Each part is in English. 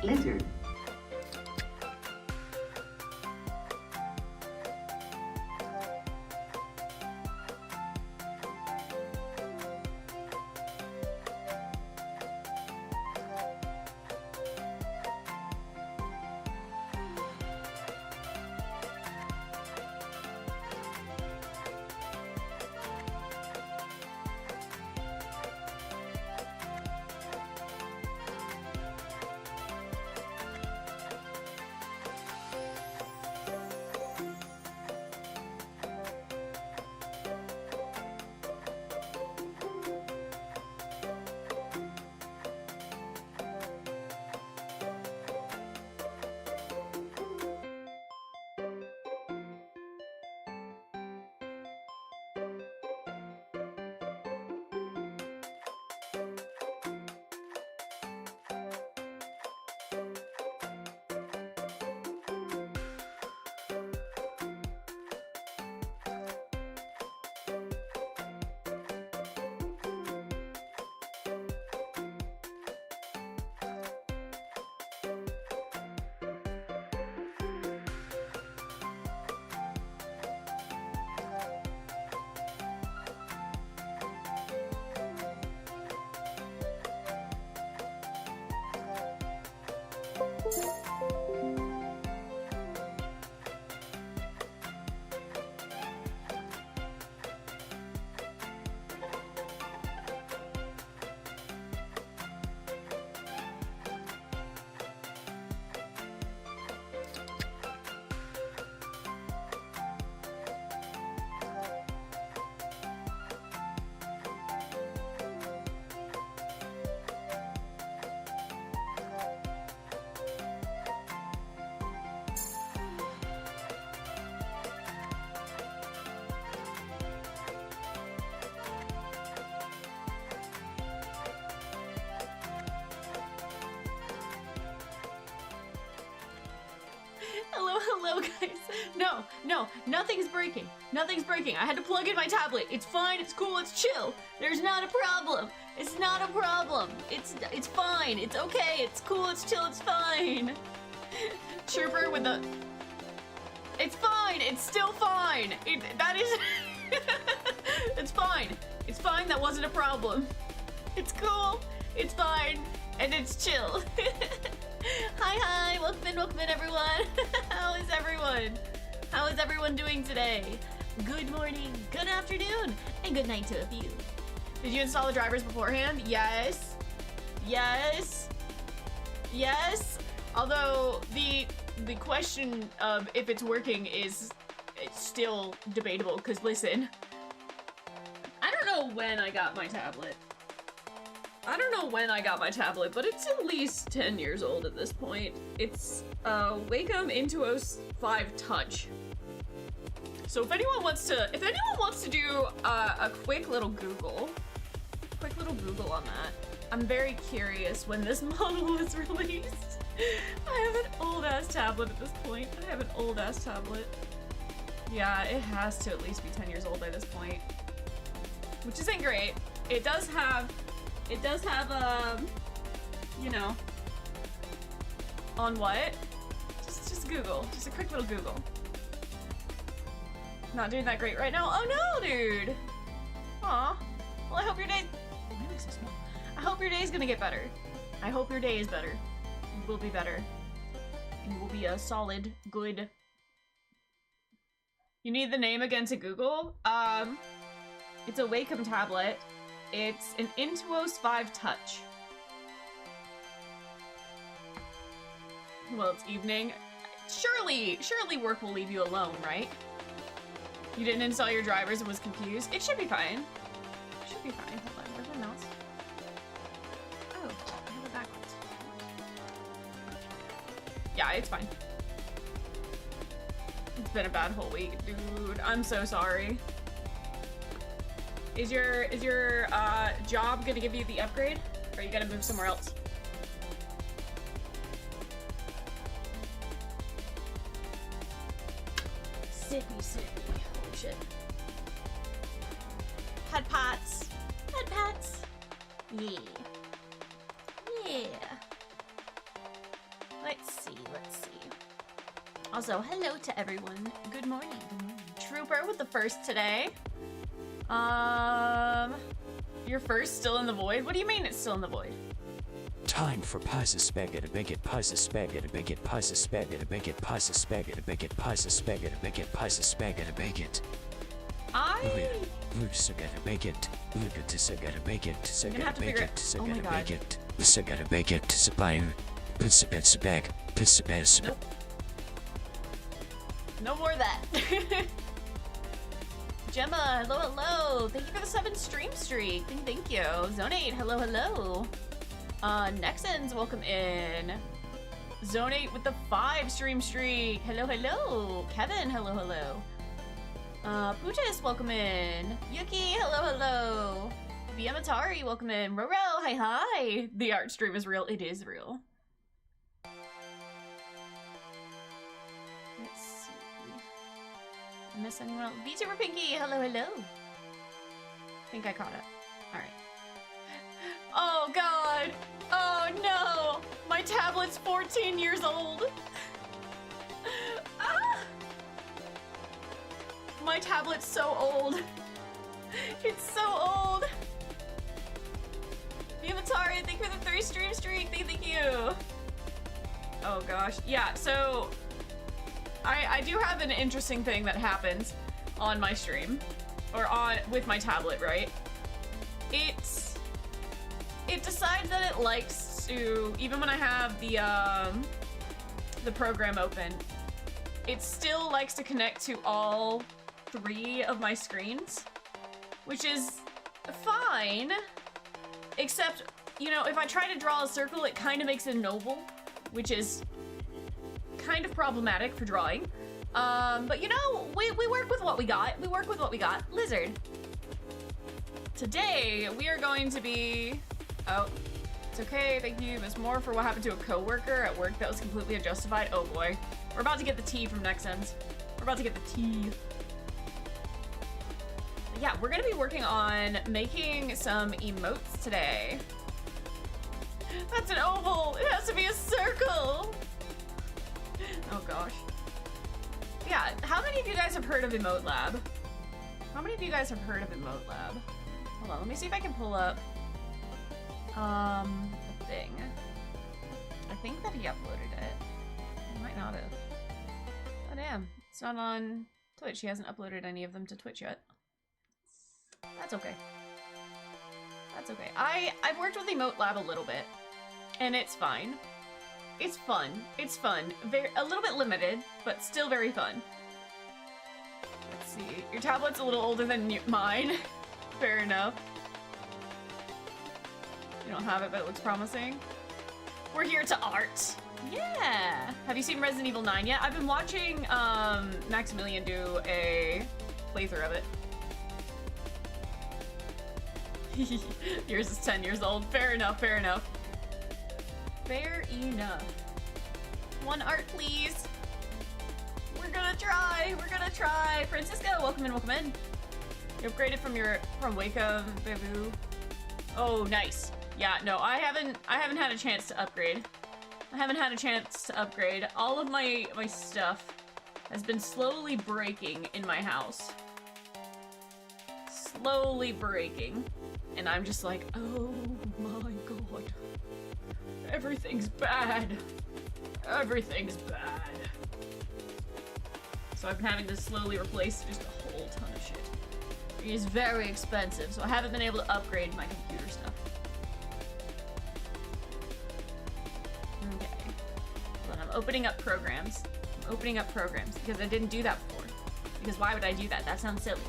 Lizard. Hello, hello, guys. No, nothing's breaking. Nothing's breaking. I had to plug in my tablet. It's fine, it's cool, it's chill. There's not a problem. It's not a problem. It's fine. It's okay. It's cool, it's chill, it's fine. Chirper with the... It's fine. It's still fine. That is... It's fine. It's fine. That wasn't a problem. It's cool. It's fine. And it's chill. Hi, welcome in everyone. How is everyone? How is everyone doing today? Good morning, good afternoon, and good night to a few. Did you install the drivers beforehand? Yes. Yes. Yes. Although the question of if it's working is still debatable, because listen, I don't know when I got my tablet. But it's at least 10 years old at this point. It's Wacom Intuos 5 Touch. So if anyone wants to do a quick little Google on that, I'm very curious when this model was released. I have an old ass tablet at this point. Yeah, it has to at least be 10 years old by this point, which isn't great. It does have, you know, on what? Just Google. Just a quick little Google. Not doing that great right now. Oh no, dude! Aw. Well, I hope your day... Oh, really so small. I hope your day's gonna get better. I hope your day is better. It will be better. You will be a solid, good... You need the name again to Google? It's a Wacom tablet. It's an Intuos 5 Touch. Well, it's evening. Surely work will leave you alone, right? You didn't install your drivers and was confused? It should be fine. It should be fine. Hold on, where's my mouse? Oh, I have it backwards. Yeah, it's fine. It's been a bad whole week, dude. I'm so sorry. Is your job gonna give you the upgrade? Or are you gonna move somewhere else? Sippy. Holy shit. Head pats. Yeah. Let's see, let's see. Also, hello to everyone. Good morning. Good morning. Trooper with the first today. Your first still in the void? What do you mean it's still in the void? Time for pizza spaghetti bigot, pizza spaghetti bigot, pizza spaghetti bigot, pizza spaghetti bigot, pizza spaghetti bigot, pizza spaghetti bigot. Spaghetti bigot, look at this spaghetti bigot, spaghetti bigot, spaghetti bigot, spaghetti bigot, spaghetti, pizza bag, pizza bag. Nope. No more of that. Gemma, hello, hello. Thank you for the 7 stream streak. Thank you. Zone8, hello, hello. Nexons, welcome in. Zone8 with the 5 stream streak. Hello, hello. Kevin, hello, hello. Putis, welcome in. Yuki, hello, hello. Viamatari, welcome in. Roro, hi, hi. The art stream is real. It is real. Let's see. Miss anyone else? VTuber Pinky, hello, hello. I think I caught it. Alright. Oh god! Oh no! My tablet's 14 years old! Ah! My tablet's so old! It's so old! Viamatari, thank you for the 3 stream streak! Thank you! Oh gosh. Yeah, so... I do have an interesting thing that happens on my stream. Or with my tablet, right? It decides that it likes to, even when I have the program open, it still likes to connect to all 3 of my screens, which is fine, except, you know, if I try to draw a circle, it kind of makes it an oval, which is kind of problematic for drawing. But you know, we work with what we got. We work with what we got. Lizard. Today, we are going to be... Oh, it's okay. Thank you, Miss Moore, for what happened to a coworker at work that was completely unjustified. Oh boy. We're about to get the tea from Nexons. We're about to get the tea. But yeah, we're gonna be working on making some emotes today. That's an oval. It has to be a circle. Oh gosh. Yeah, how many of you guys have heard of Emotelab? How many of you guys have heard of Emotelab? Hold on, let me see if I can pull up the thing. I think that he uploaded it. He might not have. Oh damn, it's not on Twitch. He hasn't uploaded any of them to Twitch yet. That's okay. That's okay. I've worked with Emotelab a little bit, and it's fine. It's fun. It's fun. A little bit limited, but still very fun. Let's see. Your tablet's a little older than mine. Fair enough. You don't have it, but it looks promising. We're here to art. Yeah. Have you seen Resident Evil 9 yet? I've been watching Maximilian do a playthrough of it. Yours is 10 years old. Fair enough, fair enough. Fair enough. One art, please. We're gonna try. We're gonna try. Francisco, welcome in, welcome in. You upgraded from Wake-Up, Babu. Oh, nice. Yeah, no, I haven't had a chance to upgrade. I haven't had a chance to upgrade. All of my stuff has been slowly breaking in my house. Slowly breaking. And I'm just like, oh my god. Everything's bad. Everything's bad. So I've been having to slowly replace just a whole ton of shit. It is very expensive, so I haven't been able to upgrade my computer stuff. Okay. Well, then I'm opening up programs. I'm opening up programs because I didn't do that before. Because why would I do that? That sounds silly.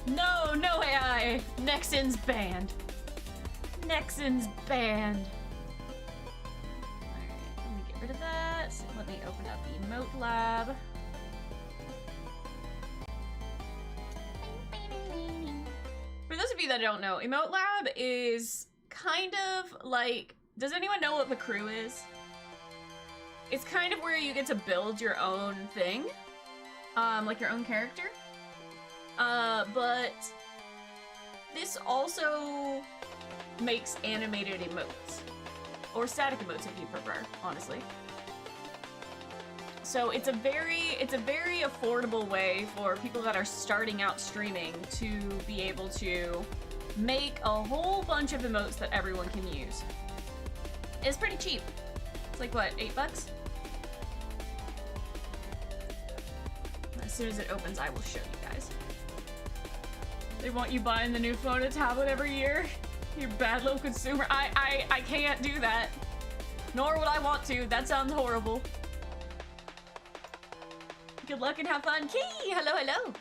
No, no AI! Nexon's banned. Nexon's banned. Alright, let me get rid of that. Let me open up Emotelab. For those of you that don't know, Emotelab is kind of like... Does anyone know what the crew is? It's kind of where you get to build your own thing. Like your own character. But this also makes animated emotes. or static emotes if you prefer, honestly. So it's a very affordable way for people that are starting out streaming to be able to make a whole bunch of emotes that everyone can use. It's pretty cheap. It's like, what, $8? As soon as it opens, I will show you guys. They want you buying the new phone and tablet every year? You bad little consumer. I can't do that. Nor would I want to. That sounds horrible. Good luck and have fun. Key! Hello, hello.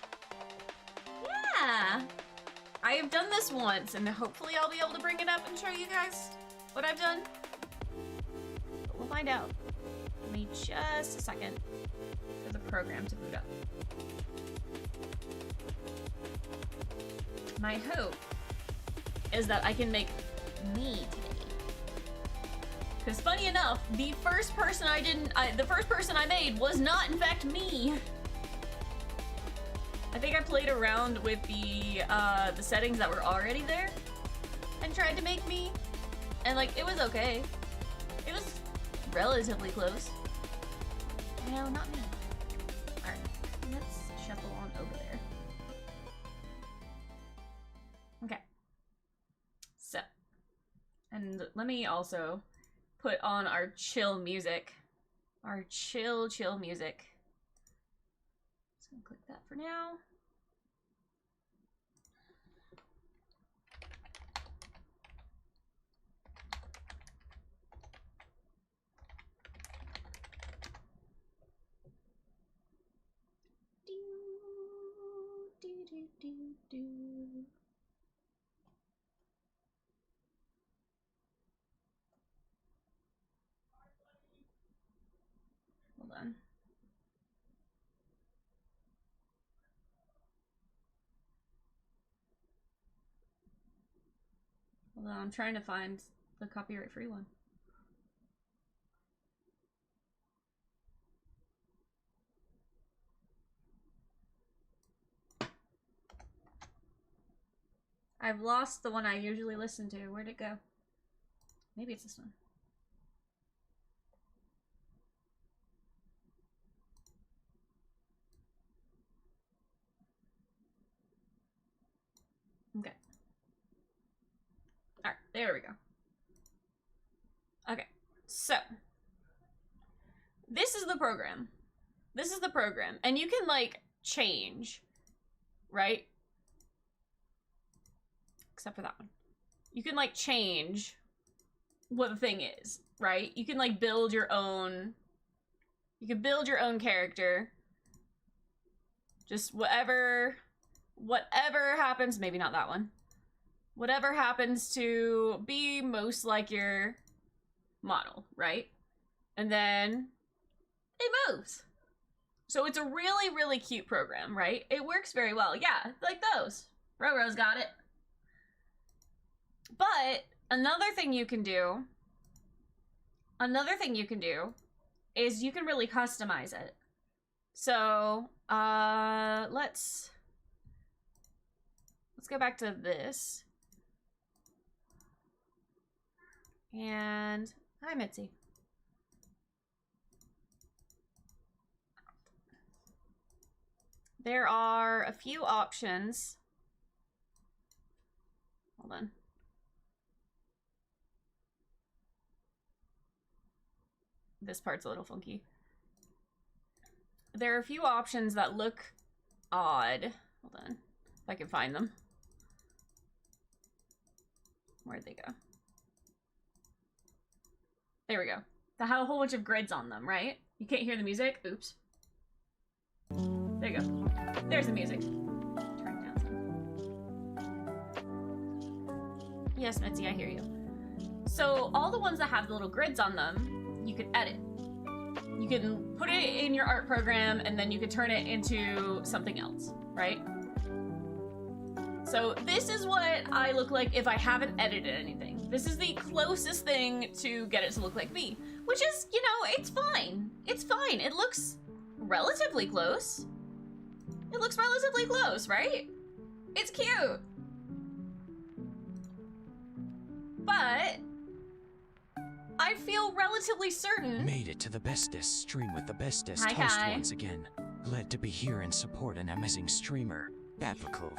Yeah. I have done this once, and hopefully I'll be able to bring it up and show you guys what I've done. But we'll find out. Give me just a second for the program to boot up. My hope is that I can make me today. Because funny enough, the first person I made was not in fact me. I think I played around with the settings that were already there and tried to make me, and like it was okay. It was relatively close. No, not me. All right, let's shuffle on over there. Okay. So, and let me also put on our chill music. Our chill music. Just gonna click that for now. Do. Hold on. Hold on, I'm trying to find the copyright-free one. I've lost the one I usually listen to. Where'd it go? Maybe it's this one. Okay. Alright, there we go. Okay, so this is the program. This is the program. And you can like change, right? Except for that one. You can like change what the thing is, right? You can like build your own, you can build your own character. Just whatever happens, maybe not that one. Whatever happens to be most like your model, right? And then it moves. So it's a really, really cute program, right? It works very well. Yeah, like those. Roro's got it. But another thing you can do is you can really customize it. So, let's go back to this. And hi, Mitzi. There are a few options. Hold on. This part's a little funky. There are a few options that look odd. Hold on, if I can find them. Where'd they go? There we go. They have a whole bunch of grids on them, right? You can't hear the music? Oops. There you go. There's the music. Turn it down some. Yes, Mitzi, I hear you. So all the ones that have the little grids on them, you can edit. You can put it in your art program and then you can turn it into something else, right? So this is what I look like if I haven't edited anything. This is the closest thing to get it to look like me, which is, you know, it's fine. It's fine. It looks relatively close. It looks relatively close, right? It's cute. But I feel relatively certain. Made it to the bestest stream with the bestest Hi, host hi. once again. Glad to be here and support an amazing streamer, Bapakov.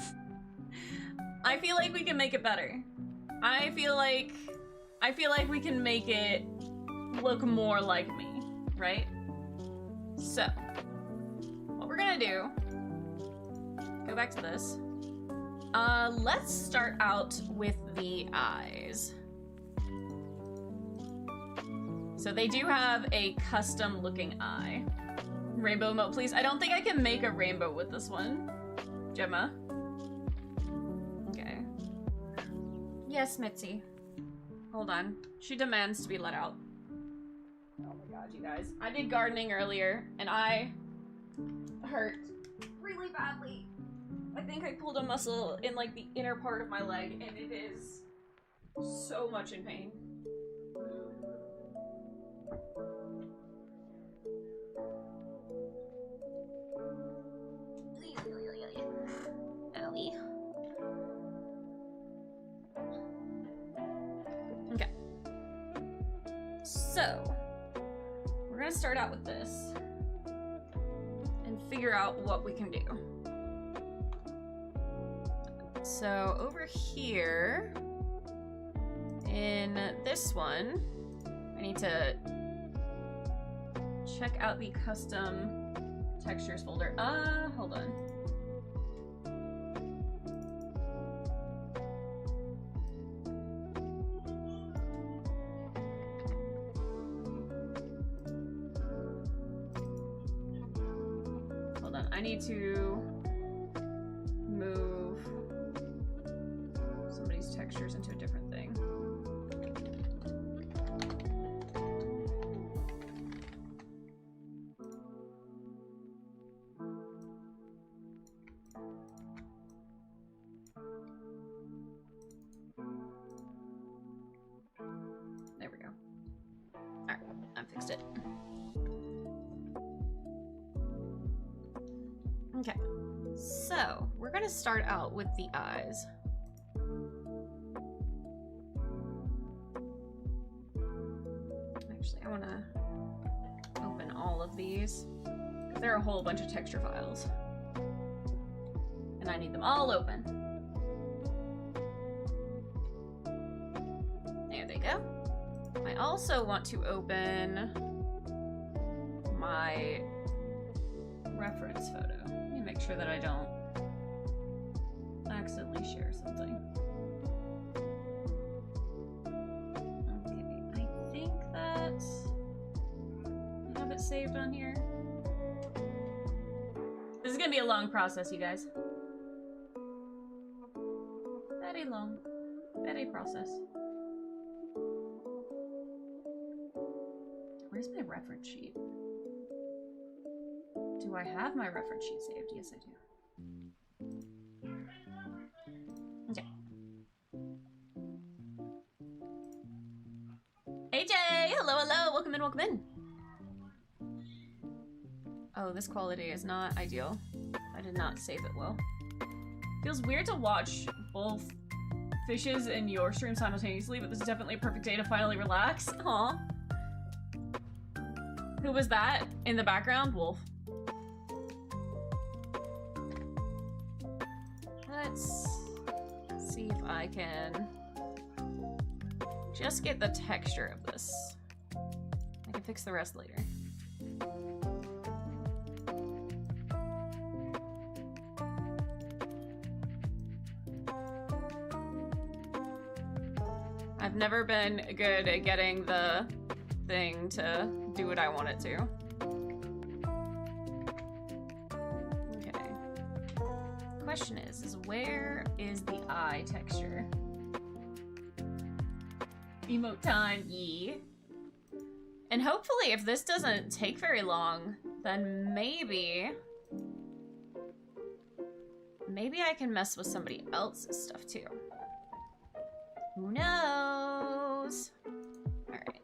I feel like we can make it better. I feel like we can make it look more like me, right? So, what we're gonna do, go back to this. Let's start out with the eyes. So they do have a custom looking eye. Rainbow emote, please. I don't think I can make a rainbow with this one. Gemma. Okay. Yes, Mitzi. Hold on. She demands to be let out. Oh my god, you guys. I did gardening earlier, and I hurt really badly. I think I pulled a muscle in, like, the inner part of my leg, and it is so much in pain. Owie. Okay. So, we're gonna start out with this and figure out what we can do. So, over here, in this one, I need to check out the custom textures folder. Hold on. Hold on, I need to move somebody's textures into a different thing. There we go. Alright, I fixed it. Okay, so we're gonna start out with the eyes. Actually, I wanna open all of these. There are a whole bunch of texture files. And I need them all open. There they go. I also want to open my reference photo. Let me make sure that I don't accidentally share something. Okay, I think that I have it saved on here. This is gonna be a long process, you guys. Very long. Very process. Where's my reference sheet? Do I have my reference sheet saved? Yes, I do. Okay. AJ! Hello, hello! Welcome in, welcome in! Oh, this quality is not ideal. I did not save it well. Feels weird to watch both fishes in your stream simultaneously, but this is definitely a perfect day to finally relax. Aw. Who was that in the background? Wolf. Let's see if I can just get the texture of this. I can fix the rest later. I've never been good at getting the thing to do what I want it to. Okay. Question is where is the eye texture? Emote time, yee. And hopefully if this doesn't take very long, then maybe I can mess with somebody else's stuff too. Who knows? Alright.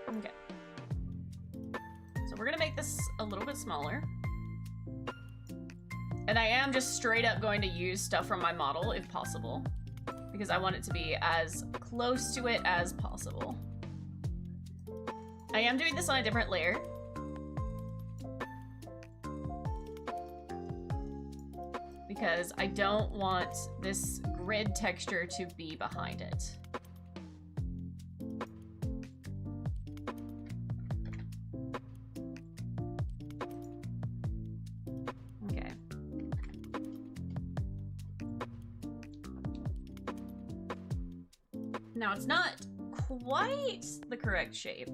Okay. So we're gonna make this a little bit smaller. And I am just straight up going to use stuff from my model if possible, because I want it to be as close to it as possible. I am doing this on a different layer. Because I don't want this grid texture to be behind it. Okay. Now it's not quite the correct shape.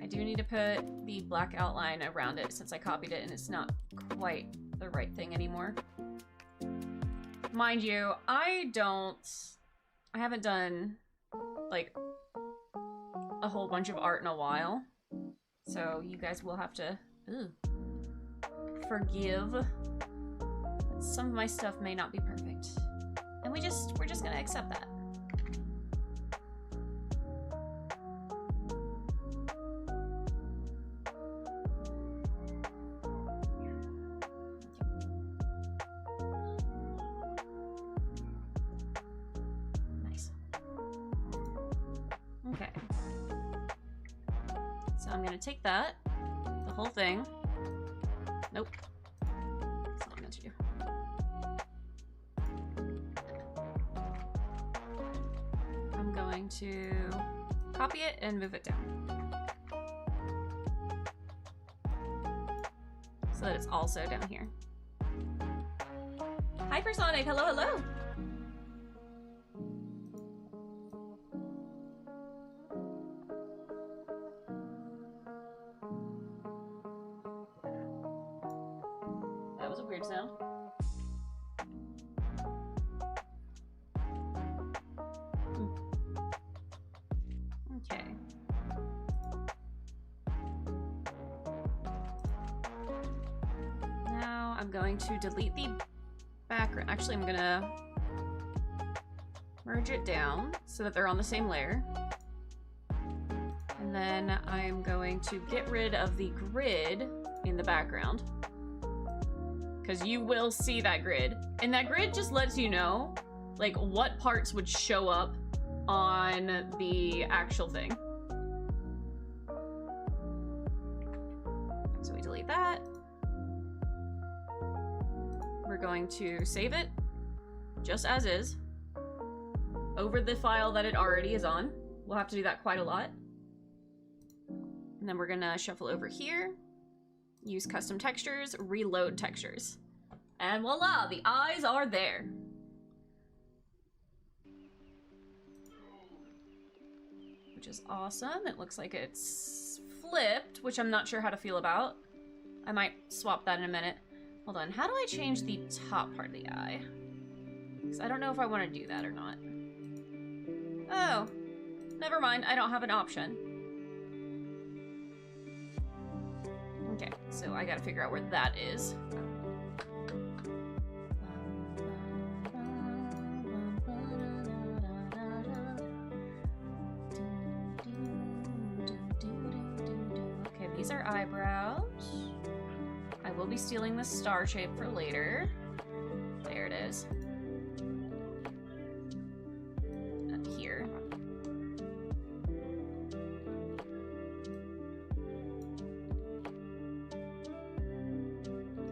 I do need to put the black outline around it since I copied it and it's not quite the right thing anymore. Mind you, I haven't done, like, a whole bunch of art in a while. So you guys will have to forgive that some of my stuff may not be perfect. And we're just gonna accept that. Take that, the whole thing. Nope. That's not what I meant to do. I'm going to copy it and move it down. So that it's also down here. Hypersonic, hello, hello! Sound. Okay. Now I'm going to delete the background. Actually, I'm gonna merge it down so that they're on the same layer. And then I'm going to get rid of the grid in the background. Because you will see that grid. And that grid just lets you know, like, what parts would show up on the actual thing. So we delete that. We're going to save it, just as is, over the file that it already is on. We'll have to do that quite a lot. And then we're gonna shuffle over here. Use custom textures, reload textures. And voila, the eyes are there. Which is awesome. It looks like it's flipped, which I'm not sure how to feel about. I might swap that in a minute. Hold on, how do I change the top part of the eye? Because I don't know if I want to do that or not. Oh, never mind, I don't have an option. Okay, so I gotta figure out where that is. Okay, these are eyebrows. I will be stealing the star shape for later. There it is. Up here.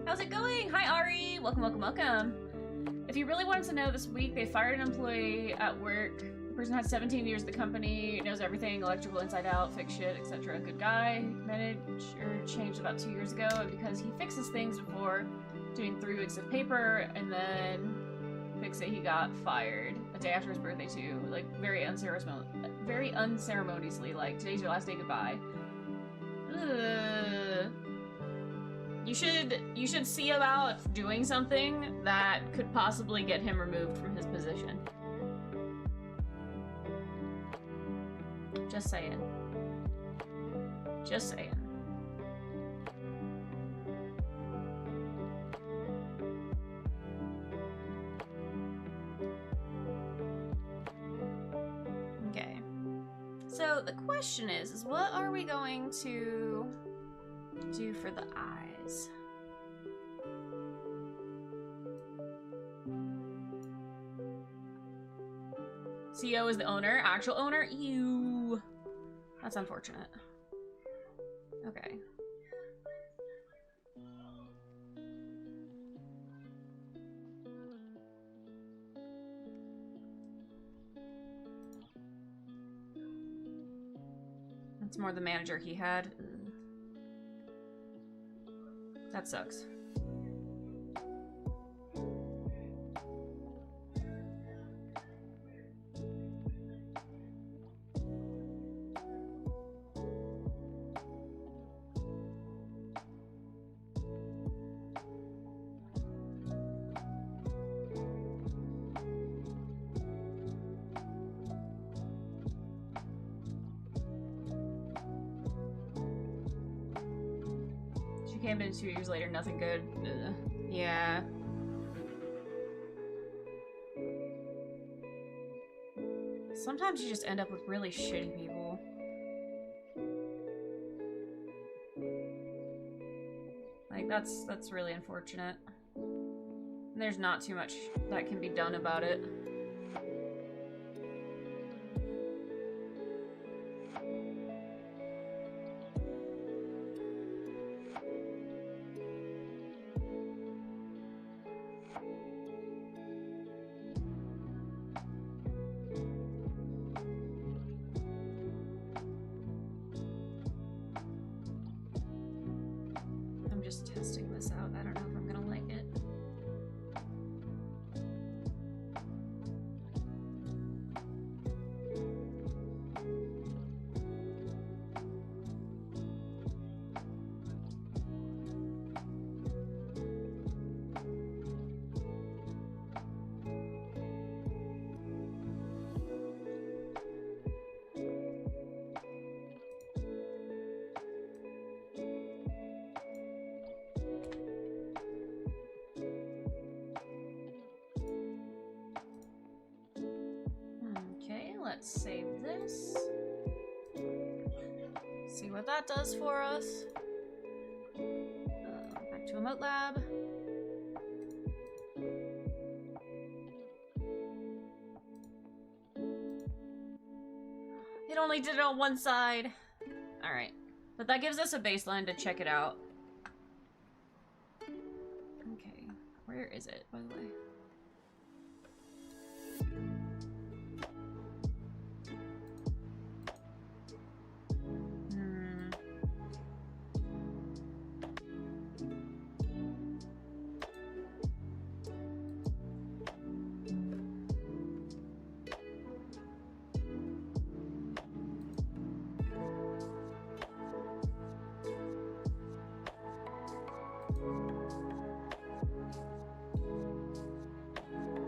How's it going? Hi, Ari. Welcome, welcome, welcome. If you really wanted to know, this week they fired an employee at work. The person had 17 years at the company, knows everything, electrical inside out, fix shit, etc. Good guy. Manager changed about 2 years ago, and because he fixes things before doing 3 weeks of paper and then fix it, he got fired a day after his birthday too. Like very unceremoniously, like, today's your last day, goodbye. Ugh. You should see about doing something that could possibly get him removed from his position. Just saying. Just saying. Okay. So the question is what are we going to do for the eyes? CEO is the owner. Actual owner? Ew. That's unfortunate. Okay. That's more the manager he had. That sucks. Came in 2 years later, nothing good. Ugh. Yeah. Sometimes you just end up with really shitty people. Like, that's really unfortunate. And there's not too much that can be done about it. Just testing this out. I don't know if I'm gonna like it. Let's save this. See what that does for us. Back to Emotelab. It only did it on one side. Alright. But that gives us a baseline to check it out. Okay. Where is it, by the way?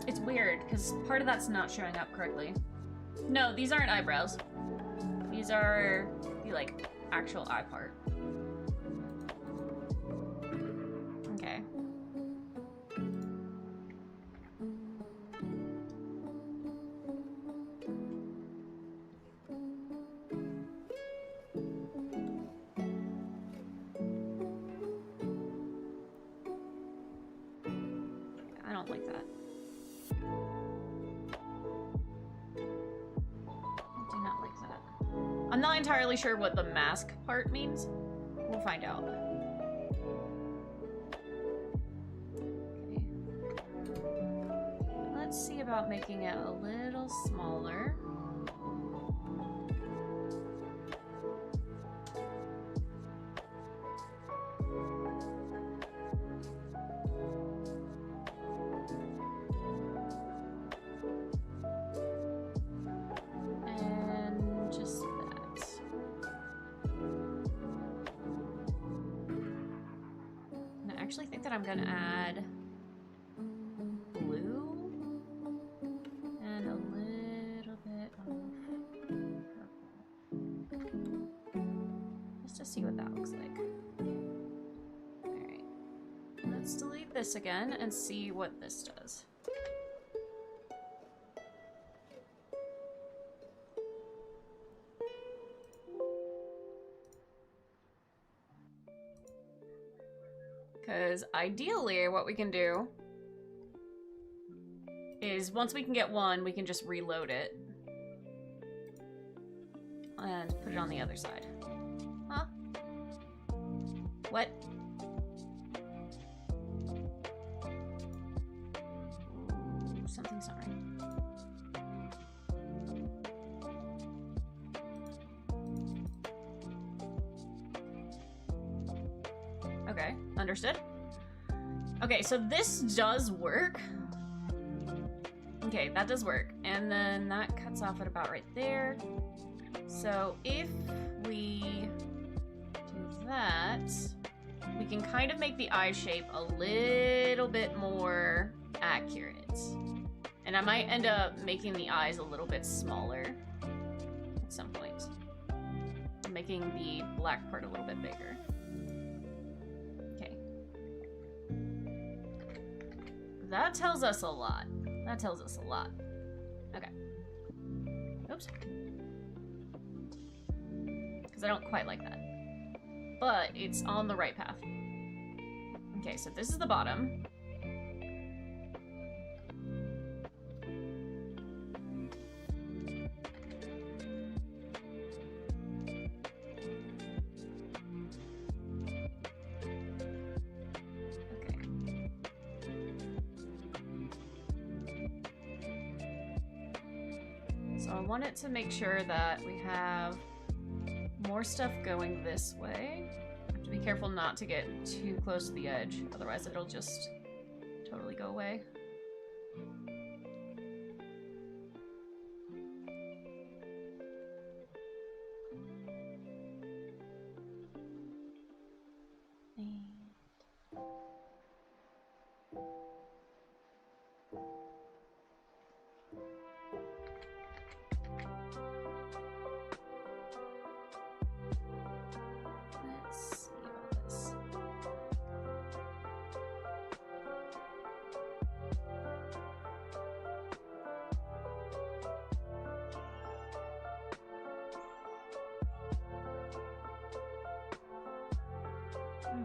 It's weird, because part of that's not showing up correctly. No, these aren't eyebrows. These are the, like, actual eye part. Okay. I don't like that. I'm not entirely sure what the mask part means. We'll find out. Okay. Let's see about making it a little smaller. I'm gonna add blue and a little bit of purple. Just to see what that looks like. Alright. Let's delete this again and see what this does. Because ideally, what we can do is once we can get one, we can just reload it. and put it on the other side. Huh? What? Ooh, something's not right. Okay, understood. Okay, so this does work. Okay, that does work. And then that cuts off at about right there. So if we do that, we can kind of make the eye shape a little bit more accurate. And I might end up making the eyes a little bit smaller at some point. Making the black part a little bit bigger. Okay. That tells us a lot. That tells us a lot. Okay. Oops. Because I don't quite like that. But it's on the right path. Okay, so this is the bottom. So I want it to make sure that we have more stuff going this way. I have to be careful not to get too close to the edge, otherwise it'll just totally go away.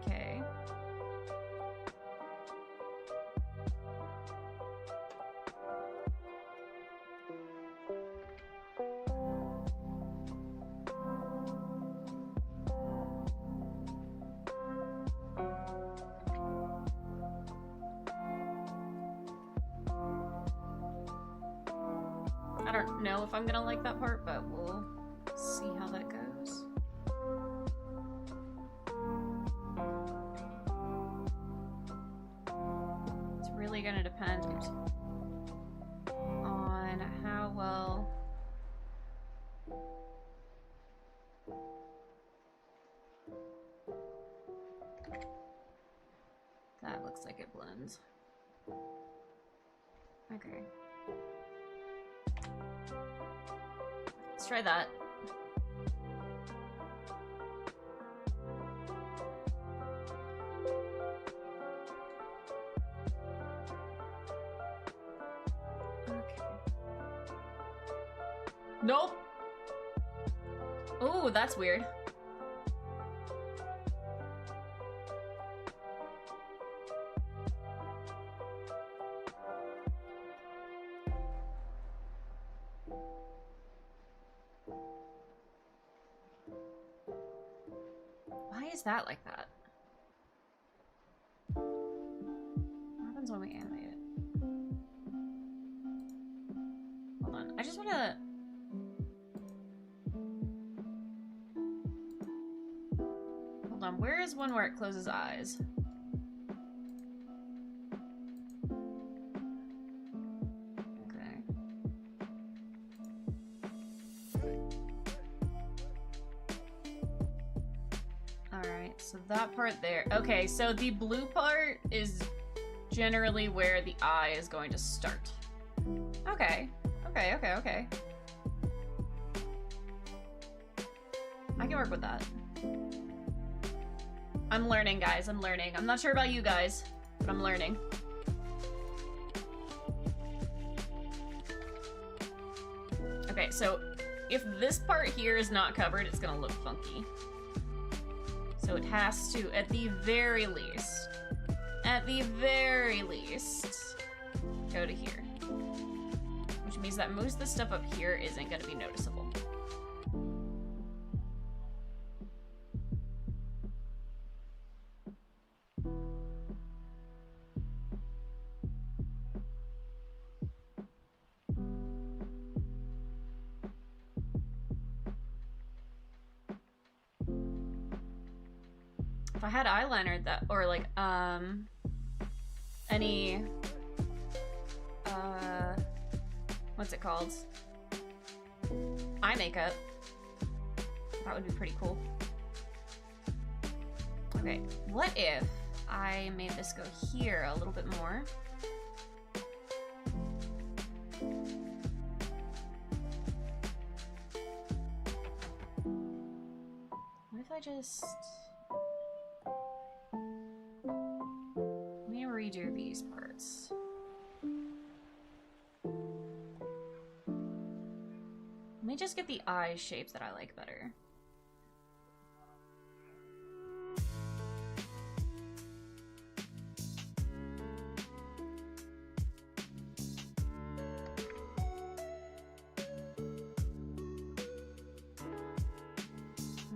Okay. I don't know if I'm gonna like that part, but we'll see how that goes. It's really gonna depend on how well that looks like it blends. Okay. Let's try that. Okay. Nope. Oh, that's weird. Why is that like that? What happens when we animate it? Hold on, I just wanna... Hold on, where is one where it closes eyes? So that part there. Okay, so the blue part is generally where the eye is going to start. Okay. Okay. I can work with that. I'm learning, guys. I'm learning. I'm not sure about you guys, but I'm learning. Okay, so if this part here is not covered, it's gonna look funky. So it has to, at the very least, go to here. Which means that most of the stuff up here isn't going to be noticeable. If I had eyeliner that, or like, any, what's it called? Eye makeup. That would be pretty cool. Okay, what if I made this go here a little bit more? What if I just... Let me redo these parts. Let me just get the eye shapes that I like better.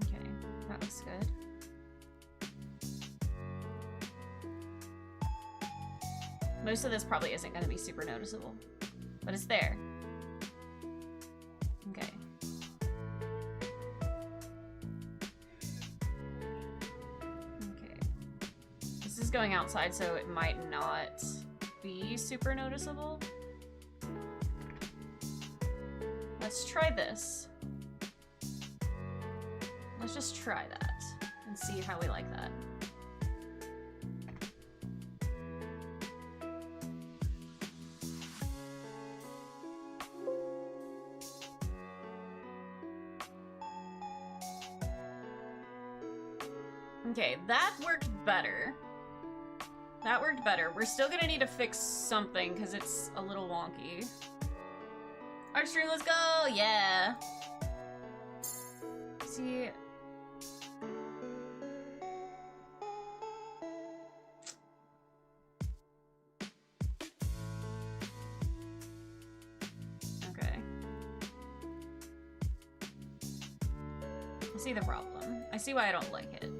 Okay, that looks good. Most of this probably isn't going to be super noticeable, but it's there. Okay. Okay. This is going outside, so it might not be super noticeable. Let's try this. Let's just try that and see how we like that. Okay, that worked better. That worked better. We're still gonna need to fix something because it's a little wonky. Artistry, let's go! Yeah! See... Okay. I see the problem. I see why I don't like it.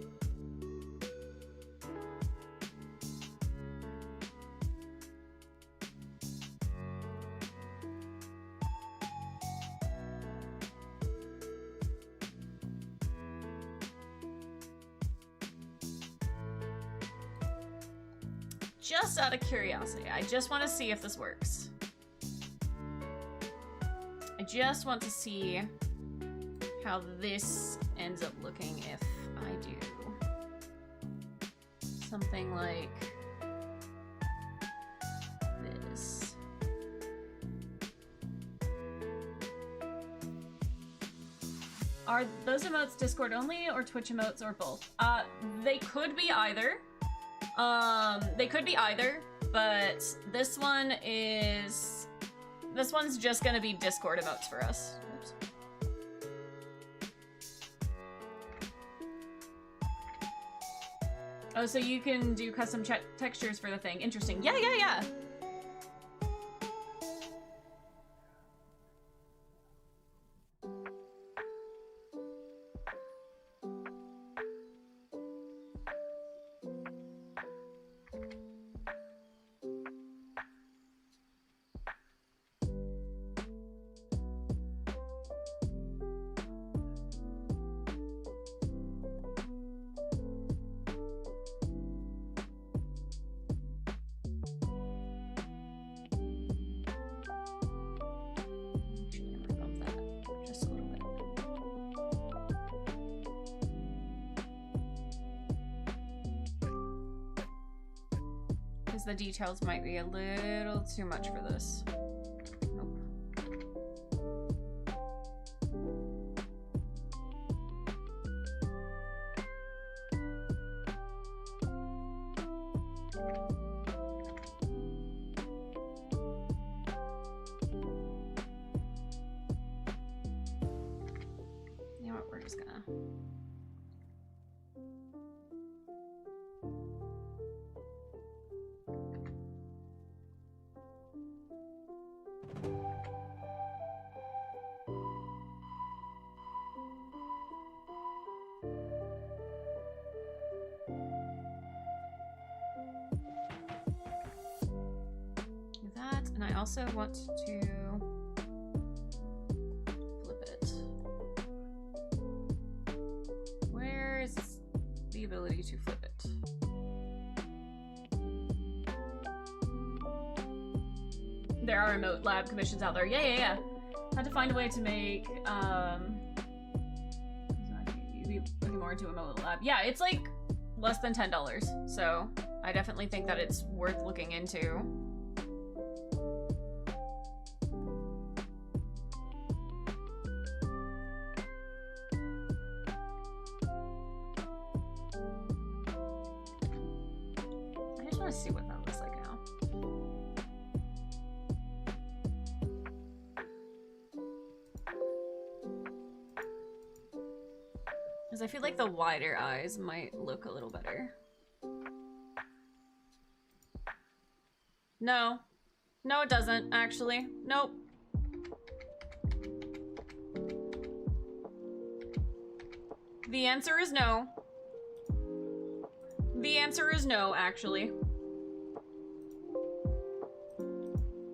Just out of curiosity, I just want to see if this works. I just want to see how this ends up looking if I do something like this. Are those emotes Discord only or Twitch emotes or both? They could be either. They could be either, but this one's just gonna be Discord emotes for us. Oops. Oh, so you can do custom textures for the thing. Interesting. Yeah, yeah, yeah. The details might be a little too much for this. Nope. You know what, we're just gonna... I also want to flip it. Where is the ability to flip there are Emotelab commissions out there. Yeah. Had to find a way to make, you'd be looking more into Emotelab. Yeah, it's like less than $10, so I definitely think that it's worth looking into. I just want to see what that looks like now. Because I feel like the wider eyes might look a little better. No. No, it doesn't, actually. Nope. The answer is no. The answer is no, actually.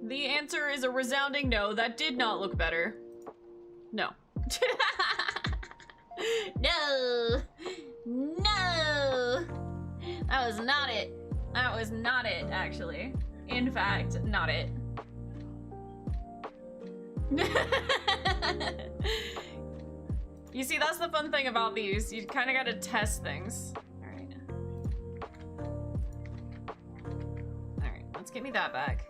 The answer is a resounding no. That did not look better. No. No! No! That was not it. That was not it, actually. In fact, not it. You see, that's the fun thing about these. You kind of gotta test things. Alright. Alright, let's get me that back.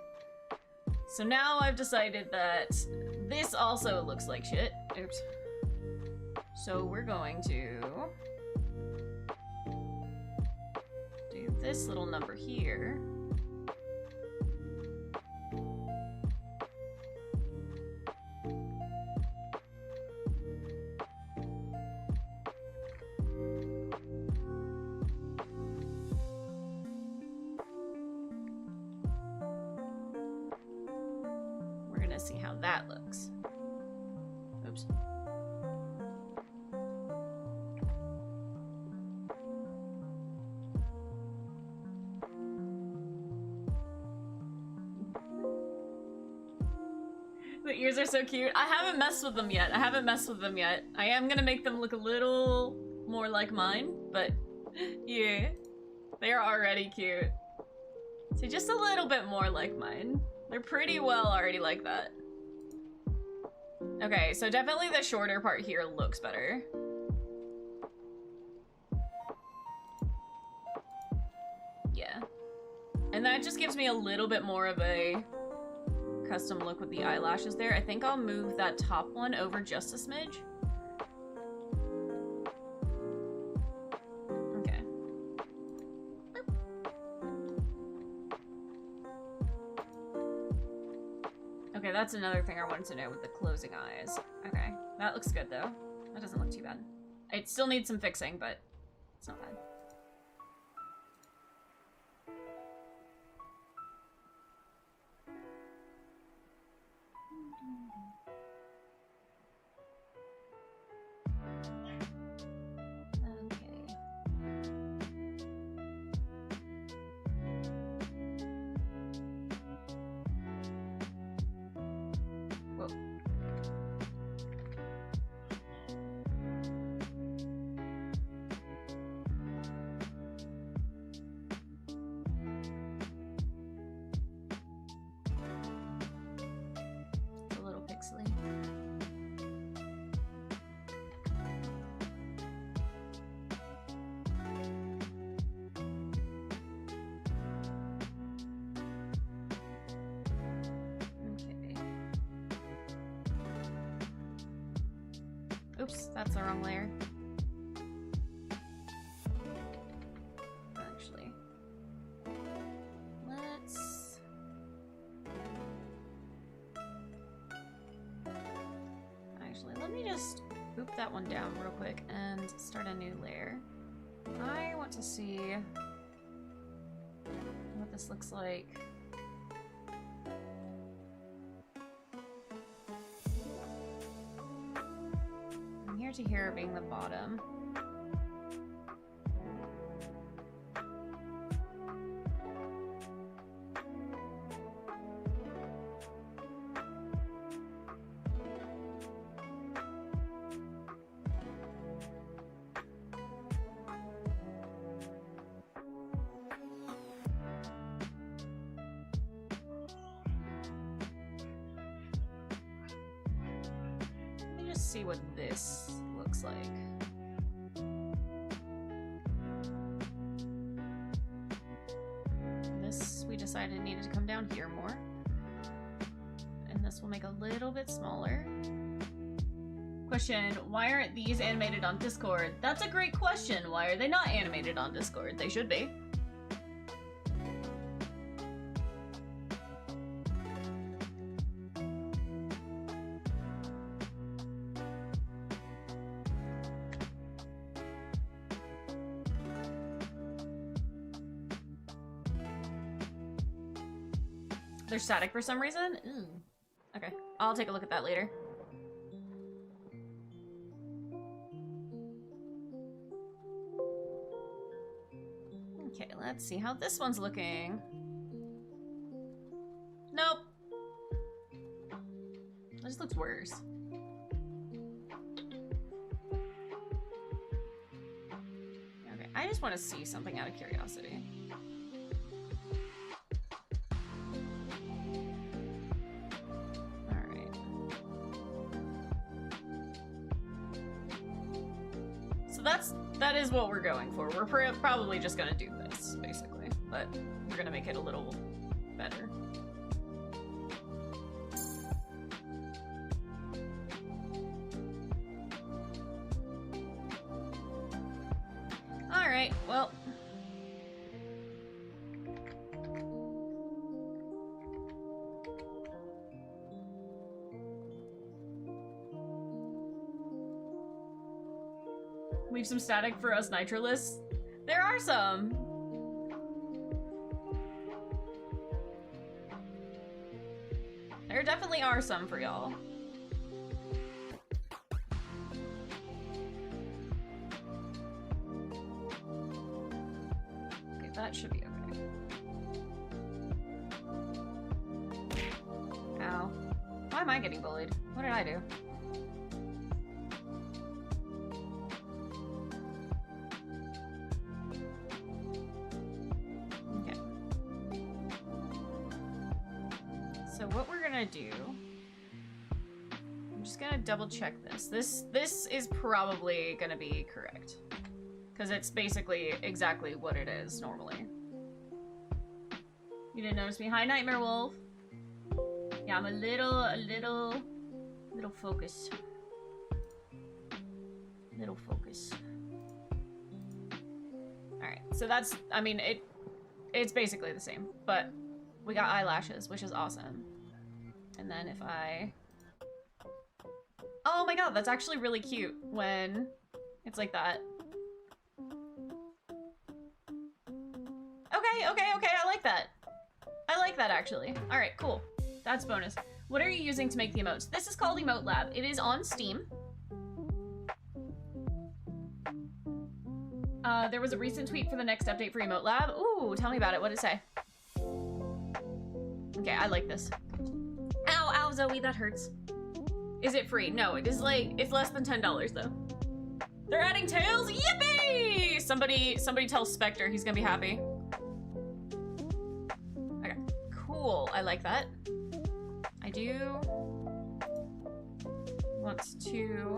So now I've decided that this also looks like shit. Oops. So we're going to do this little number here. We're gonna see how that looks. Oops. The ears are so cute. I haven't messed with them yet. I am gonna make them look a little more like mine, but yeah. They are already cute. So just a little bit more like mine. They're pretty well already like that. Okay, so definitely the shorter part here looks better. Yeah. And that just gives me a little bit more of a custom look with the eyelashes there. I think I'll move that top one over just a smidge. Okay. Okay, that's another thing I wanted to know with the closing eyes. Okay, that looks good though. That doesn't look too bad. It still needs some fixing, but it's not bad. Oops, that's the wrong layer. Actually, let's... Actually, let me just boop that one down real quick and start a new layer. I want to see what this looks like. To here being the bottom. see what this looks like. This, we decided needed to come down here more. And this will make a little bit smaller. Question, why aren't these animated on Discord? That's a great question. Why are they not animated on Discord? They should be. They're static for some reason? Ooh. Okay, I'll take a look at that later. Okay, let's see how this one's looking. Nope. That just looks worse. Okay, I just want to see something out of curiosity. That is what we're going for. We're probably just gonna do this, basically, but we're gonna make it a little better. All right, well. Leave some static for us nitrolists. There are some. There definitely are some for y'all. Okay, that should be okay. Ow. Why am I getting bullied? What did I do? Do I'm just gonna double check this. This is probably gonna be correct because it's basically exactly what it is normally. You didn't notice me? Hi, Nightmare Wolf. Yeah, I'm a little focused. Little focus. All right, so that's, I mean, it's basically the same, but we got eyelashes, which is awesome. And then if I... Oh my god, that's actually really cute when it's like that. Okay, I like that. I like that, actually. Alright, cool. That's bonus. What are you using to make the emotes? This is called Emotelab. It is on Steam. There was a recent tweet for the next update for Emotelab. Ooh, tell me about it. What did it say? Okay, I like this. Ow, ow, Zoe, that hurts. Is it free? No, it is like, it's less than $10 though. They're adding tails? Yippee! Somebody tell Spectre, he's gonna be happy. Okay, cool, I like that. I do want to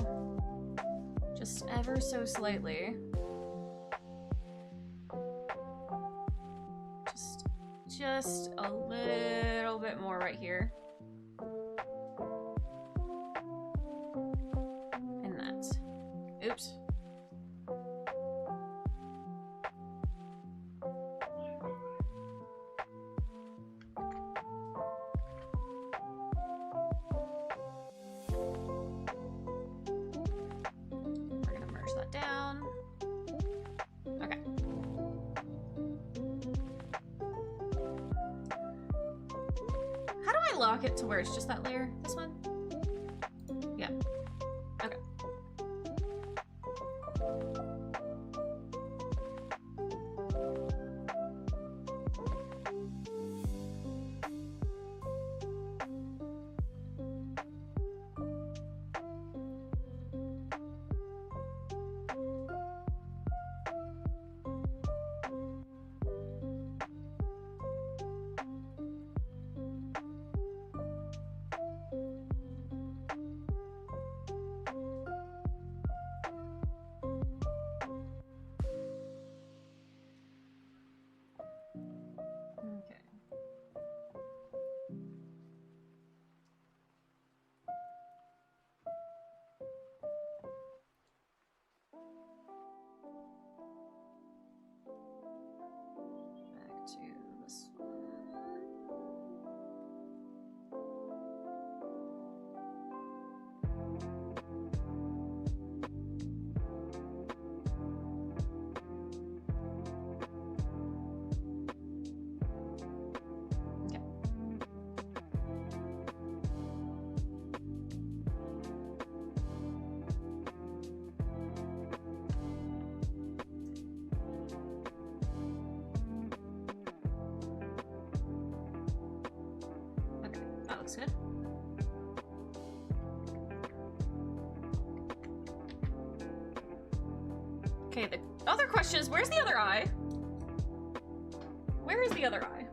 just ever so slightly. Just a little bit more right here. And that. Oops. We're gonna merge that down. Okay. How do I lock it to where it's just that layer? This one? Yeah. Okay. looks good. Okay, the other question is, where's the other eye? Where is the other eye?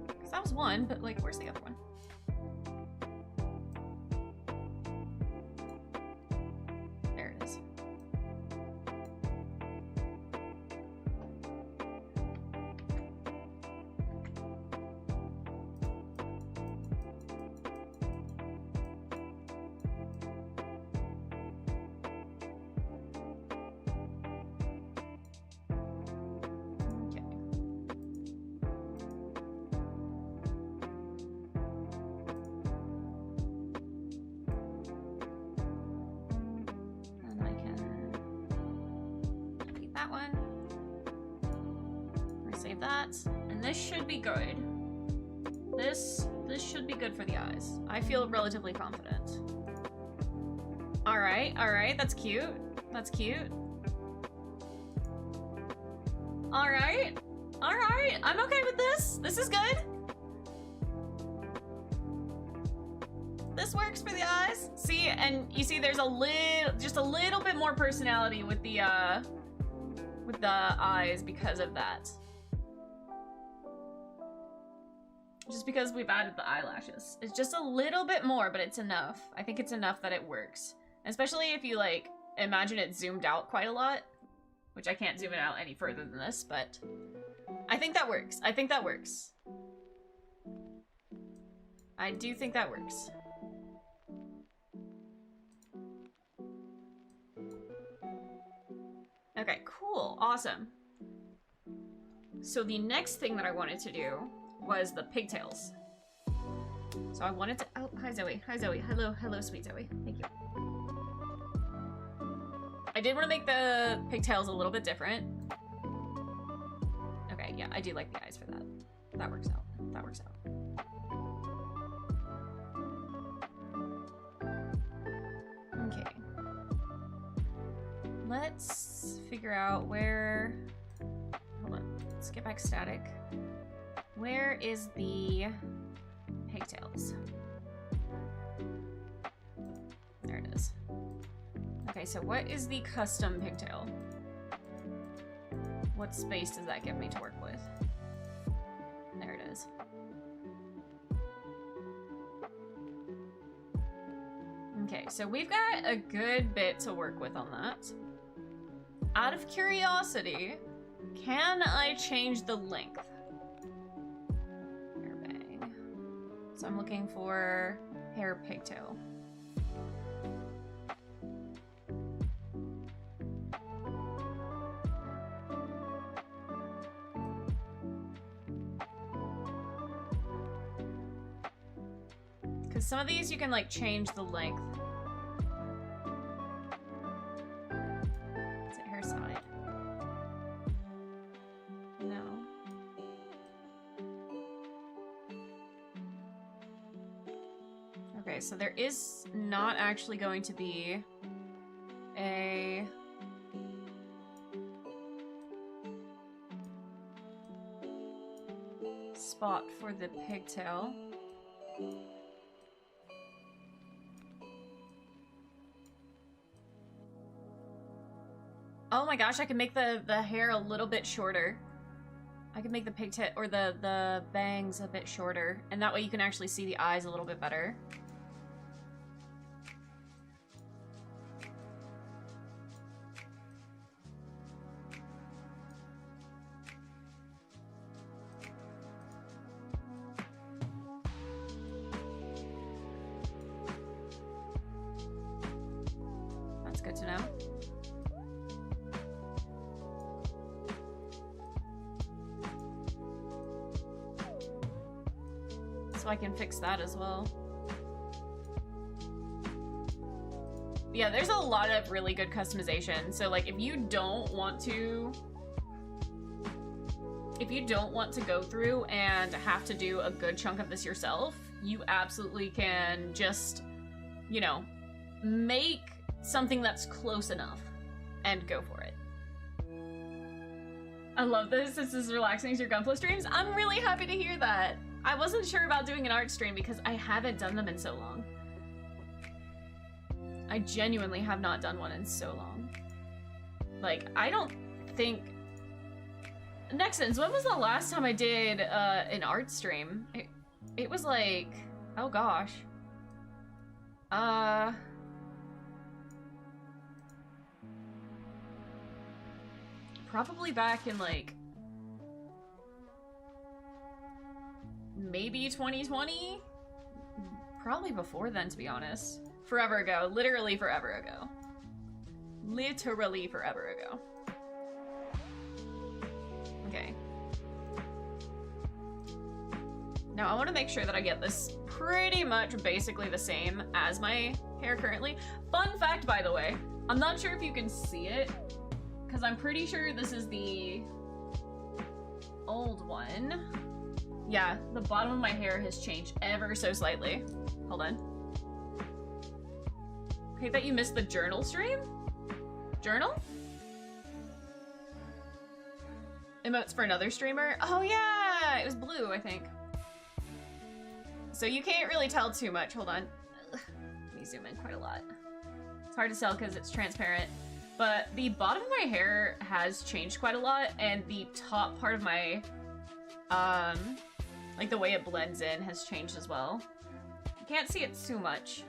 Because that was one, but like, where's the other one? There it is. And this should be good. This should be good for the eyes. I feel relatively confident. Alright, that's cute. That's cute. Alright, I'm okay with this. This is good. This works for the eyes. See, and you see there's just a little bit more personality with the eyes because of that. Just because we've added the eyelashes. It's just a little bit more, but it's enough. I think it's enough that it works. Especially if you, like, imagine it zoomed out quite a lot. Which I can't zoom it out any further than this, but... I think that works. I think that works. I do think that works. Okay, cool. Awesome. So the next thing that I wanted to do was the pigtails. So I wanted to, oh, hi Zoe, hello sweet Zoe, thank you. I did want to make the pigtails a little bit different. Okay, yeah, I do like the eyes for that. That works out, that works out. Okay. Let's figure out where, hold on, let's get back static. Where is the pigtails? There it is. Okay, so what is the custom pigtail? What space does that give me to work with? There it is. Okay, so we've got a good bit to work with on that. Out of curiosity, can I change the length? So I'm looking for hair pigtail. Because some of these you can like change the length. Is it hair side? No. Okay, so there is not actually going to be a spot for the pigtail. Oh my gosh, I can make the hair a little bit shorter. I can make the pigtail or the bangs a bit shorter, and that way you can actually see the eyes a little bit better. That's good to know. So I can fix that as well. Yeah, there's a lot of really good customization. So like if you don't want to go through and have to do a good chunk of this yourself, you absolutely can just, you know, make something that's close enough and go for it. I love this. This is relaxing as your Gunpla streams. I'm really happy to hear that. I wasn't sure about doing an art stream because I haven't done them in so long. I genuinely have not done one in so long. Like, I don't think... Nexons, when was the last time I did an art stream? It was like... Oh gosh. Probably back in like... Maybe 2020? Probably before then, to be honest. Forever ago. Literally forever ago. Literally forever ago. Okay. Now I want to make sure that I get this pretty much basically the same as my hair currently. Fun fact, by the way, I'm not sure if you can see it, because I'm pretty sure this is the old one. Yeah, the bottom of my hair has changed ever so slightly. Hold on. Okay, bet you missed the journal stream? Journal? Emotes for another streamer? Oh yeah, it was blue, I think. So you can't really tell too much. Hold on. Let me zoom in quite a lot. It's hard to tell because it's transparent. But the bottom of my hair has changed quite a lot, and the top part of my, like the way it blends in has changed as well. You can't see it too much.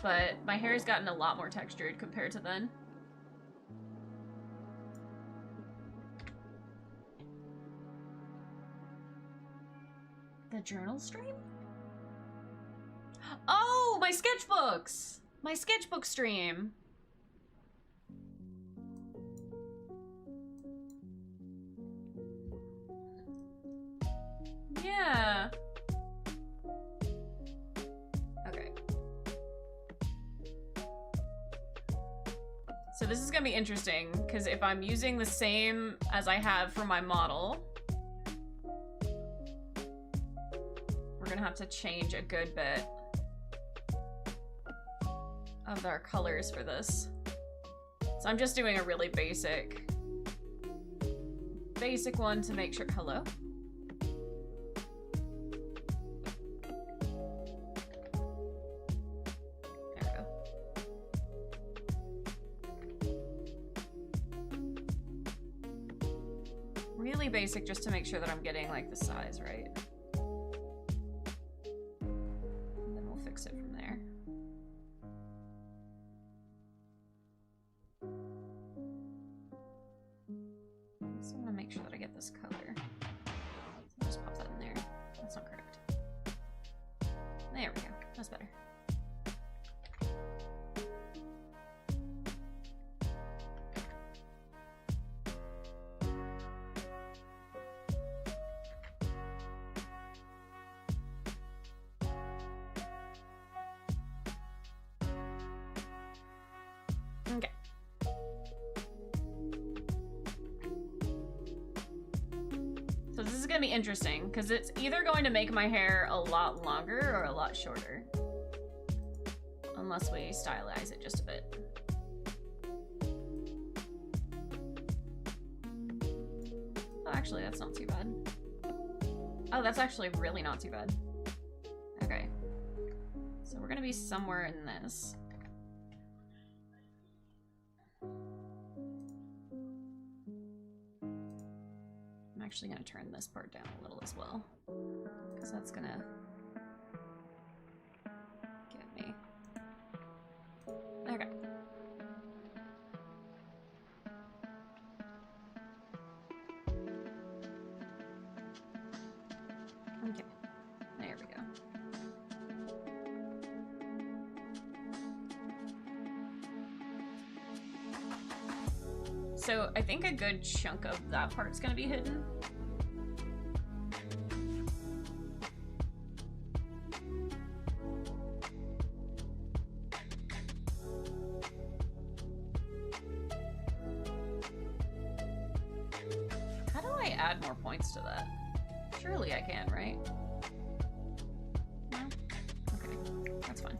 But my hair has gotten a lot more textured compared to then. The journal stream? Oh, my sketchbooks! My sketchbook stream. Yeah. Okay. So this is gonna be interesting, because if I'm using the same as I have for my model, we're gonna have to change a good bit of our colors for this. So I'm just doing a really basic one to make sure. Hello? There we go. Really basic just to make sure that I'm getting like the size right. And then we'll fix it from there. So I want to make sure that I get this color. So just pop that in there. That's not correct. There we go. That's better. Okay. So this is gonna be interesting, because it's either going to make my hair a lot longer or a lot shorter. Unless we stylize it just a bit. Oh, actually, that's not too bad. Oh, that's actually really not too bad. Okay. So we're gonna be somewhere in this. I'm actually gonna turn this part down a little as well, because that's gonna get me. Okay. Okay. There we go. So I think a good chunk of that part's gonna be hidden. How do I add more points to that? Surely I can, right? No? Okay, that's fine.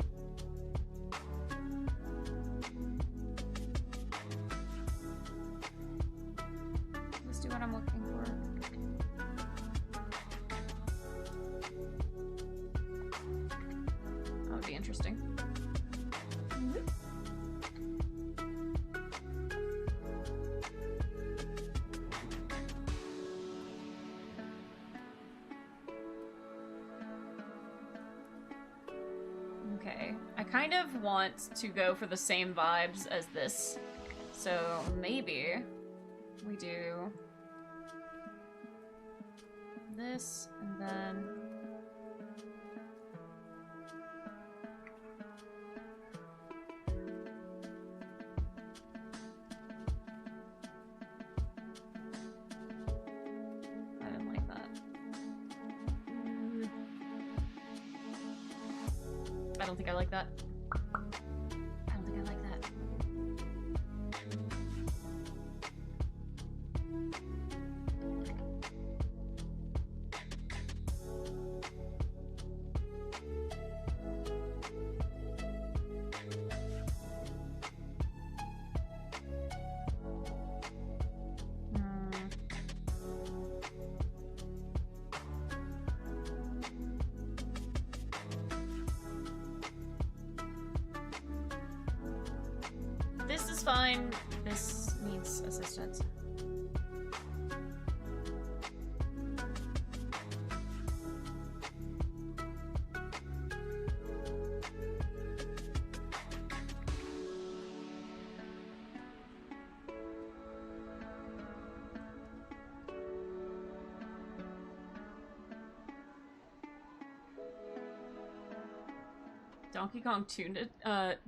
interesting. Okay, I kind of want to go for the same vibes as this, so maybe we do this and then I didn't like that. I don't think I like that. I don't think I like that. This is fine. This needs assistance.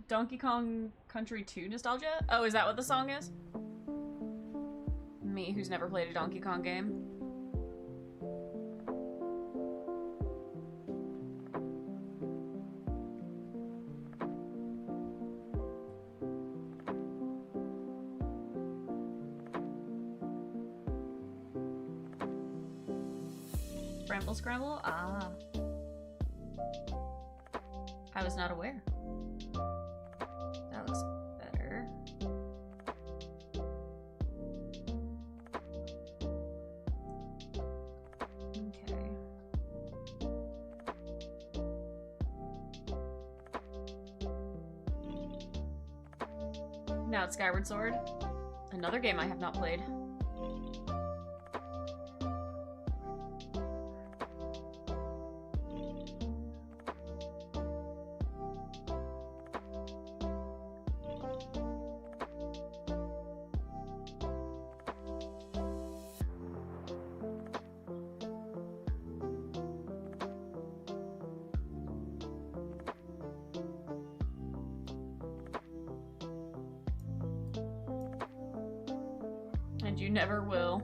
Donkey Kong Country 2 nostalgia? Oh, is that what the song is? Me, who's never played a Donkey Kong game. Bramble Scramble? Ah. I was not aware. That looks better. Okay. Now it's Skyward Sword. Another game I have not played. And you never will.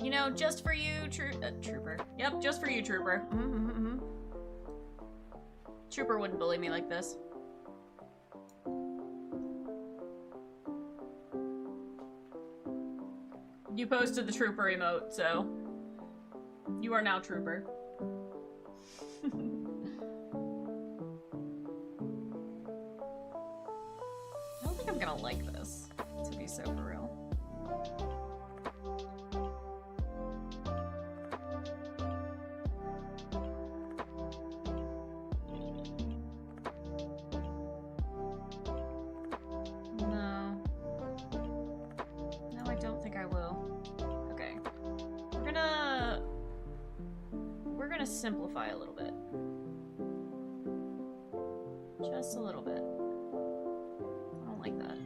You know, just for you, Trooper. Yep, just for you, Trooper. Trooper wouldn't bully me like this. You posted the Trooper emote, so you are now Trooper. I don't think I'm gonna like this, to be so for real. No. No, I don't think I will. Okay. We're gonna simplify a little bit. Just a little bit. I don't like that.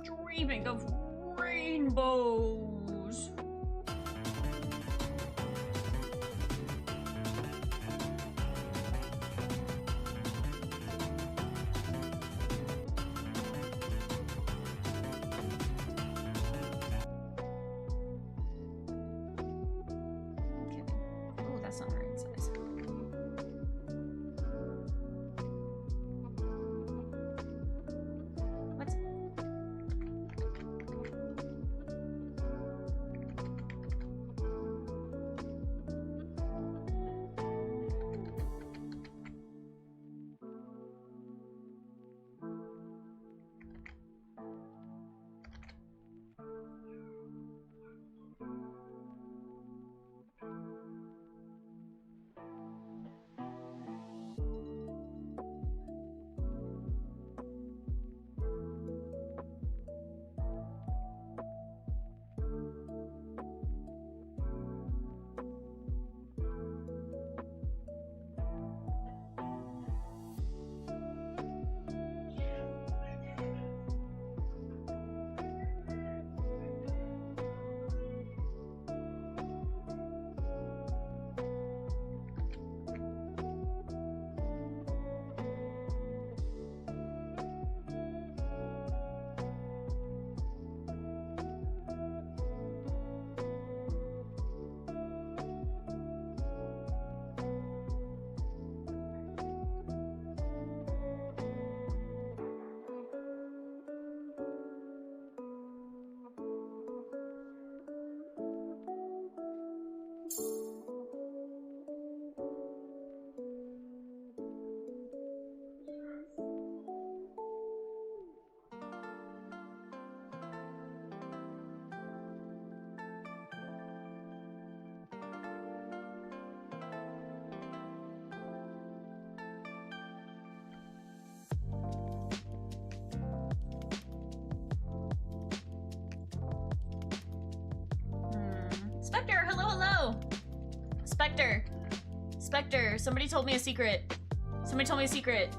Dreaming of rainbows. Spectre! Spectre, somebody told me a secret. Somebody told me a secret.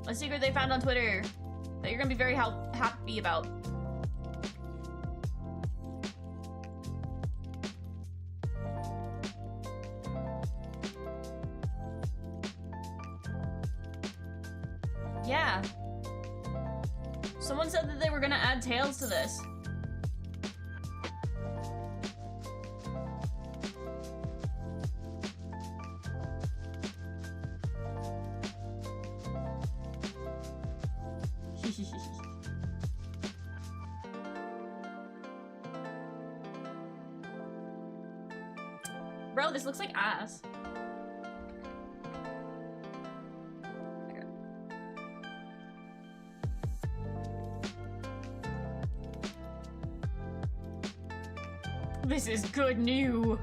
A secret they found on Twitter that you're gonna be very happy about. Yeah. Someone said that they were gonna add tails to this. Bro, this looks like ass. Okay. This is good new.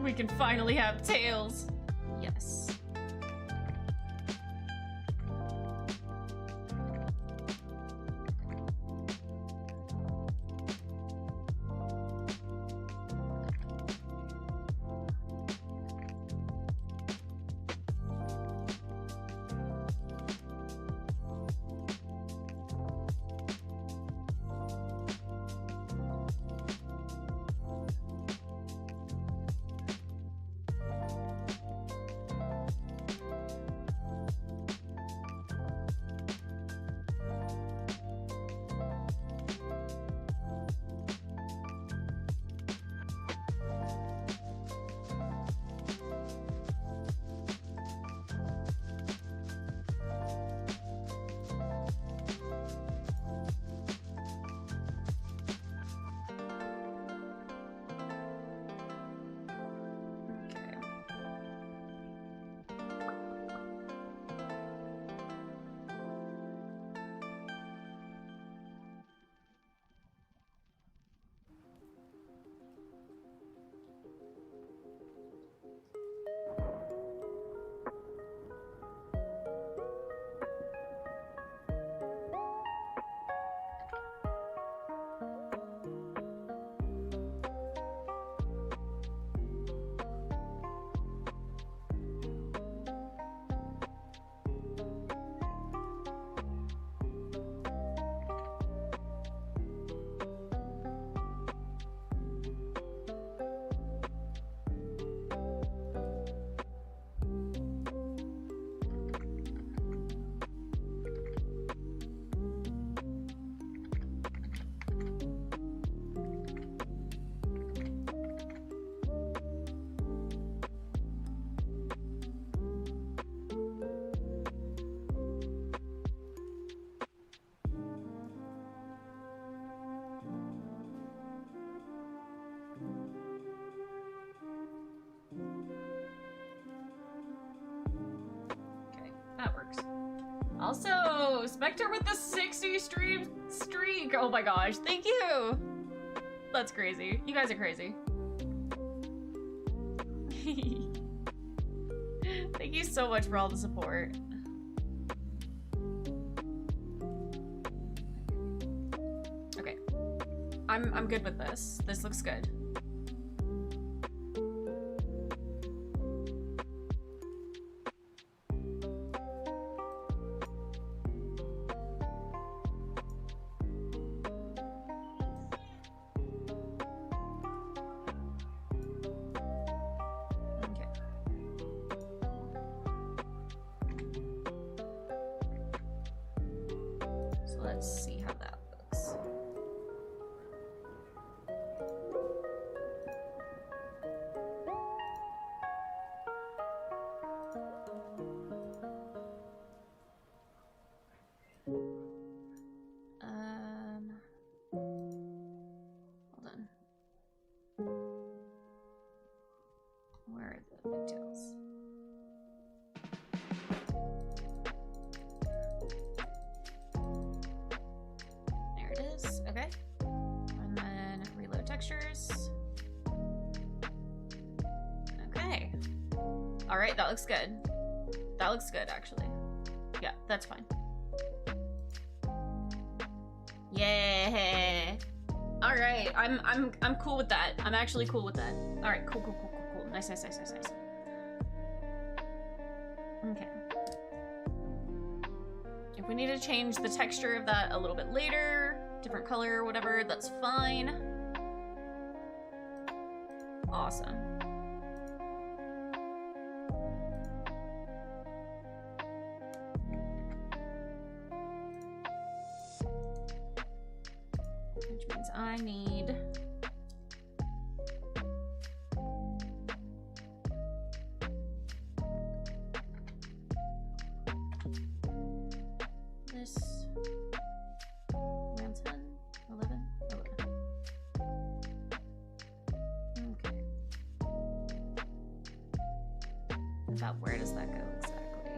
We can finally have tails. Yes. That works. Also, Spectre with the 60 stream streak. Oh my gosh, thank you. That's crazy. You guys are crazy. Thank you so much for all the support. Okay. I'm good with this. This looks good. Let's see how that looks. Hold on. Where are the pigtails? Okay, and then reload textures, All right, that looks good. That looks good, actually. Yeah, that's fine. Yeah. All right, I'm cool with that. I'm actually cool with that. All right, cool. Nice. Okay. If we need to change the texture of that a little bit later, different color, whatever, that's fine. Awesome. Which means I need this around 10, 11. Okay. About where does that go exactly?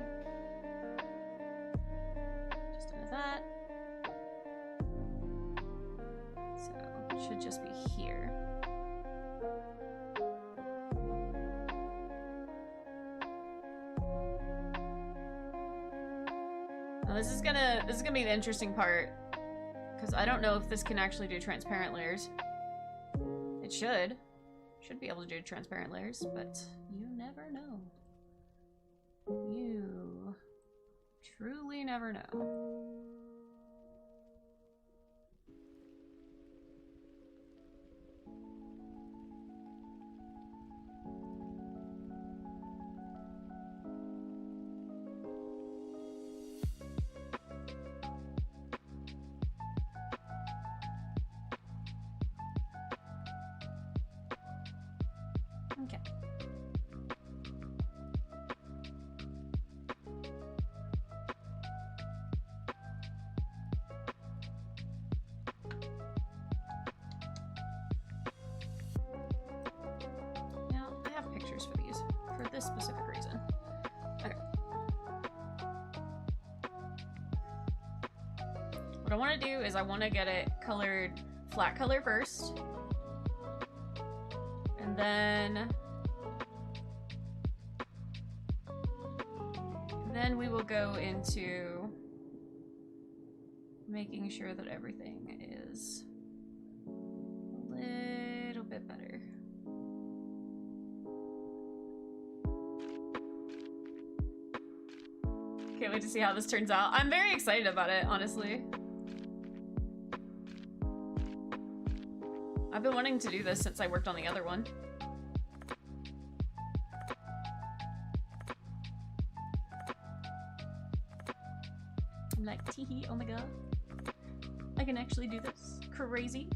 Just under that. So it should just be here. Now this is gonna be the interesting part, because I don't know if this can actually do transparent layers. It should be able to do transparent layers, but you never know. You truly never know. Okay. Now, I have pictures for these, for this specific reason. Okay. What I want to do is I want to get it colored flat color first. And then we will go into making sure that everything is a little bit better. Can't wait to see how this turns out. I'm very excited about it, honestly. I've been wanting to do this since I worked on the other one. I'm like, teehee, oh my god. I can actually do this. Crazy.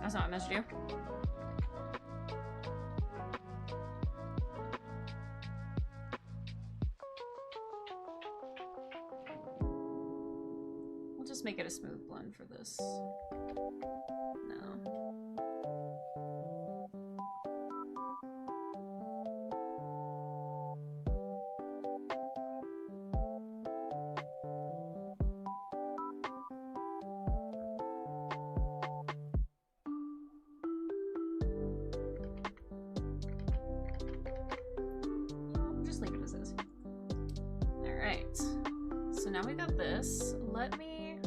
That's not what I meant to do. We'll just make it a smooth blend for this. No. Just leave it as is. Alright. So now we got this. Let me...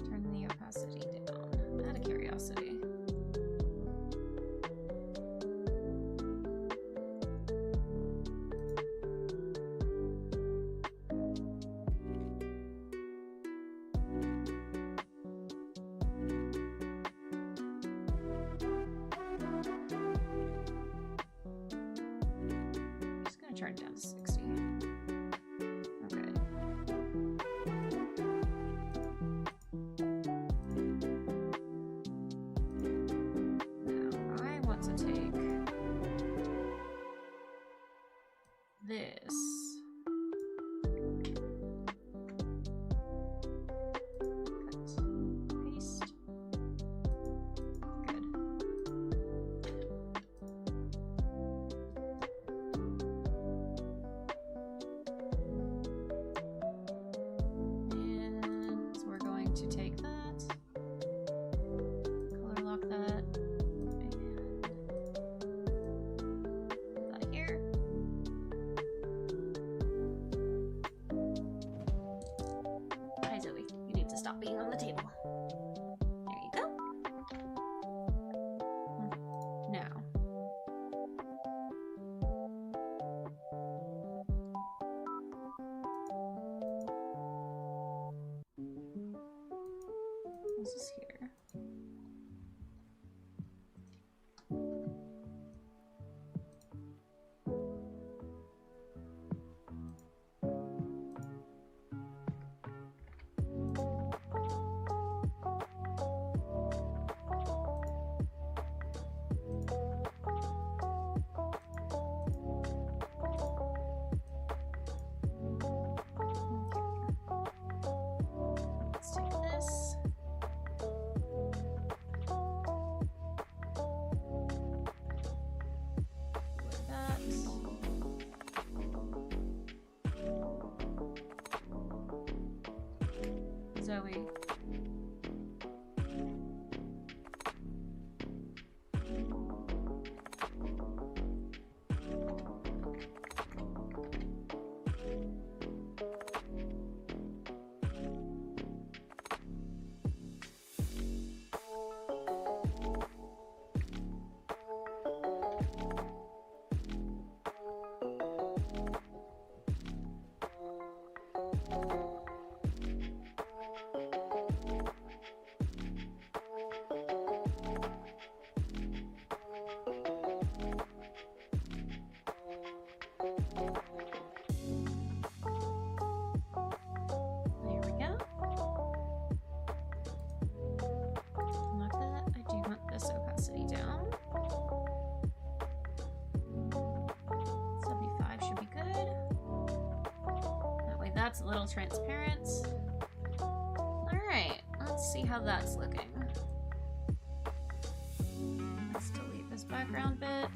turn the opacity down. Out of curiosity. Turn it down to 60. Okay. Now I want to take going to take that, color lock that, and put that here. Hi Zoe, you need to stop being on the table. There you go. Now. This is here. Let's take this. Zoe. There we go. Like that. I do want this opacity down. 75 should be good. That way that's a little transparent. Alright, let's see how that's looking. Let's delete this background bit.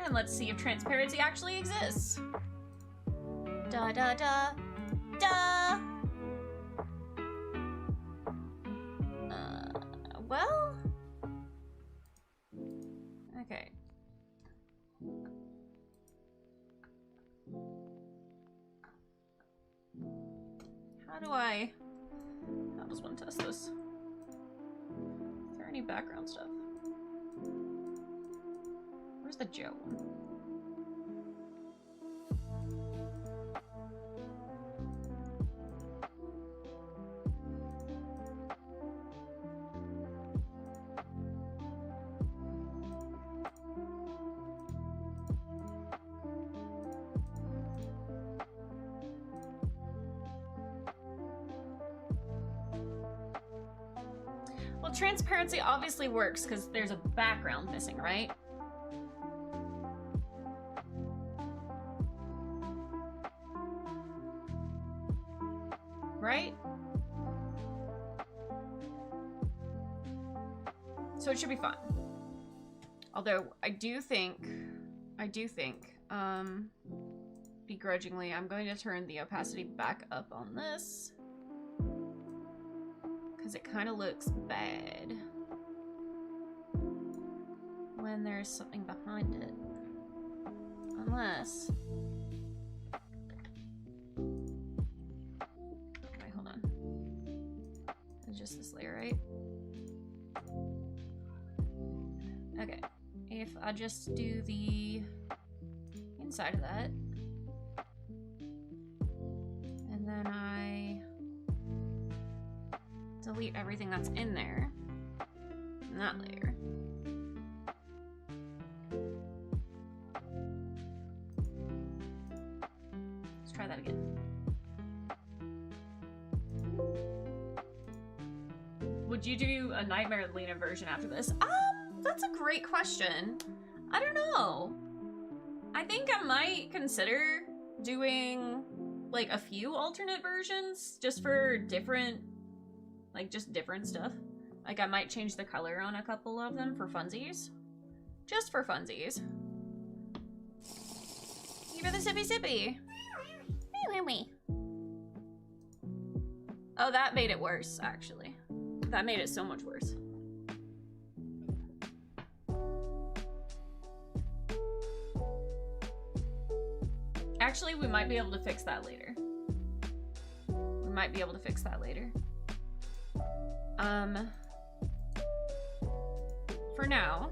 And let's see if transparency actually exists. Da da da da. Well. Okay. How does one test this? Is there any background stuff? Where's the Joe one? Well, transparency obviously works because there's a background missing, right? Right? So it should be fine. Although I do think, begrudgingly, I'm going to turn the opacity back up on this. Because it kind of looks bad when there's something behind it. Unless... Wait, hold on. It's just this layer, right? Okay. If I just do the inside of that, and then I delete everything that's in there, in that layer. Let's try that again. Would you do a Nightmare Leena version after this? That's a great question. I don't know. I think I might consider doing like a few alternate versions just for different, like just different stuff. Like I might change the color on a couple of them for funsies. Just for funsies. Thank you for the sippy sippy. Oh, that made it worse, actually. That made it so much worse. Actually, we might be able to fix that later. We might be able to fix that later. For now.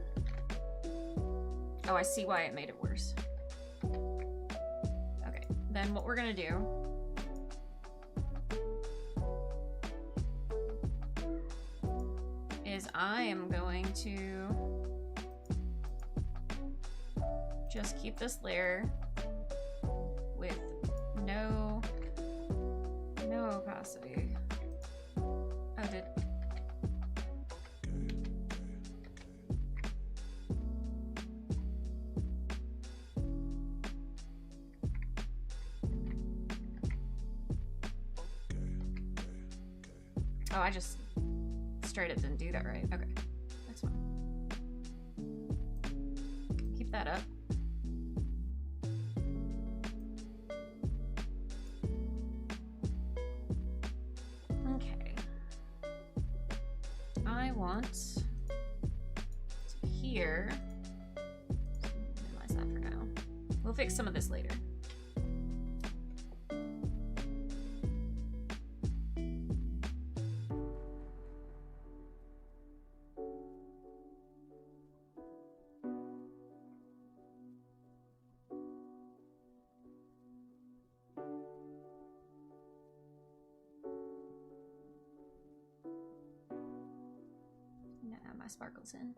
Oh, I see why it made it worse. Okay, then what we're gonna do is I am going to just keep this layer with no opacity. Oh, did... Oh, I just straight up didn't do that right. Okay, that's fine. Keep that up. Okay. I want to here. Minimize that for now. We'll fix some of this later. My sparkles in.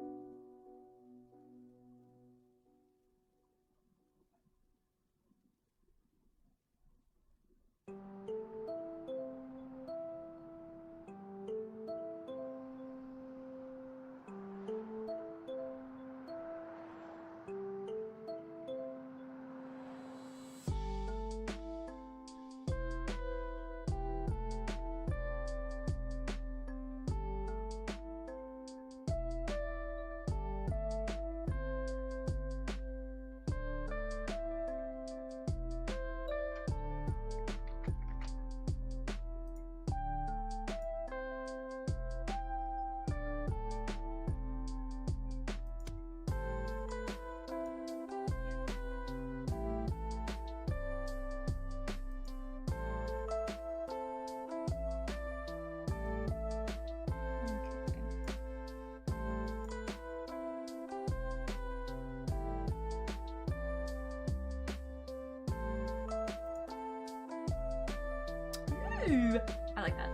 Ooh, I like that.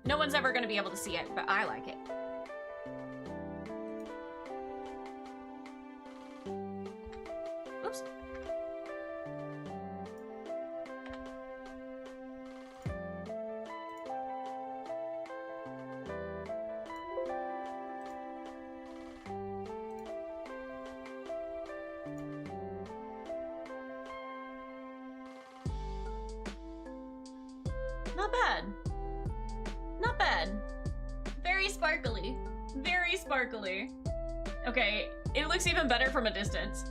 No one's ever gonna be able to see it, but I like it. Oops. Not bad. Not bad. Very sparkly. Very sparkly. Okay, it looks even better from a distance.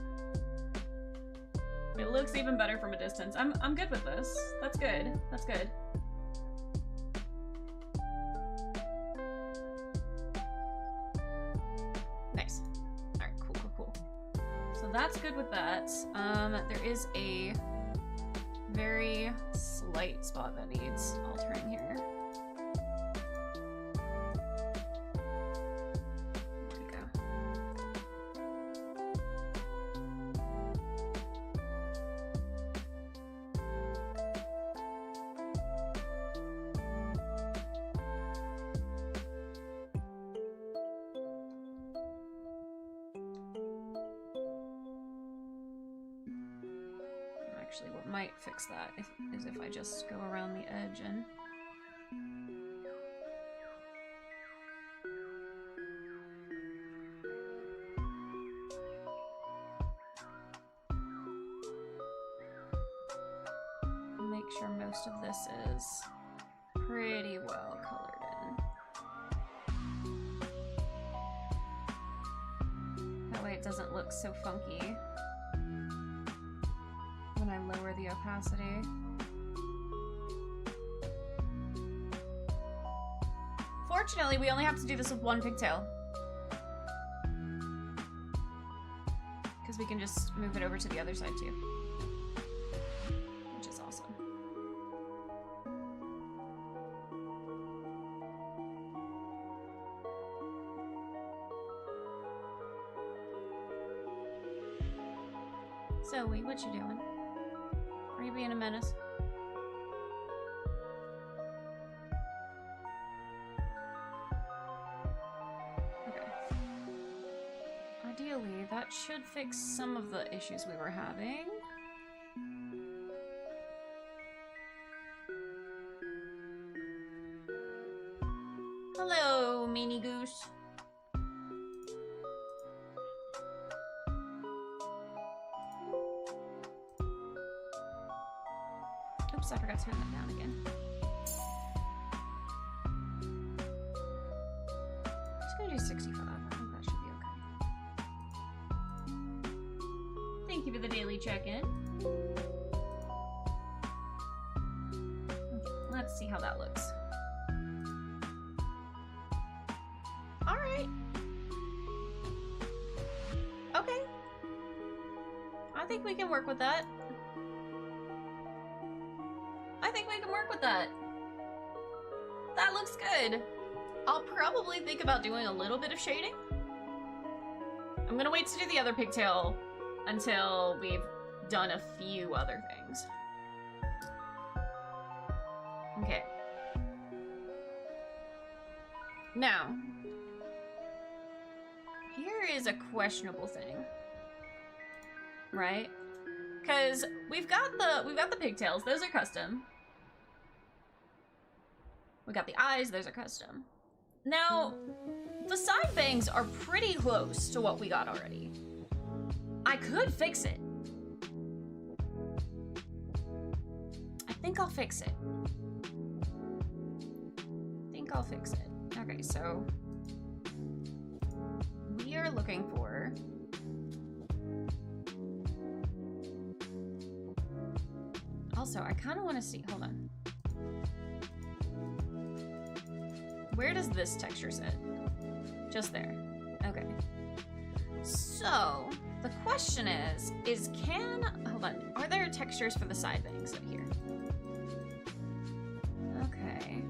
It looks even better from a distance. I'm good with this. That's good. That's good. Nice. Alright, cool, cool, cool. So that's good with that. There is a very slight spot that needs altering here. There we go. Actually, what might fix that is if I just go around the edge and... make sure most of this is pretty well colored in. That way it doesn't look so funky. when I lower the opacity. Fortunately, we only have to do this with one pigtail. Because we can just move it over to the other side too. Which is awesome. Zoe, what you doing? Are you being a menace? Ideally, that should fix some of the issues we were having. Hello, Meanie Goose. Oops, I forgot to turn that down again. I'm just gonna do 65. I think that should be okay. Thank you for the daily check-in. Okay, let's see how that looks. Alright. Okay. I think we can work with that. I think we can work with that. That looks good. I'll probably think about doing a little bit of shading. I'm gonna wait to do the other pigtail until we've done a few other things. Okay. Now, here is a questionable thing, right? Because we've got the pigtails, those are custom. We got the eyes, those are custom. Now, the side bangs are pretty close to what we got already. I could fix it. I think I'll fix it. Okay, so we are looking for also, I kind of want to see, hold on. Where does this texture sit? Just there. Okay. So, the question is hold on, are there textures for the side bangs up here? Okay.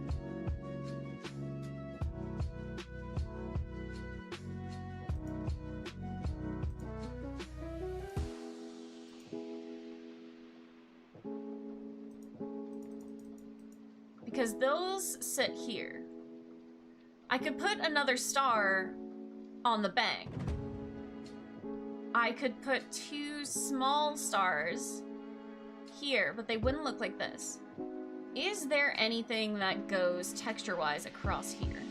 Because those sit here. I could put another star on the bang. I could put 2 small stars here, but they wouldn't look like this. Is there anything that goes texture-wise across here?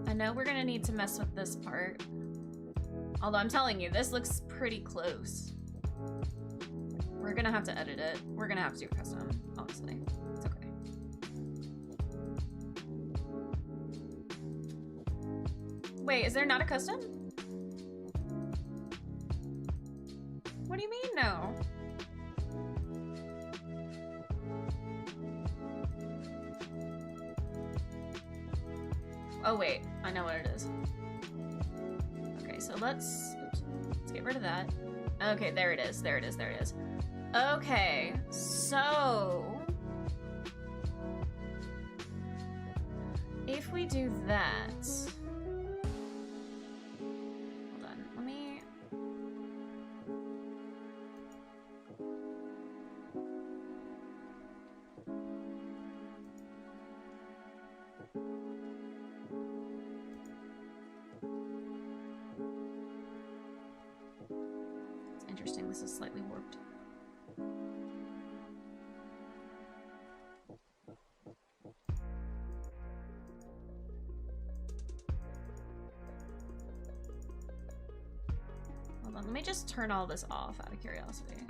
I know we're gonna need to mess with this part. Although I'm telling you, this looks pretty close. We're gonna have to edit it. We're gonna have to do custom, honestly. It's okay. Wait, is there not a custom? What do you mean, no? Oh wait, I know what it is. Okay, so let's get rid of that. Okay, there it is, there it is, there it is. Okay, so if we do that, hold on, let me, it's interesting, this is slightly warped. Let me just turn all this off out of curiosity.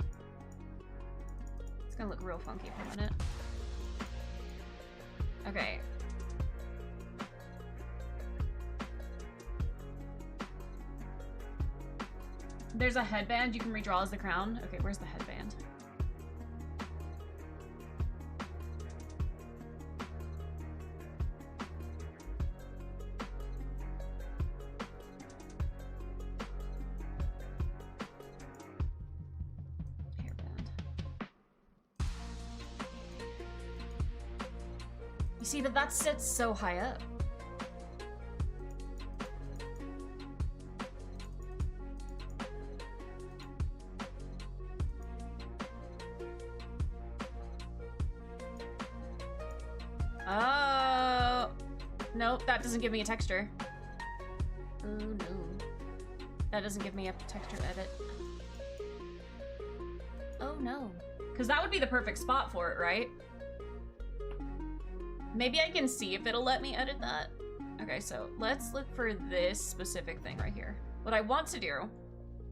It's gonna look real funky for a minute. Okay. There's a headband you can redraw as the crown. Okay, where's the headband? You see that sits so high up. Oh, nope, that doesn't give me a texture. Oh no, that doesn't give me a texture edit. Oh no, because that would be the perfect spot for it, right? Maybe I can see if it'll let me edit that. Okay, so let's look for this specific thing right here. What I want to do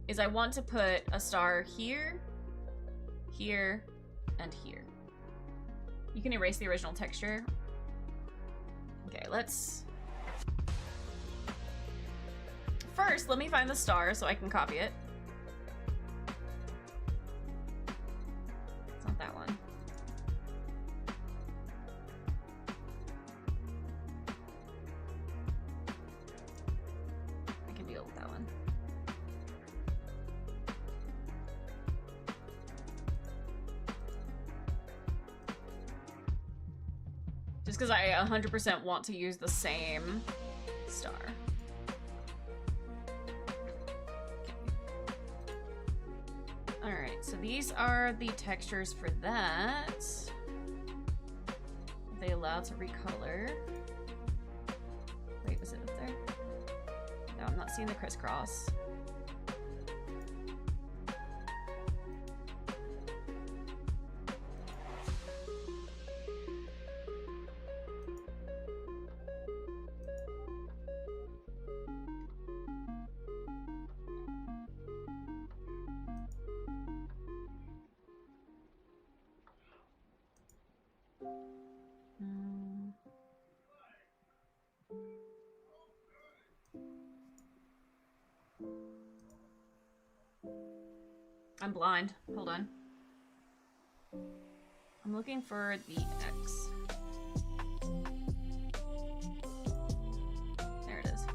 is I want to put a star here, here, and here. You can erase the original texture. Okay, let's... First, let me find the star so I can copy it. It's not that one. I can deal with that one. Just because I 100% want to use the same star. Alright, so these are the textures for that. Are they allowed to recolor? Wait, was it up there? No, I'm not seeing the crisscross. I'm blind. Hold on. I'm looking for the X. There it is.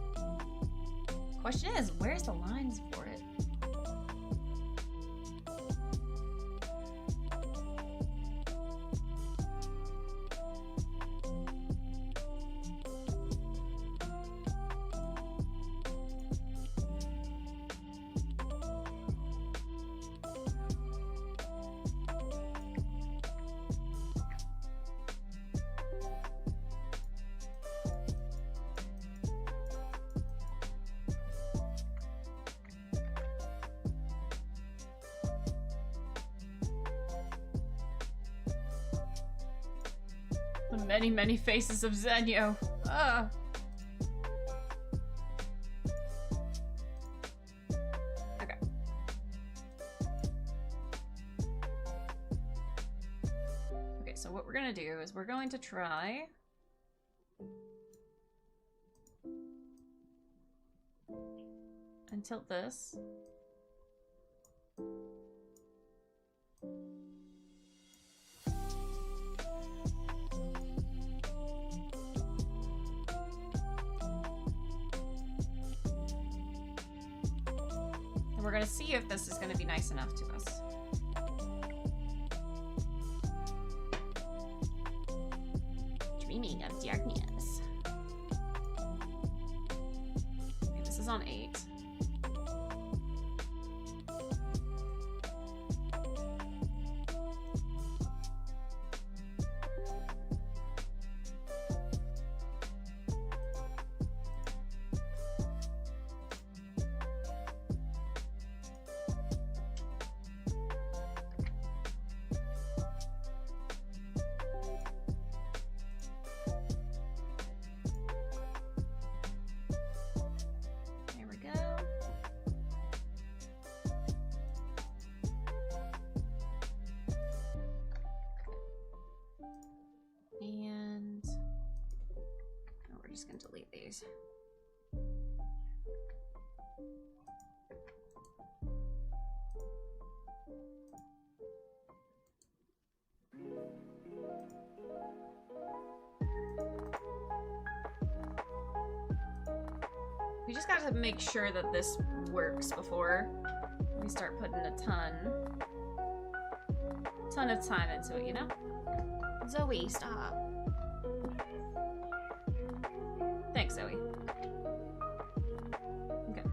Question is, where's the lines for it? The many, many faces of Zenyo. Ah. Okay. Okay, so what we're gonna do is we're going to try and tilt this. And we're gonna see if this is gonna be nice enough to us. Dreaming of darkness. Okay, this is on 8. And we're just gonna delete these. We just gotta make sure that this works before we start putting a ton of time into it, you know? Zoe, stop. Thanks, Zoe. Okay.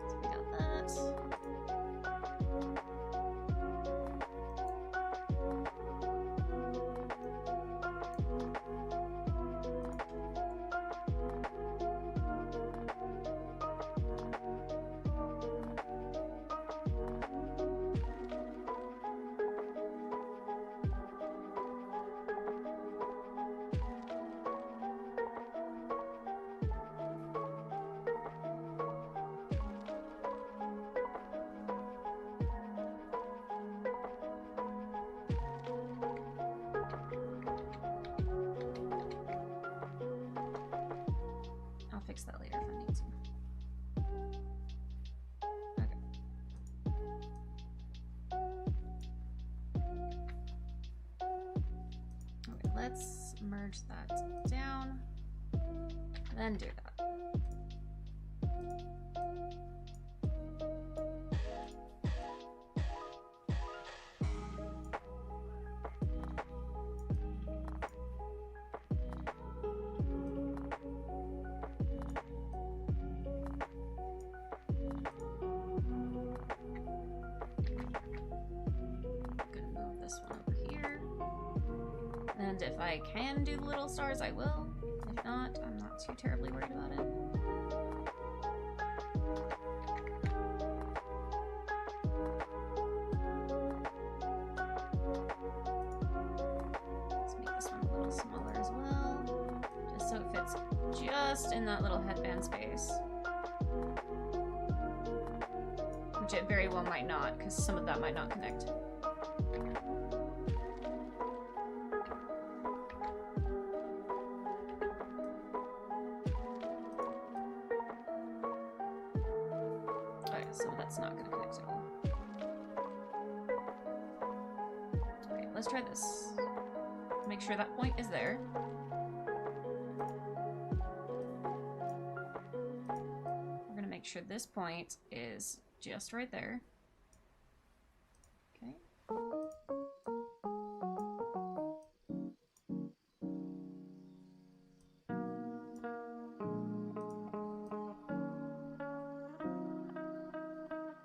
So we got that. I'll fix that later if I need to. Okay, let's merge that down, then do that. And if I can do the little stars, I will. If not, I'm not too terribly worried about it. Let's make this one a little smaller as well, just so it fits just in that little headband space. Which it very well might not, because some of that might not connect. Let's try this. Make sure that point is there. We're gonna make sure this point is just right there. Okay.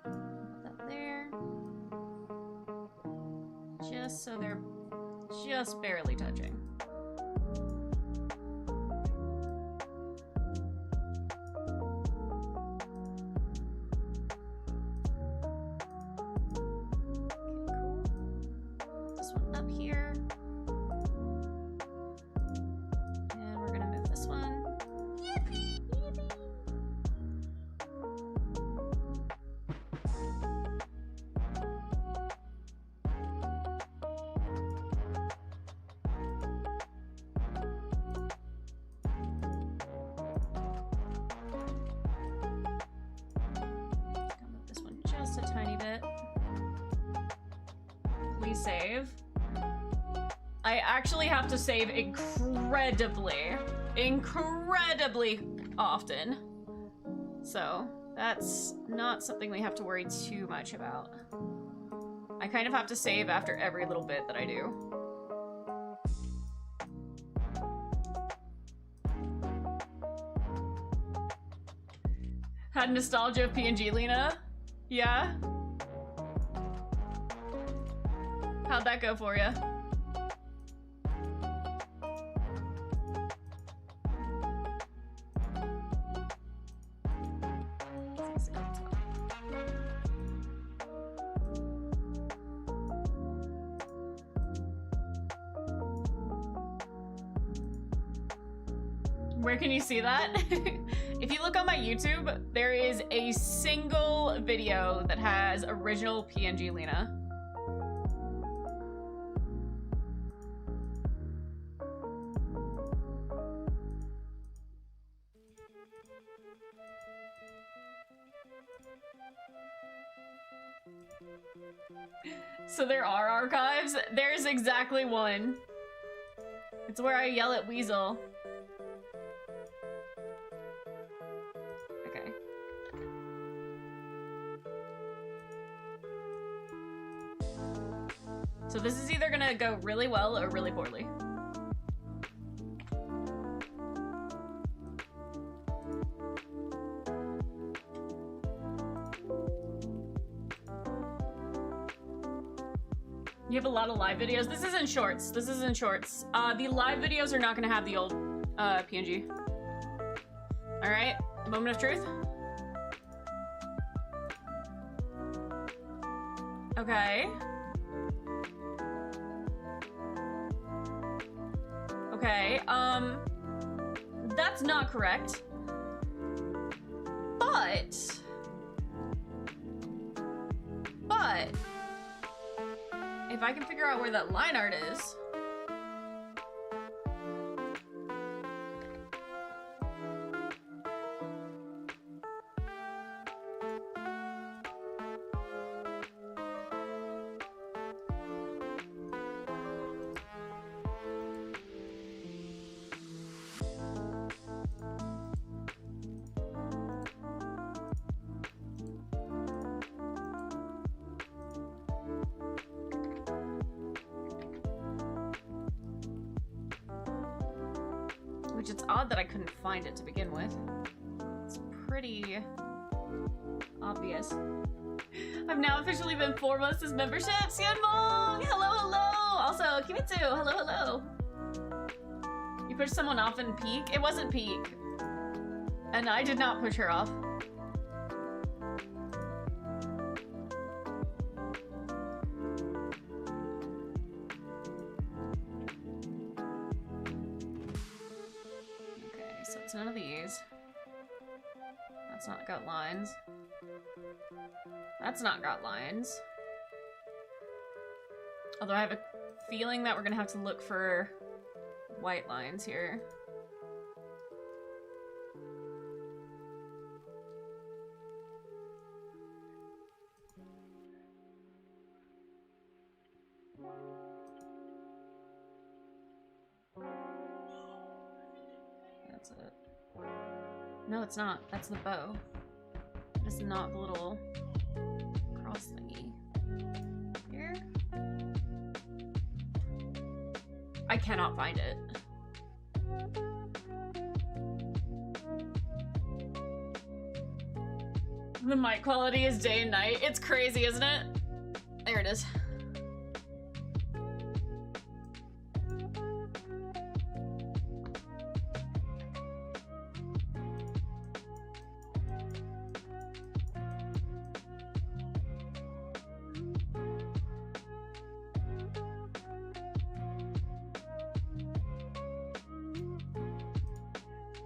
Put that there. Just so they're just barely touching. Save. I actually have to save incredibly often. So that's not something we have to worry too much about. I kind of have to save after every little bit that I do. Had nostalgia of PNG, Leena? Yeah? How'd that go for you? Where can you see that? If you look on my YouTube, there is a single video that has original PNG Leena. So there are archives? There's exactly one. It's where I yell at Weasel. Okay. So this is either gonna go really well or really poorly. You have a lot of live videos. This isn't shorts. This isn't shorts. The live videos are not gonna have the old PNG. All right, moment of truth. Okay. Okay, that's not correct. But if I can figure out where that line art is. Which it's odd that I couldn't find it to begin with. It's pretty obvious. I've now officially been 4 months as membership. Xianmong! Hello, hello! Also, Kimitsu, hello, hello. You pushed someone off in Peak? It wasn't Peak. And I did not push her off. None of these. That's not got lines. That's not got lines. Although I have a feeling that we're gonna have to look for white lines here. That's it. No, it's not. That's the bow. It's not the little cross thingy. Here? I cannot find it. The mic quality is day and night. It's crazy, isn't it? There it is.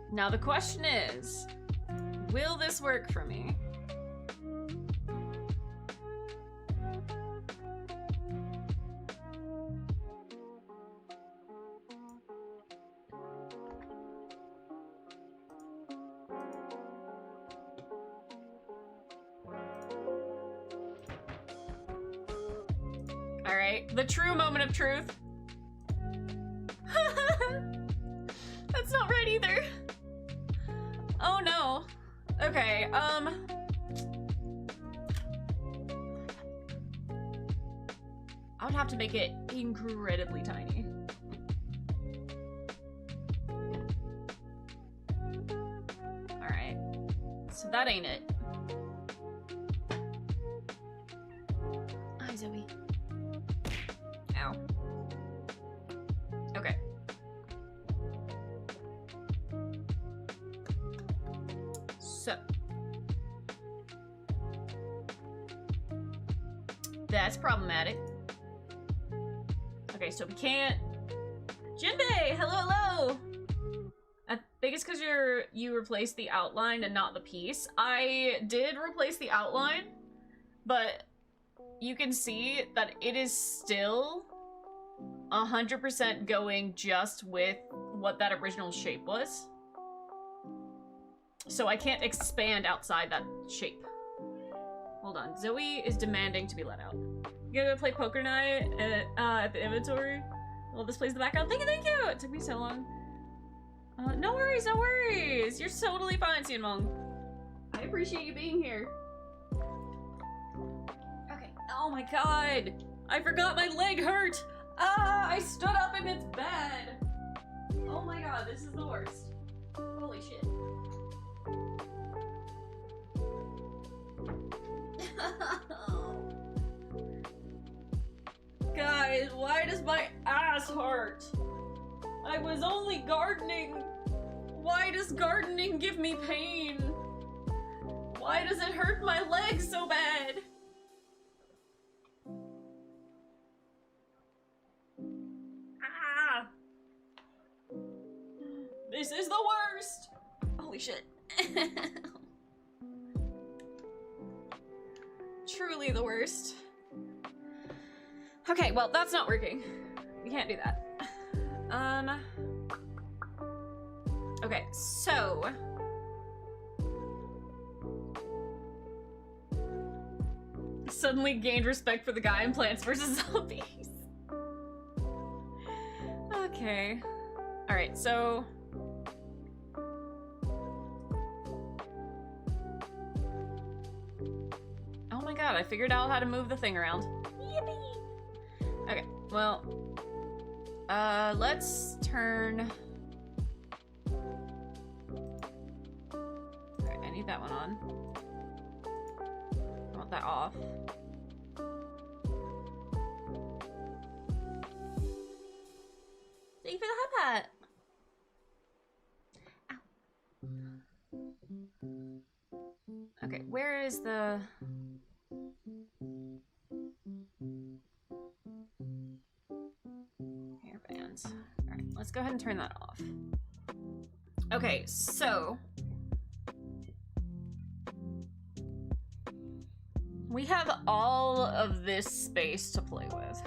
Now the question is, will this work for me? All right, the true moment of truth. That's not right either. Oh no. Okay, I would have to make it incredibly tiny. Alright. So that ain't it. Hi, Zoe. Ow. Okay. So that's problematic. Okay, so we can't. Jinbei, hello, hello. I think it's because you replaced the outline and not the piece. I did replace the outline, but you can see that it is still 100% going just with what that original shape was. So I can't expand outside that shape. Hold on. Zoe is demanding to be let out. gonna play poker night at the inventory? Well, this plays the background. Thank you, thank you! It took me so long. No worries, no worries! You're totally fine, Cinnamon. I appreciate you being here. Okay. Oh my god! I forgot my leg hurt! Ah! I stood up in its bed! Oh my god, this is the worst. Holy shit. Guys, why does my ass hurt? I was only gardening. Why does gardening give me pain? Why does it hurt my legs so bad? Ah! This is the worst! Holy shit. Truly the worst. Okay, well, that's not working. We can't do that. Okay, so... Suddenly gained respect for the guy in Plants vs. Zombies. Okay. Alright, so... Oh my god, I figured out how to move the thing around. Yippee! Okay, well... let's turn... Alright, I need that one on. I want that off. Thank you for the hot pot! Ow. Okay, where is the... Hairbands. Alright, let's go ahead and turn that off. Okay, so... we have all of this space to play with.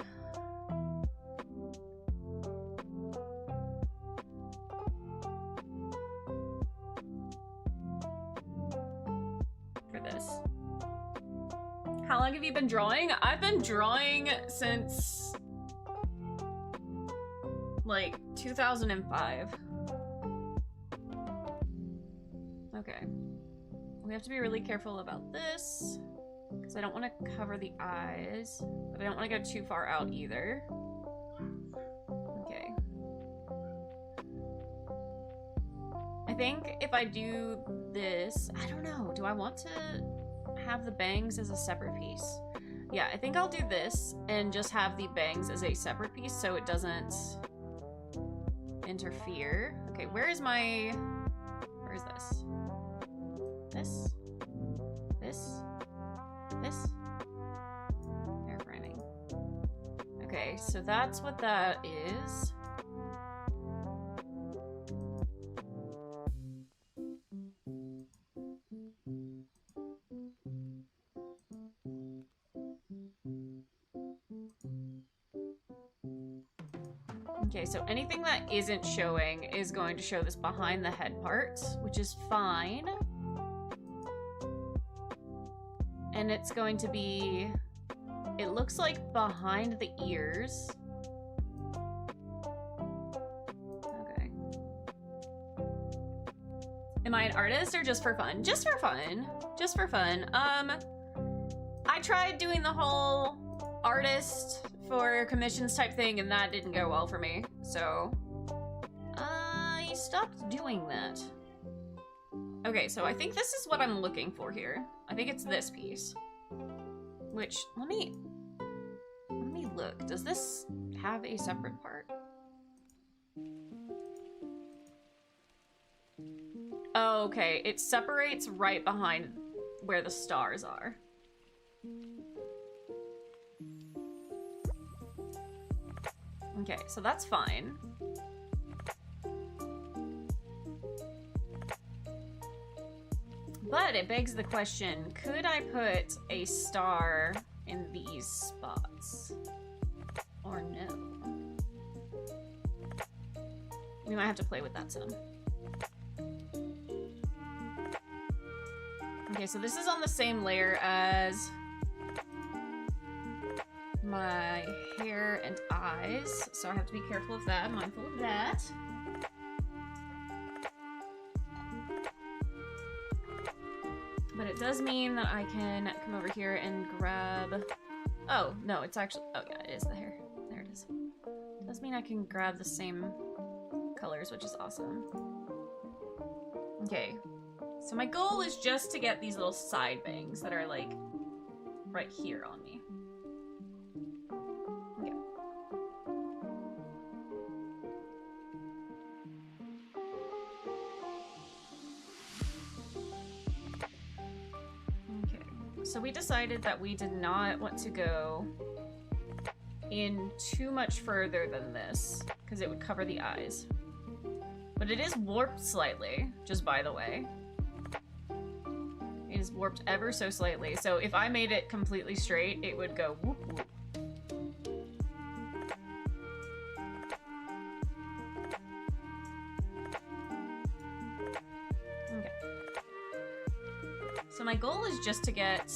For this. How long have you been drawing? I've been drawing since like 2005. Okay. We have to be really careful about this because I don't want to cover the eyes, but I don't want to go too far out either. Okay. I think if I do this, I don't know, do I want to have the bangs as a separate piece? Yeah, I think I'll do this and just have the bangs as a separate piece so it doesn't interfere. Okay, where is this? This? This? This? Hair framing. Okay, so that's what that is. Okay, so anything that isn't showing is going to show this behind the head part, which is fine. And it's going to be, it looks like behind the ears. Okay. Am I an artist or just for fun? Just for fun. Just for fun. I tried doing the whole artist for commissions type thing and that didn't go well for me. So I stopped doing that. Okay, so I think this is what I'm looking for here. I think it's this piece. Which, let me look. Does this have a separate part? Oh, okay, it separates right behind where the stars are. Okay, so that's fine. But it begs the question, could I put a star in these spots? Or no? We might have to play with that some. Okay, so this is on the same layer as my hair and eyes, so I have to be careful of that, mindful of that. But it does mean that I can come over here and grab... Oh, no, it's actually... Oh, yeah, it is the hair. There it is. It does mean I can grab the same colors, which is awesome. Okay. So my goal is just to get these little side bangs that are, like, right here on me. Okay. Okay. So we decided that we did not want to go in too much further than this, because it would cover the eyes. But it is warped slightly, just by the way. It is warped ever so slightly, so if I made it completely straight, it would go whoop whoop. Okay. So my goal is just to get...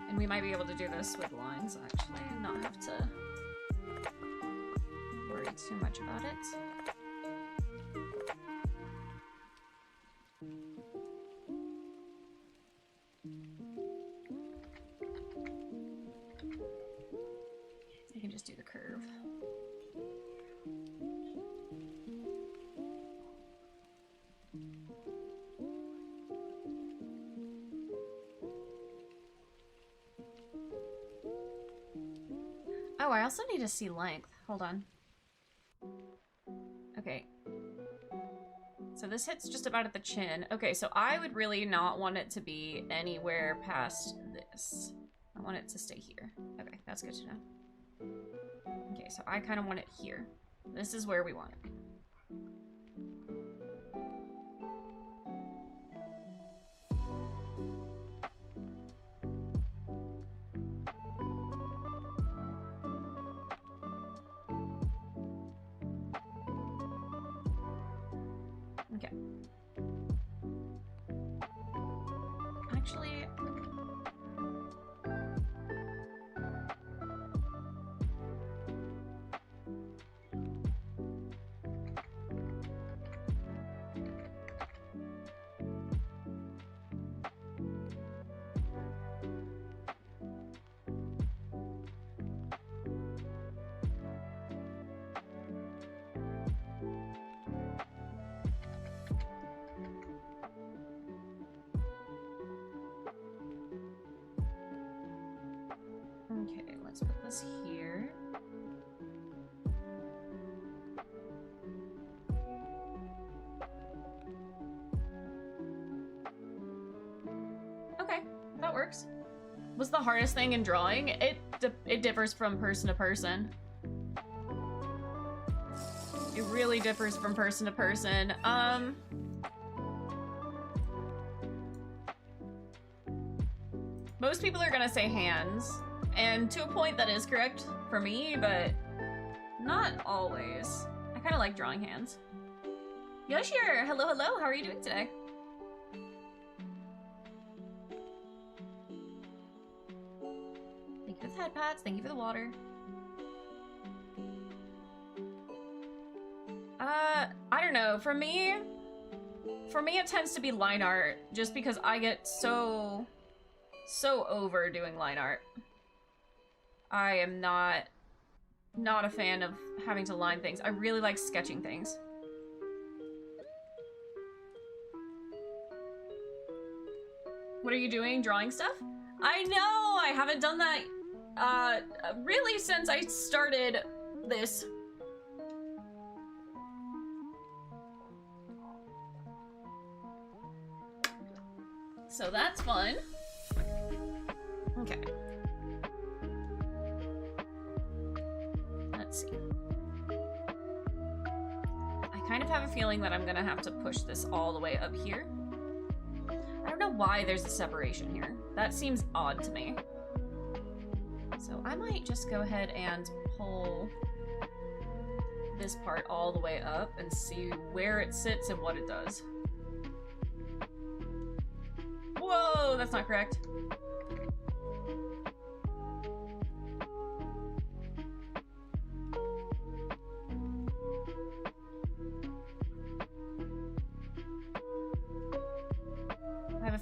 And we might be able to do this with lines, actually, and not have to worry too much about it. I can just do the curve. Oh, I also need to see length. Hold on. Okay. So this hits just about at the chin. Okay, so I would really not want it to be anywhere past this. I want it to stay here. Okay, that's good to know. Okay, so I kind of want it here. This is where we want it. Okay. Actually... Okay, let's put this here. Okay, that works. What's the hardest thing in drawing? It differs from person to person. It really differs from person to person. Most people are gonna say hands. And to a point that is correct for me, but not always. I kind of like drawing hands. Yoshir, hello, hello. How are you doing today? Thank you for the head pats. Thank you for the water. I don't know. For me it tends to be line art, just because I get so over doing line art. I am not a fan of having to line things. I really like sketching things. What are you doing? Drawing stuff? I know! I haven't done that, really since I started this. So that's fun. Okay. Let's see. I kind of have a feeling that I'm gonna have to push this all the way up here. I don't know why there's a separation here. That seems odd to me. So I might just go ahead and pull this part all the way up and see where it sits and what it does. Whoa, that's not correct.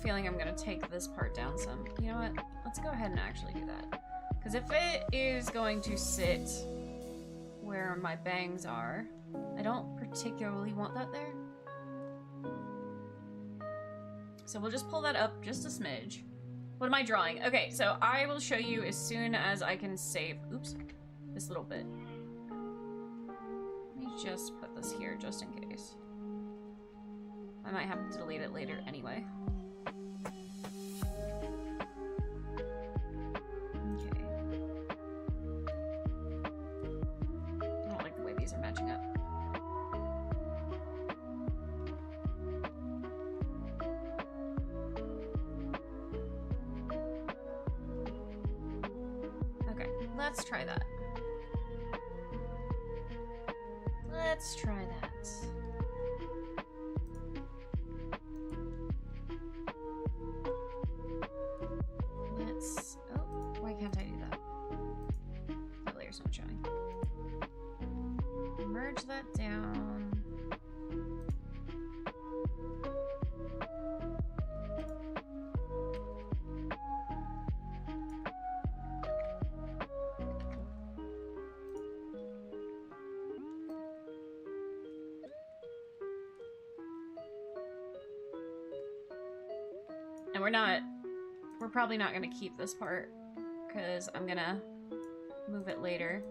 feeling I'm gonna take this part down some. You know what? Let's go ahead and actually do that. Because if it is going to sit where my bangs are, I don't particularly want that there. So we'll just pull that up just a smidge. What am I drawing? Okay, so I will show you as soon as I can save, oops, this little bit. Let me just put this here just in case. I might have to delete it later anyway. Okay. I don't like the way these are matching up. Okay, let's try that. Let's try that. Oh, why can't I do that? The layer's not showing. Merge that down. And we're probably not gonna keep this part because I'm gonna move it later.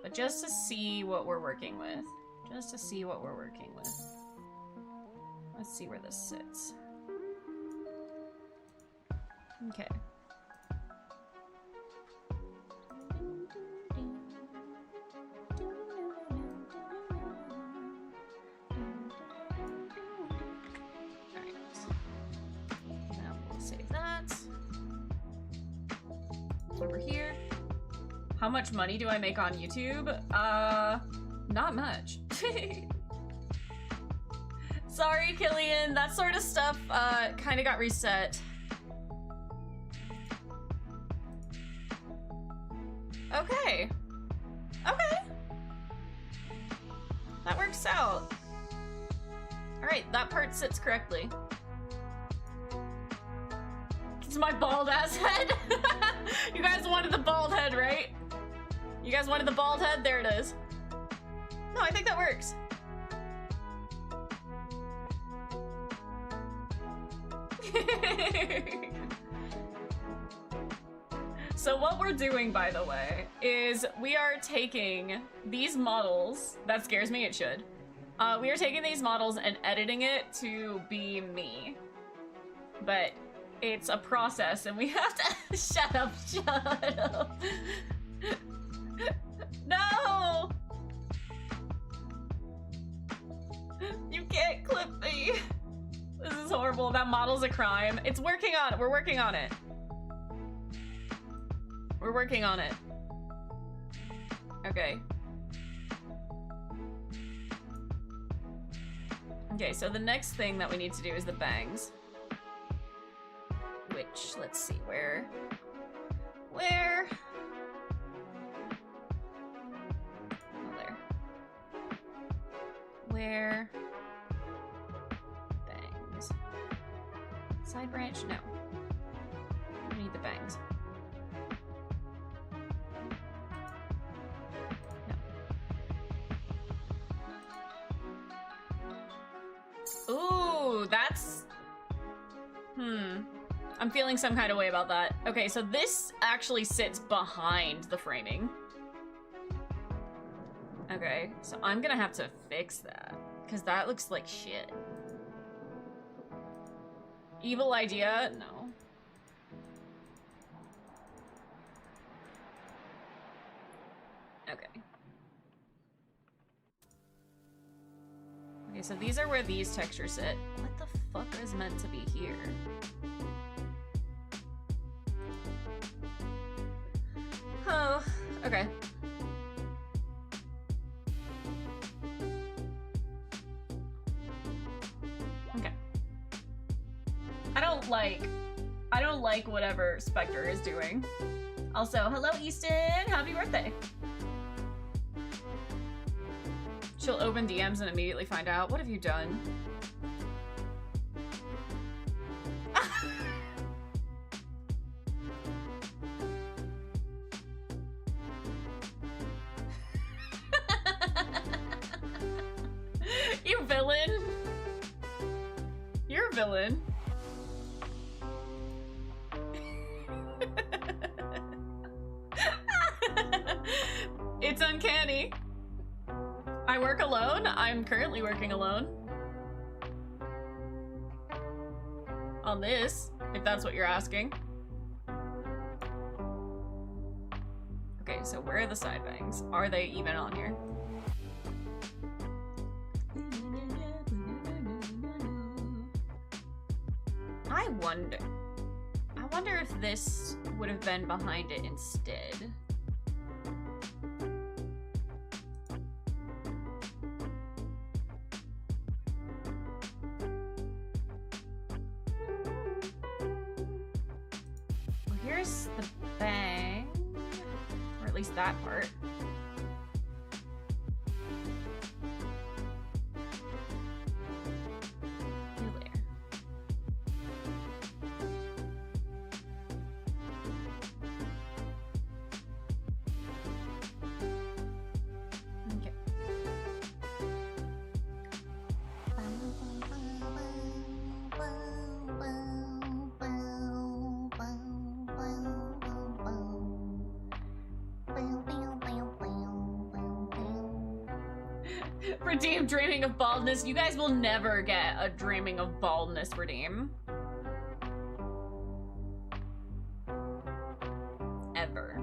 But just to see what we're working with. Just to see what we're working with. Let's see where this sits. Okay. Over here. How much money do I make on YouTube? Not much. Sorry, Killian. That sort of stuff, kind of got reset. Okay. Okay. That works out. Alright, that part sits correctly. It's my bald ass head. You guys wanted the bald head, right? You guys wanted the bald head? There it is. No, I think that works. So what we're doing, by the way, is we are taking these models. That scares me, it should. We are taking these models and editing it to be me. But it's a process and we have to shut up. No! You can't clip me. This is horrible. That model's a crime. It's working on it. We're working on it. We're working on it. Okay. Okay, so the next thing that we need to do is the bangs. Which, let's see, where? Oh, there. Where? Bangs. Side branch? No. We need the bangs. No. Ooh, that's... I'm feeling some kind of way about that. Okay, so this actually sits behind the framing. Okay, so I'm gonna have to fix that, because that looks like shit. Evil idea? No. Okay. Okay, so these are where these textures sit. What the fuck is meant to be here? Oh, okay. Okay. I don't like whatever Spectre is doing. Also, hello Easton, happy birthday. She'll open DMs and immediately find out. What have you done? villain. You're a villain. It's uncanny. I work alone. I'm currently working alone. On this, if that's what you're asking. Okay, so where are the side bangs? Are they even on here? I wonder if this would have been behind it instead. Well, here's the bang, or at least that part. Redeem dreaming of baldness. You guys will never get a dreaming of baldness redeem. Ever.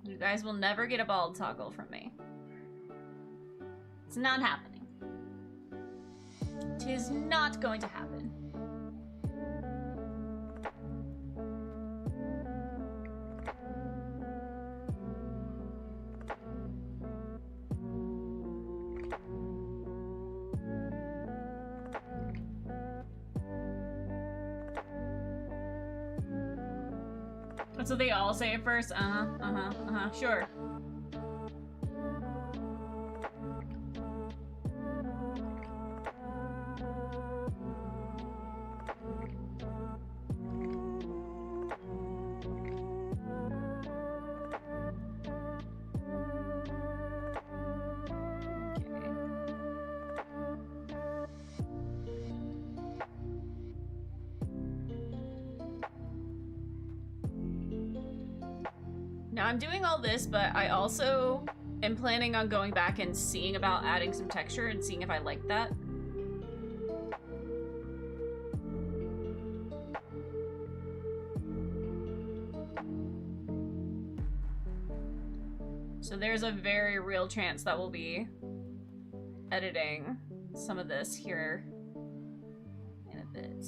You guys will never get a bald toggle from me. It's not happening. It is not going to happen. That's what they all say at first. Sure. Now I'm doing all this, but I also am planning on going back and seeing about adding some texture and seeing if I like that. So there's a very real chance that we'll be editing some of this here in a bit.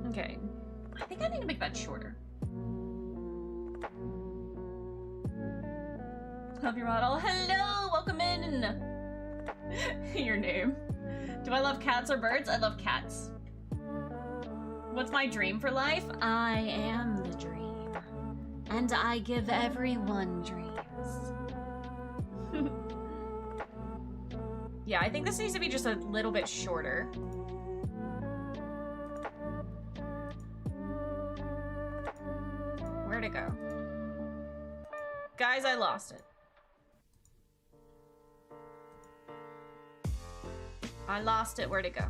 Okay, I think I need to make that shorter. Love your model. Hello, welcome in. Your name. Do I love cats or birds? I love cats. What's my dream for life? I am the dream. And I give everyone dreams. Yeah, I think this needs to be just a little bit shorter. Where'd it go? Guys, I lost it. I lost it. Where'd it go?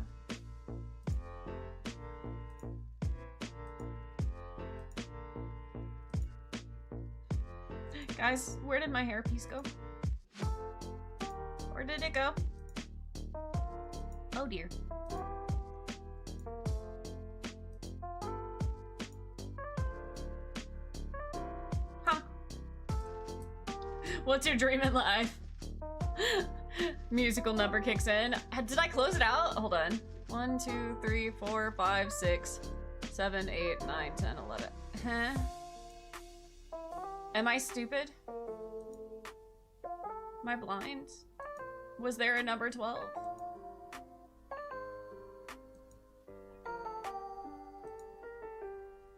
Guys, where did my hairpiece go? Where did it go? Oh dear. What's your dream in life? Musical number kicks in. Did I close it out? Hold on. 1, 2, 3, 4, 5, 6, 7, 8, 9, 10, 11. Huh? Am I stupid? Am I blind? Was there a number 12?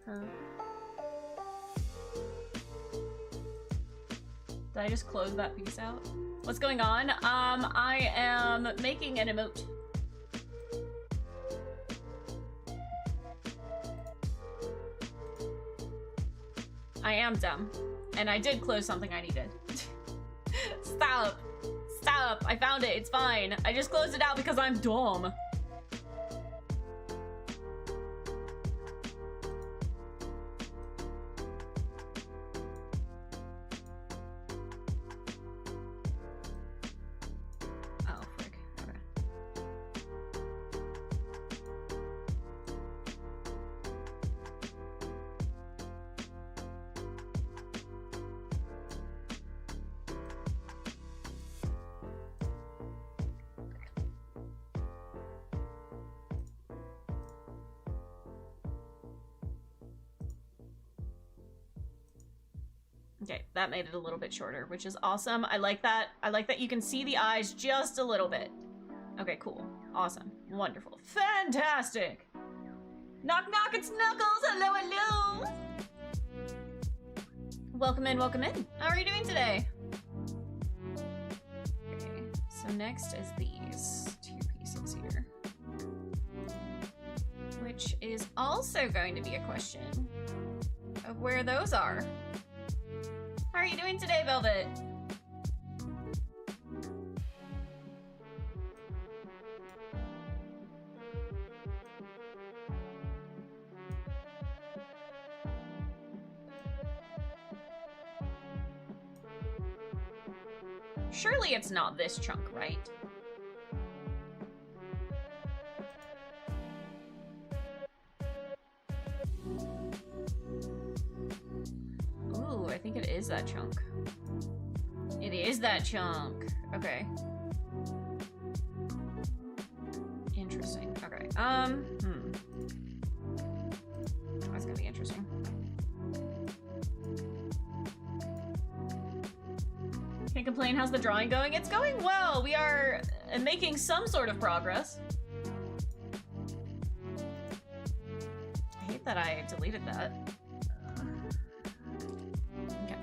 Huh? Did I just close that piece out? What's going on? I am making an emote. I am dumb. And I did close something I needed. Stop. Stop. I found it. It's fine. I just closed it out because I'm dumb. Oh, frick. Okay. Okay, that made it a little bit shorter, which is awesome. I like that. I like that you can see the eyes just a little bit. Okay, cool. Awesome. Wonderful. Fantastic! Knock knock, it's Knuckles! Hello, hello! Welcome in, welcome in. How are you doing today? Okay, so next is these two pieces here. Which is also going to be a question of where those are. How are you doing today, Velvet? Surely it's not this chunk, right? Ooh, I think it is that chunk. It is that chunk. Okay. Interesting. Okay. That's gonna be interesting. Can't complain. How's the drawing going? It's going well. We are making some sort of progress. I hate that I deleted that. Okay.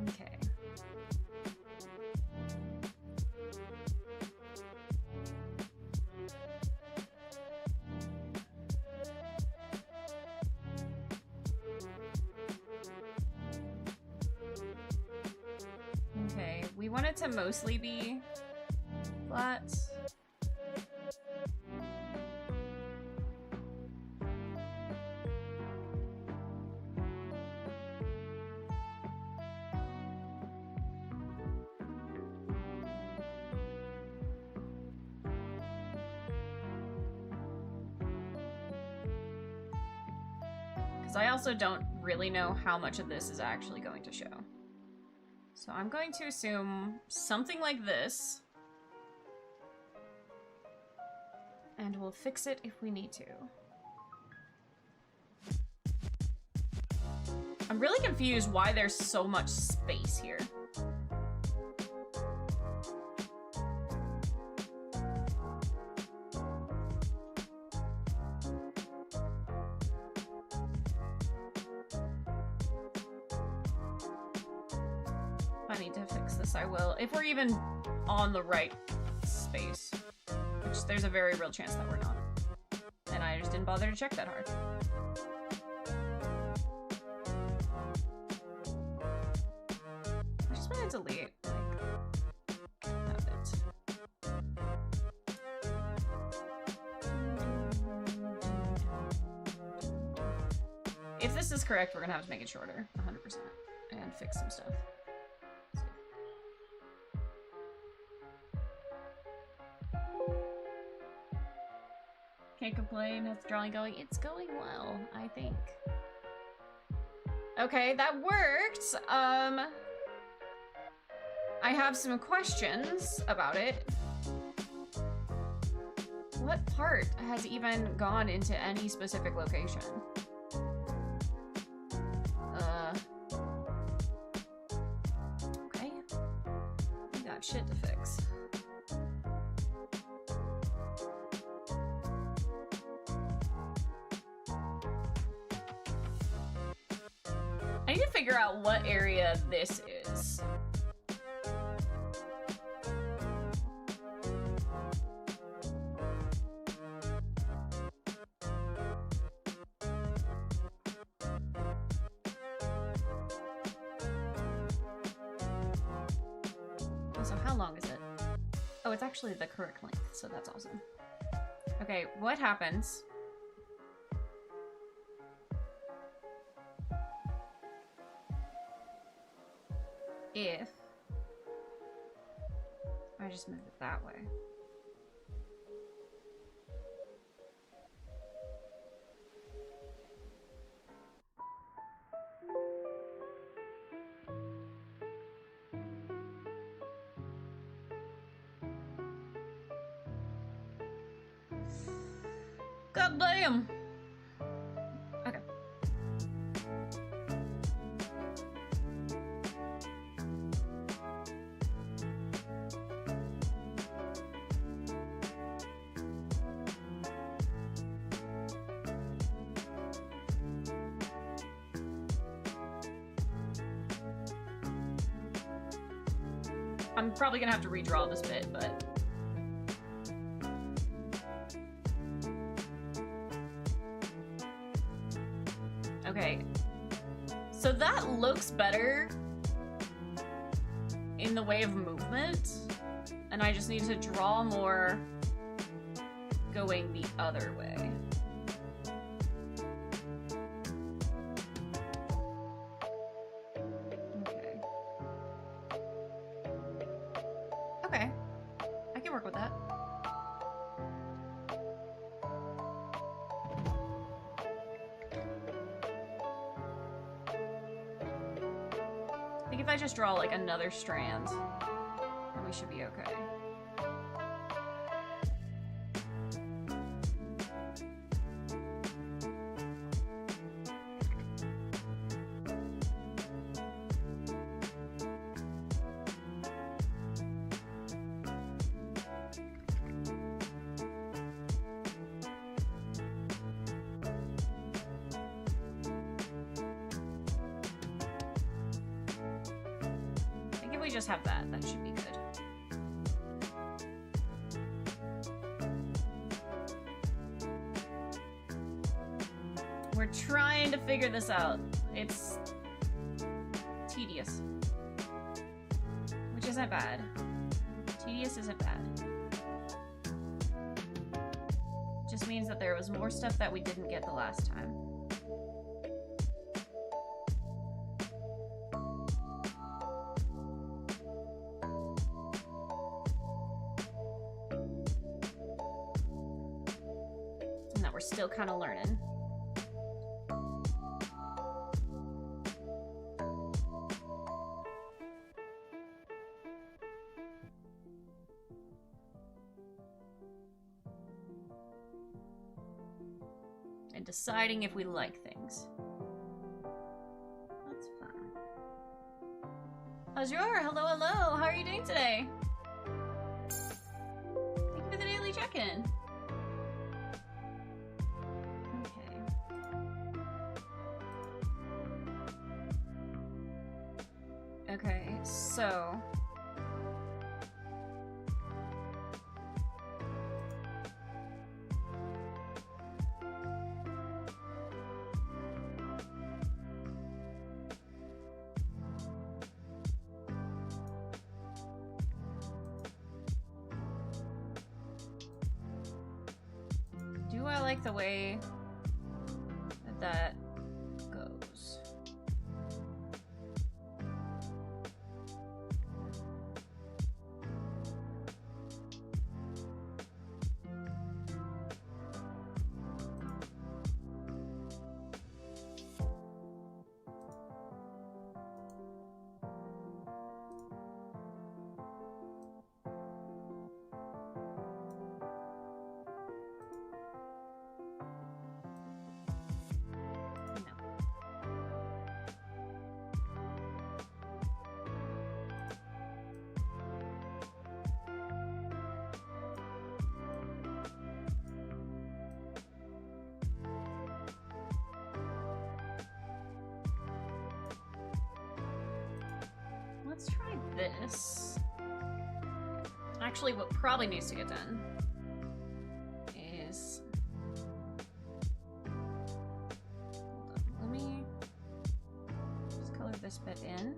Okay. Okay, we want it to mostly be flat. Because I also don't really know how much of this is actually going to show. So I'm going to assume something like this. And we'll fix it if we need to. I'm really confused why there's so much space here. If I need to fix this, I will. If we're even on the right space. Which there's a very real chance that we're not. And I just didn't bother to check that hard. I just want to delete, like, that bit. If this is correct, we're gonna have to make it shorter, 100%, and fix some stuff. Can't complain. How's the drawing going? It's going well, I think. Okay, that worked. I have some questions about it. What part has even gone into any specific location? Okay. We got shit to fix. I need to figure out what area this is. So how long is it? Oh, it's actually the correct length, so that's awesome. Okay, what happens if I just move it that way? God damn. Okay. I'm probably gonna have to redraw this bit, but okay, so that looks better in the way of movement, and I just need to draw more going the other way. Okay. Okay, I can work with that. I think if I just draw like another strand, then we should be okay. We just have that. That should be good. We're trying to figure this out. It's tedious. Which isn't bad. Tedious isn't bad. Just means that there was more stuff that we didn't get the last time. Still kind of learning. And deciding if we like things. That's fun. Azure, hello, hello. How are you doing today? Thank you for the daily check-in. Okay, so do I like the way that goes? this. Actually, what probably needs to get done is... Let me just color this bit in.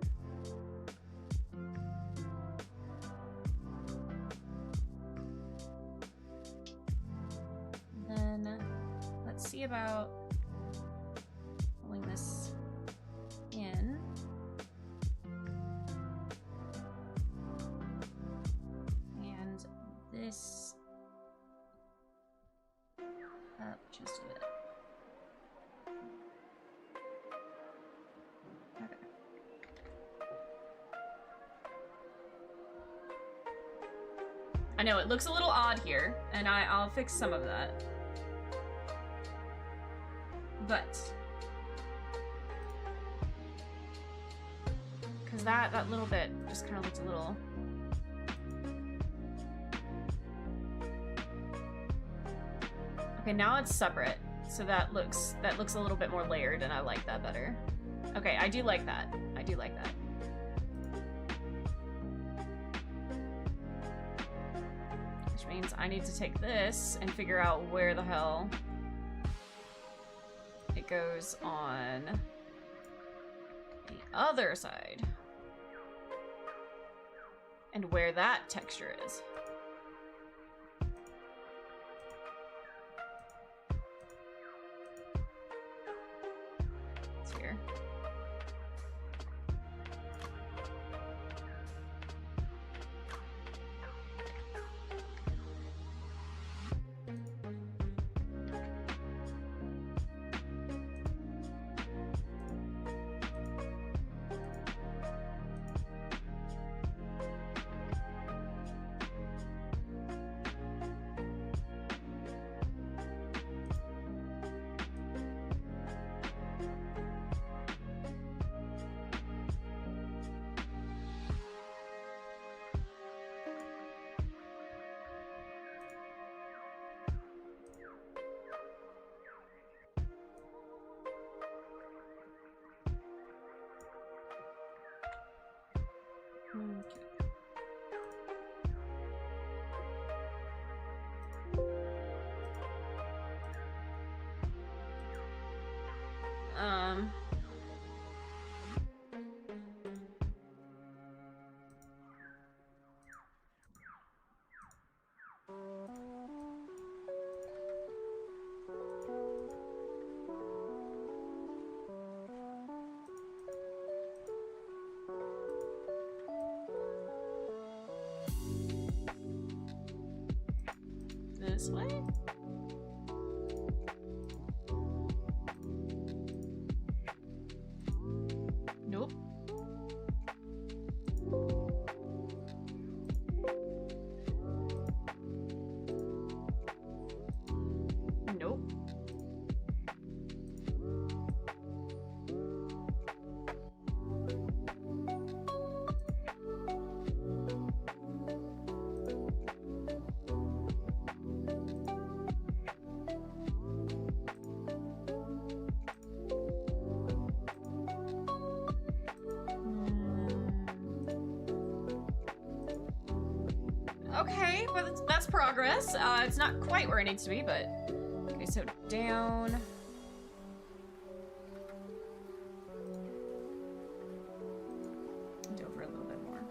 And then let's see about pulling this in. And this up just a bit. Okay. I know it looks a little odd here, and I'll fix some of that. But because that little bit just kind of looks a little. Okay, now it's separate, so that looks a little bit more layered, and I like that better. Okay, I do like that. I do like that. Which means I need to take this and figure out where the hell it goes on the other side. And where that texture is. It's here. This way? Nope. Nope. Okay, but that's progress. It's not quite where it needs to be, but... Okay, so down... And over a little bit more.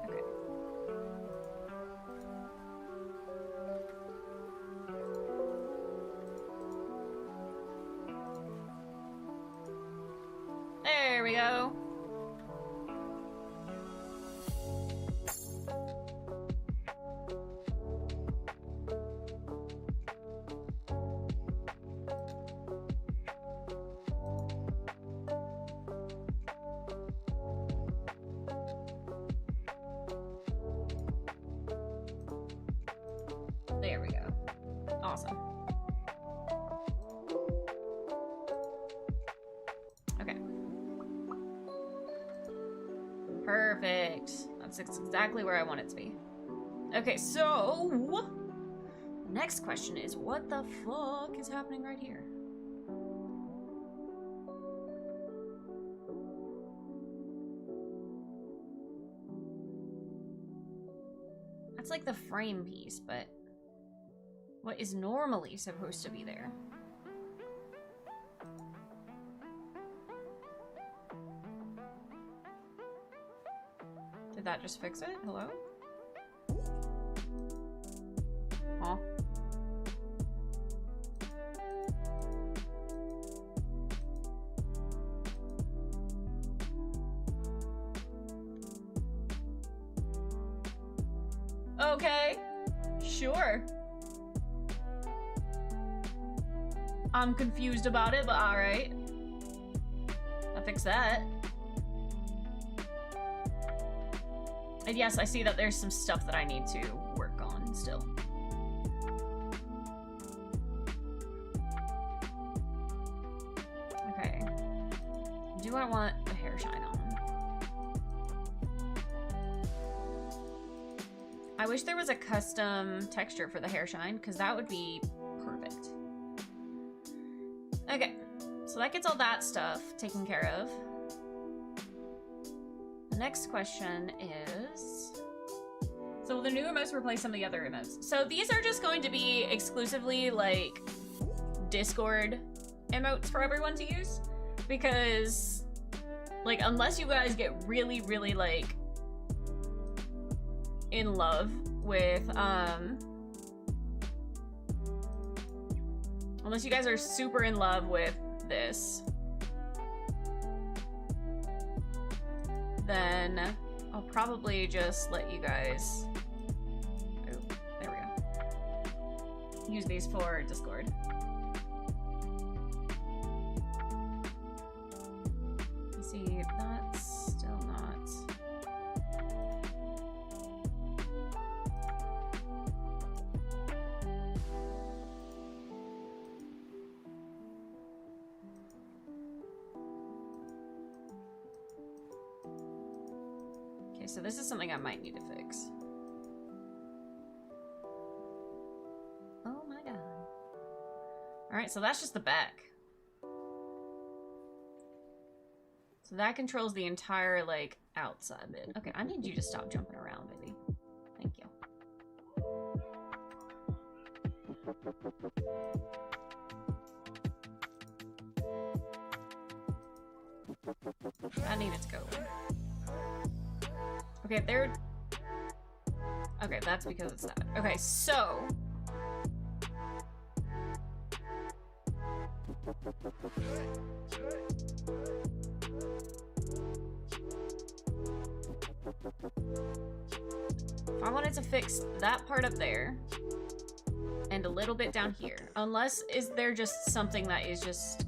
Okay. There we go. There we go. Awesome. Okay. Perfect. That's exactly where I want it to be. Okay, so... Next question is, what the fuck is happening right here? That's like the frame piece, but what is normally supposed to be there? Did that just fix it? Hello? Huh? Okay, sure. I'm confused about it, but alright. I'll fix that. And yes, I see that there's some stuff that I need to work on still. Okay. Do I want a hair shine on? I wish there was a custom texture for the hair shine, because that would be perfect. Okay, so that gets all that stuff taken care of. The next question is... So will the new emotes replace some of the other emotes? So these are just going to be exclusively, like, Discord emotes for everyone to use. Because, like, unless you guys get really, really, like, in love with, unless you guys are super in love with this, then I'll probably just let you guys, oh, there we go, use these for Discord. You see, that's still not. Okay, so this is something I might need to fix. Oh my god. Alright, so that's just the back. So that controls the entire, like, outside bit. Okay, I need you to stop jumping around, baby. Thank you. I need it to go away. Okay, they're... Okay, that's because it's that. Okay, so... I wanted to fix that part up there and a little bit down here. Unless, is there just something that is just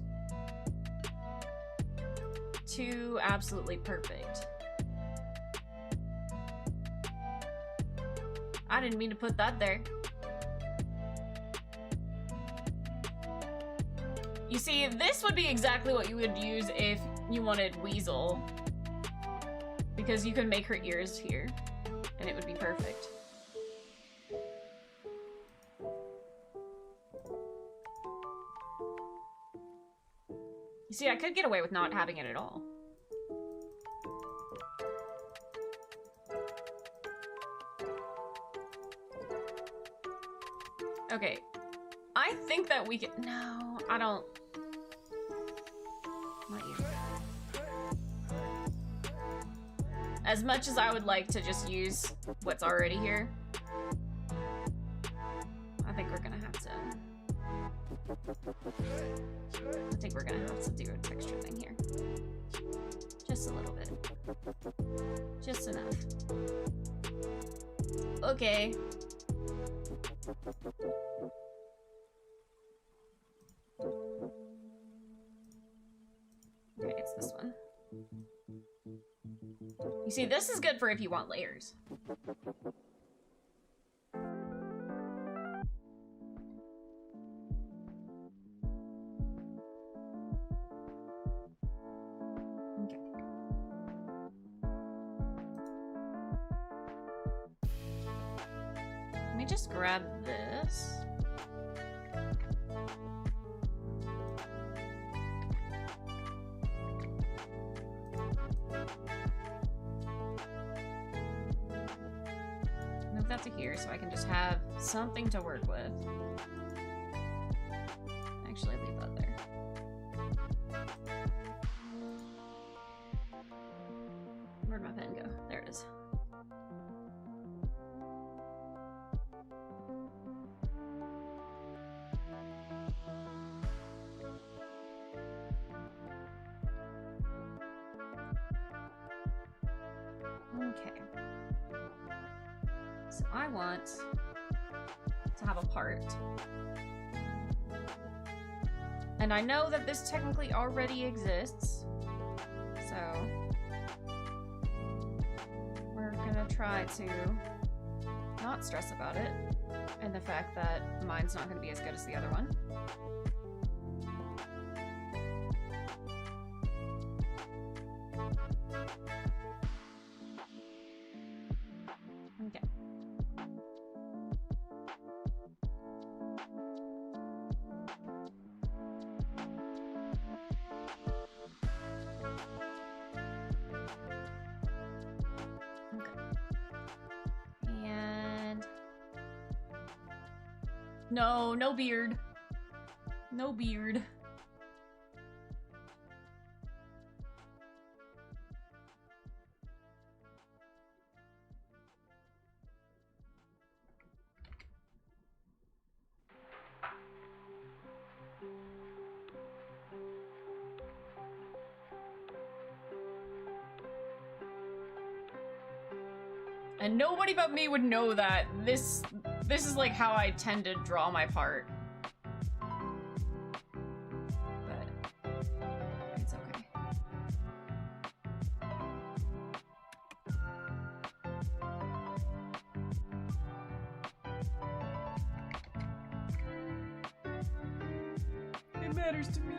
too absolutely perfect? I didn't mean to put that there. You see, this would be exactly what you would use if you wanted Weasel. Because you can make her ears here, and it would be perfect. You see, I could get away with not having it at all. Okay, I think that we can... No, I don't... Not you. As much as I would like to just use what's already here, I think we're gonna have to... I think we're gonna have to do a texture thing here. Just a little bit. Just enough. Okay. Okay, it's this one. You see, this is good for if you want layers. Okay. Let me just grab this. that to here so I can just have something to work with. Actually, leave that there. Where'd my pen go? There it is. Okay. So I want to have a part. And I know that this technically already exists. So we're gonna try to not stress about it and the fact that mine's not gonna be as good as the other one. Okay. And no beard. No beard. And nobody but me would know that this is like how I tend to draw my part. But it's okay. It matters to me.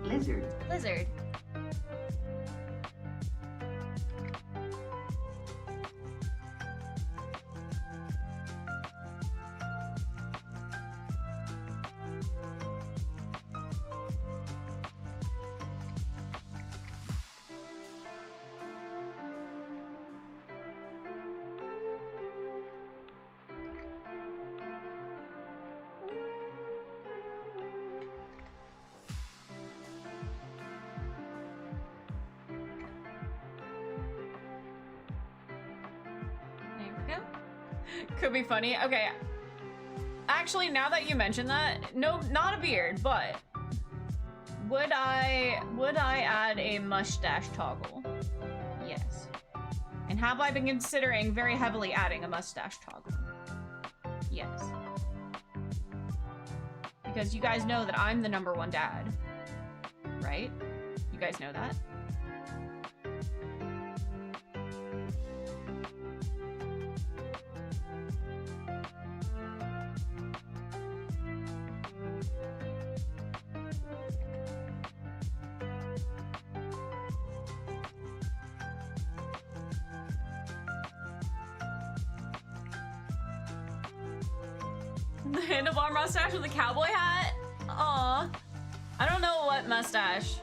Lizard. Lizard. Could be funny. Okay. Actually, now that you mention that, no, not a beard, but would I add a mustache toggle? Yes. And have I been considering very heavily adding a mustache toggle? Yes. Because you guys know that I'm the #1 dad. Right? You guys know that? The handlebar mustache with a cowboy hat? Aw. I don't know what mustache.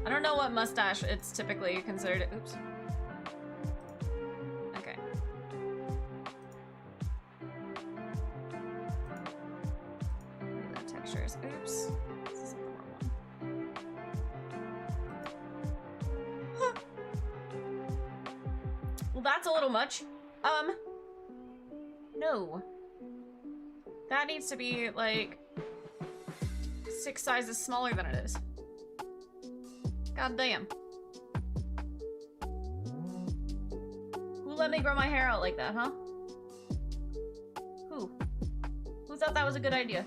I don't know what mustache it's typically considered. Oops. Okay. That textures. Oops. This is the wrong one. Huh. Well, that's a little much. No. That needs to be, like, 6 sizes smaller than it is. God damn. Who let me grow my hair out like that, huh? Who? Who thought that was a good idea?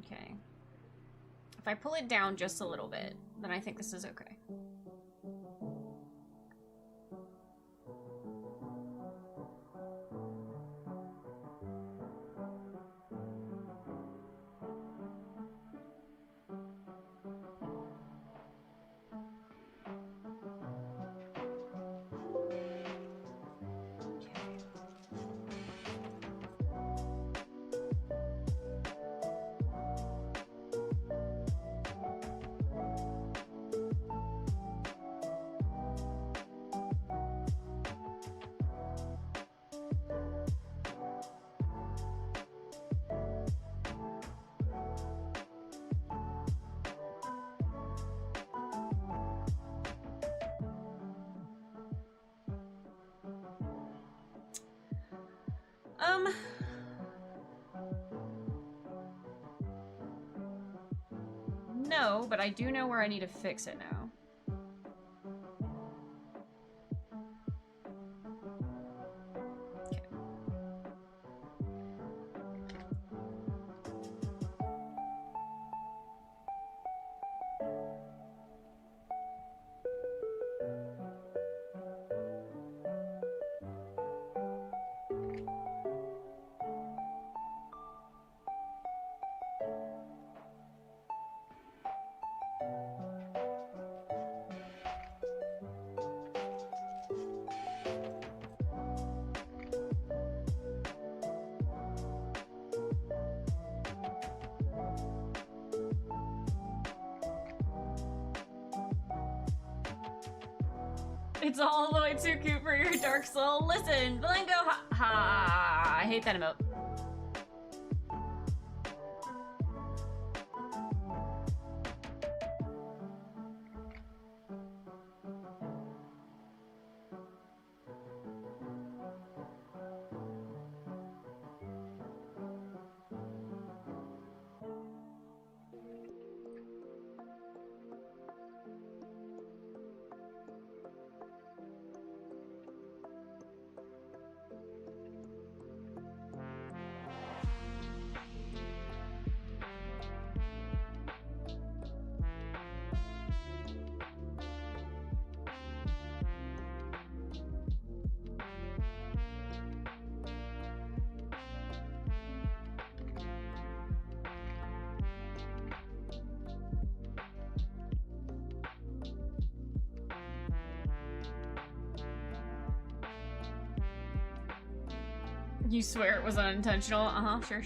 Okay. If I pull it down just a little bit, then I think this is okay. No, but I do know where I need to fix it now. It's all the way too cute for your Dark Soul. Listen, Blanco, ha, I hate that emote. You swear it was unintentional? Uh-huh, sure.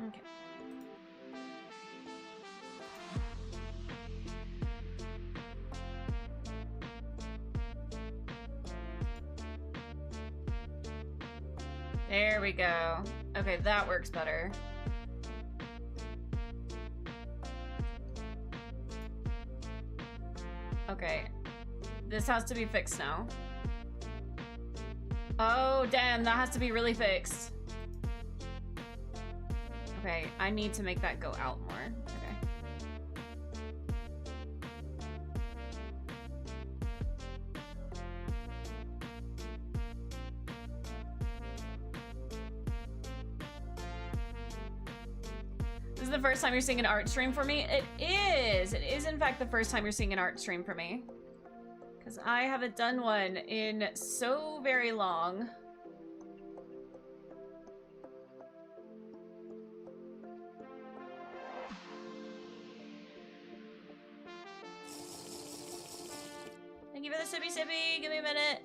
Okay. There we go. Okay, that works better. Okay. This has to be fixed now. Oh, damn, that has to be really fixed. Okay, I need to make that go out more. Okay. This is the first time you're seeing an art stream for me? It is! It is, in fact, the first time you're seeing an art stream for me. Because I haven't done one in so very long. Thank you for the sippy sippy. Give me a minute.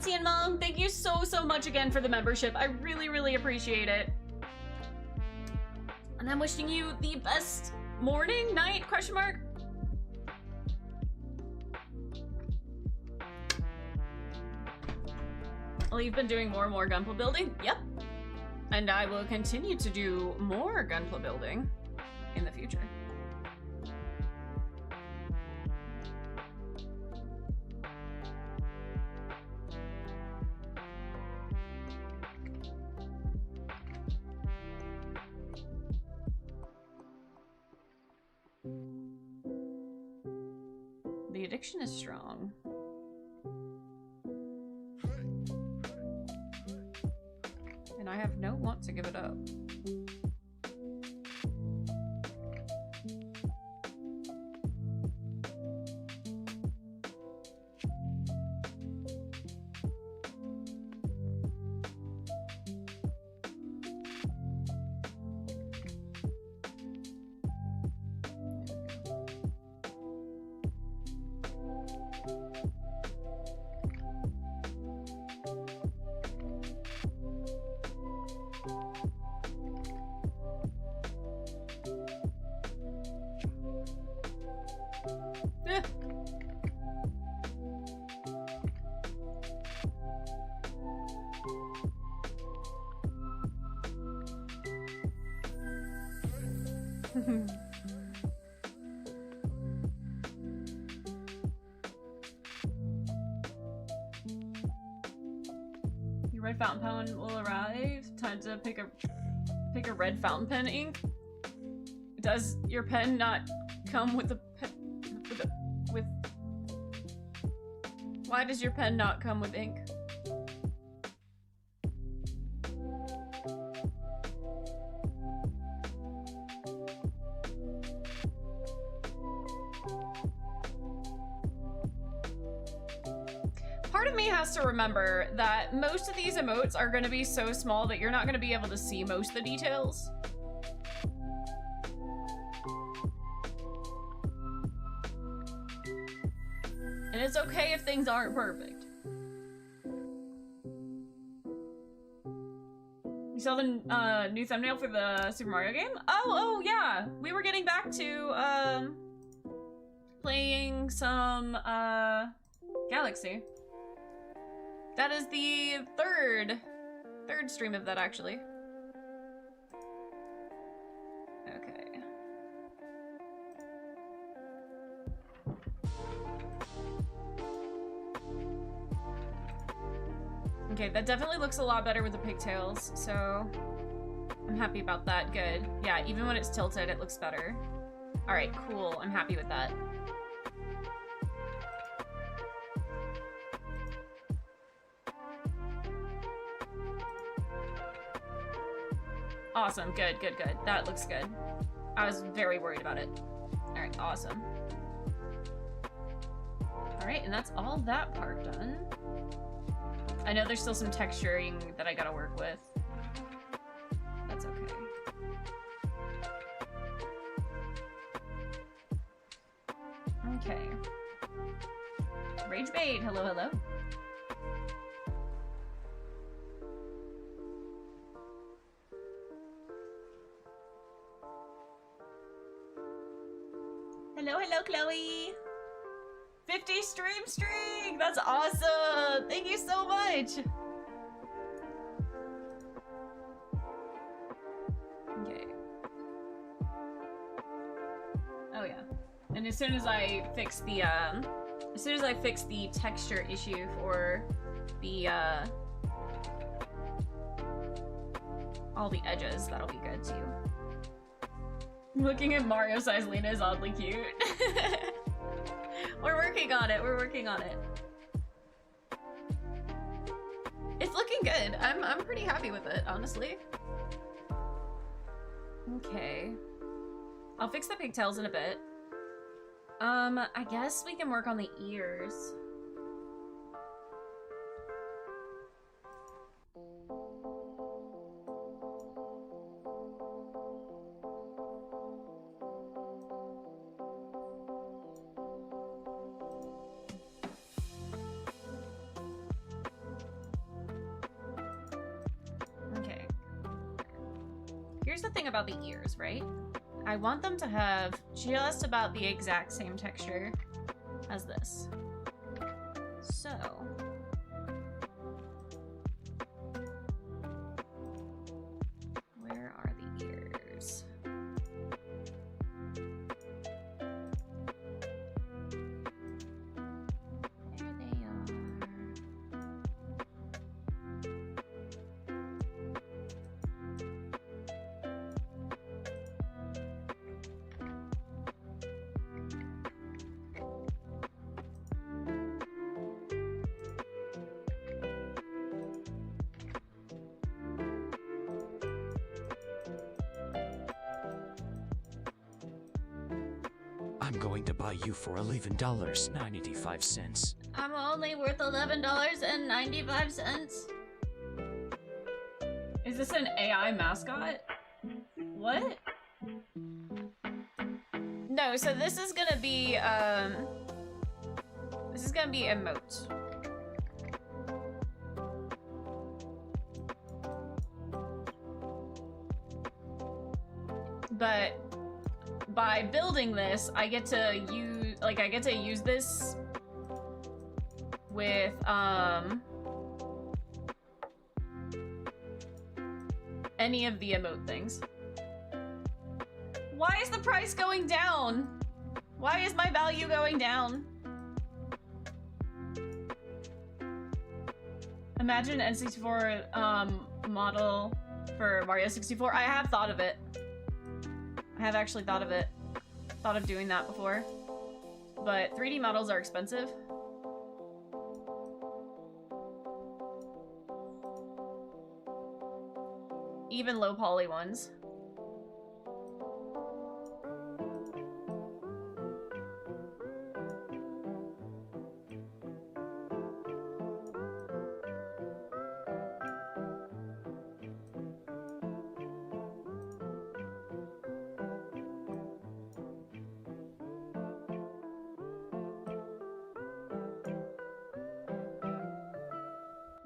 Tian Mom, thank you so much again for the membership. I really appreciate it. And I'm wishing you the best morning, night, question mark? Well, you've been doing more and more gunpla building? Yep. And I will continue to do more gunpla building in the future. The addiction is strong. And I have no want to give it up. Your red fountain pen will arrive. Time to pick a red fountain pen ink. Does your pen not come with with why does your pen not come with ink? Part of me has to remember that most of these emotes are going to be so small that you're not going to be able to see most of the details. And it's okay if things aren't perfect. You saw the new thumbnail for the Super Mario game? Oh yeah! We were getting back to playing some Galaxy. That is the third stream of that, actually. Okay. Okay, that definitely looks a lot better with the pigtails, so I'm happy about that. Good. Yeah, even when it's tilted, it looks better. All right, cool. I'm happy with that. Awesome. Good. That looks good. I was very worried about it. All right, awesome. All right, and that's all that part done. I know there's still some texturing that I gotta work with. That's okay. Okay. Rage Bait, hello. Hello, Chloe. 50 stream streak! That's awesome! Thank you so much! Okay. Oh yeah. And as soon as I fix the texture issue for the all the edges, that'll be good too. Looking at Mario-sized Leena is oddly cute. We're working on it. It's looking good. I'm pretty happy with it, honestly. Okay. I'll fix the pigtails in a bit. I guess we can work on the ears. here's the thing about the ears, right? I want them to have just about the exact same texture as this. So... where are the ears? There they are. I'm going to buy you for $11.95. I'm only worth $11.95. Is this an AI mascot? What? No, so this is gonna be, this is gonna be emote. But by building this, I get to use, like, I get to use this with, any of the emote things. Why is the price going down? Why is my value going down? Imagine an N64 model for Mario 64. I have thought of it. I have actually thought of it. Thought of doing that before. But 3D models are expensive. Even low poly ones.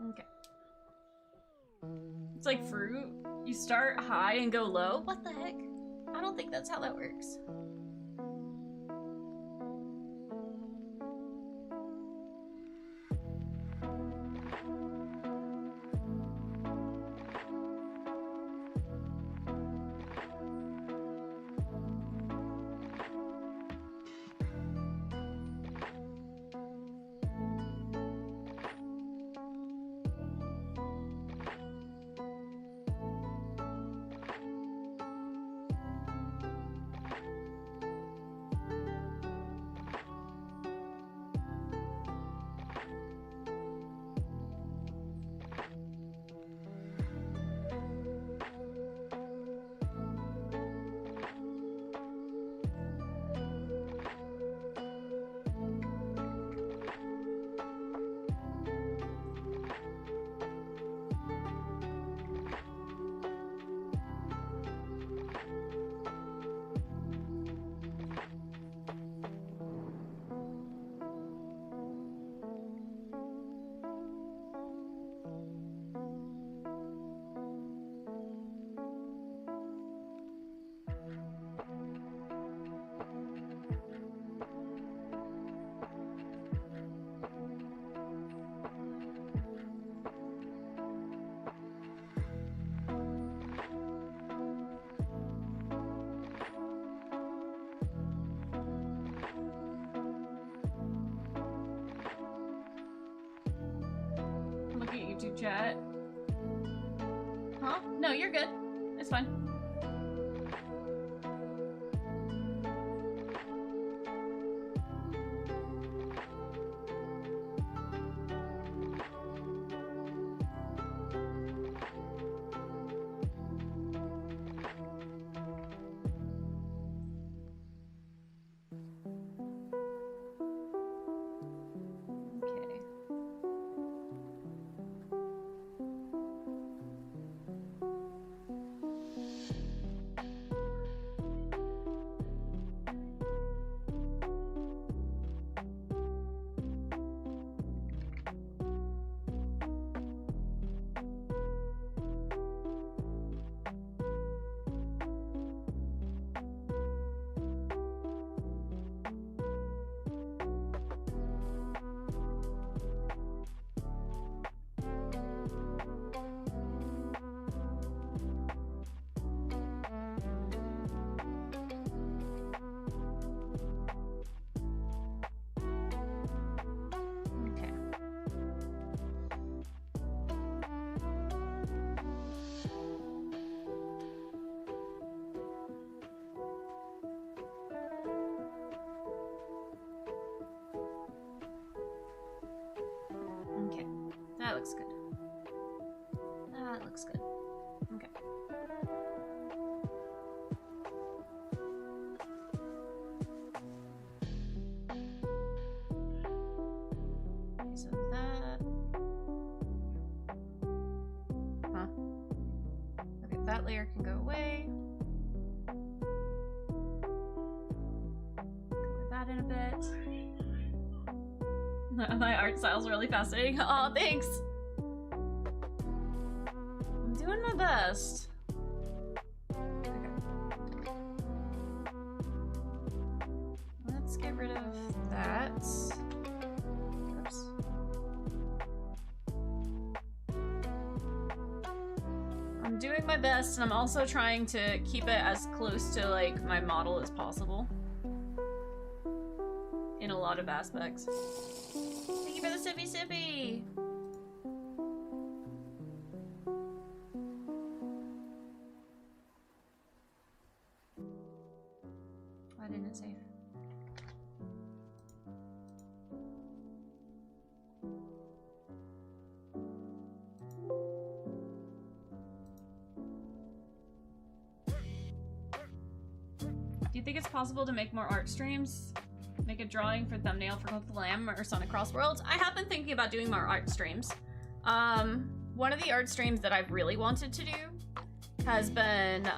Okay. It's like fruit. You start high and go low? What the heck? I don't think that's how that works. YouTube chat. Huh? No, you're good. It's fine. looks good. Okay. So that... Huh? Okay, that layer can go away. Color that in a bit. My art style's really fascinating. Aw, thanks! I'm doing my best. Okay. Let's get rid of that. Oops. I'm doing my best, and I'm also trying to keep it as close to, like, my model as possible. In a lot of aspects. Thank you for the sippy sippy! Why didn't it save? Do you think it's possible to make more art streams? Make a drawing for thumbnail for Cook the Lamb or Sonic Cross Worlds? I have been thinking about doing more art streams. One of the art streams that I've really wanted to do has been,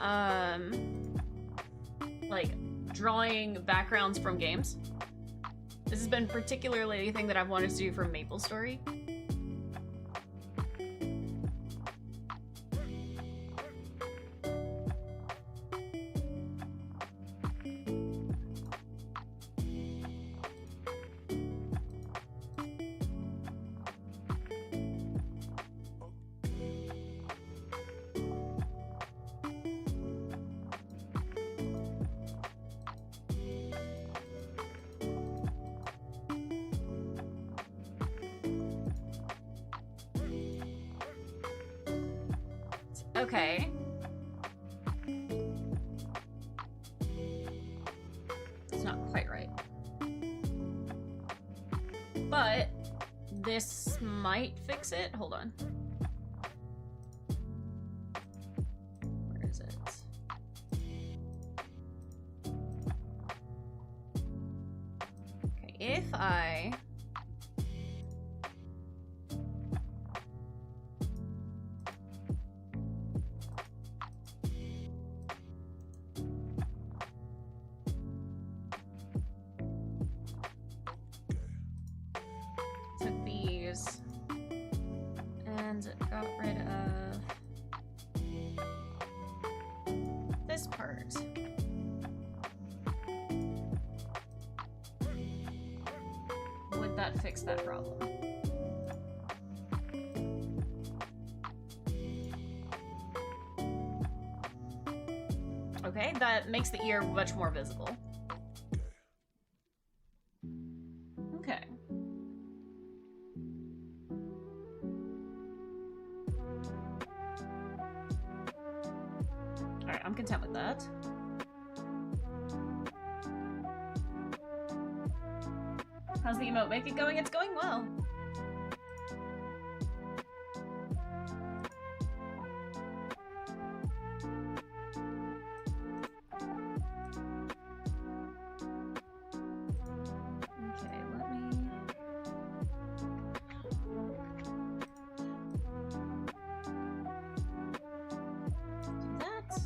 like, drawing backgrounds from games. This has been particularly a thing that I've wanted to do for MapleStory. Okay. It's not quite right. But this might fix it. Hold on. Where is it? Okay, if I... took these and got rid of this part. Would that fix that problem? Okay, that makes the ear much more visible. Okay. Alright, I'm content with that. How's the emote make it going? It's going well. Okay, let me... do that.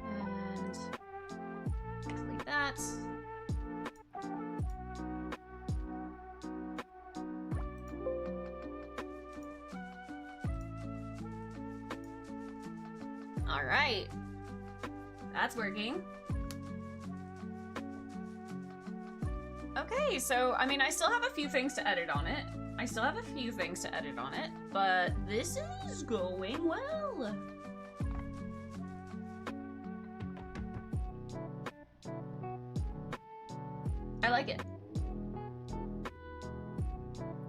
And delete that. All right. That's working. Okay, so, I mean, I still have a few things to edit on it. But this is going well. I like it.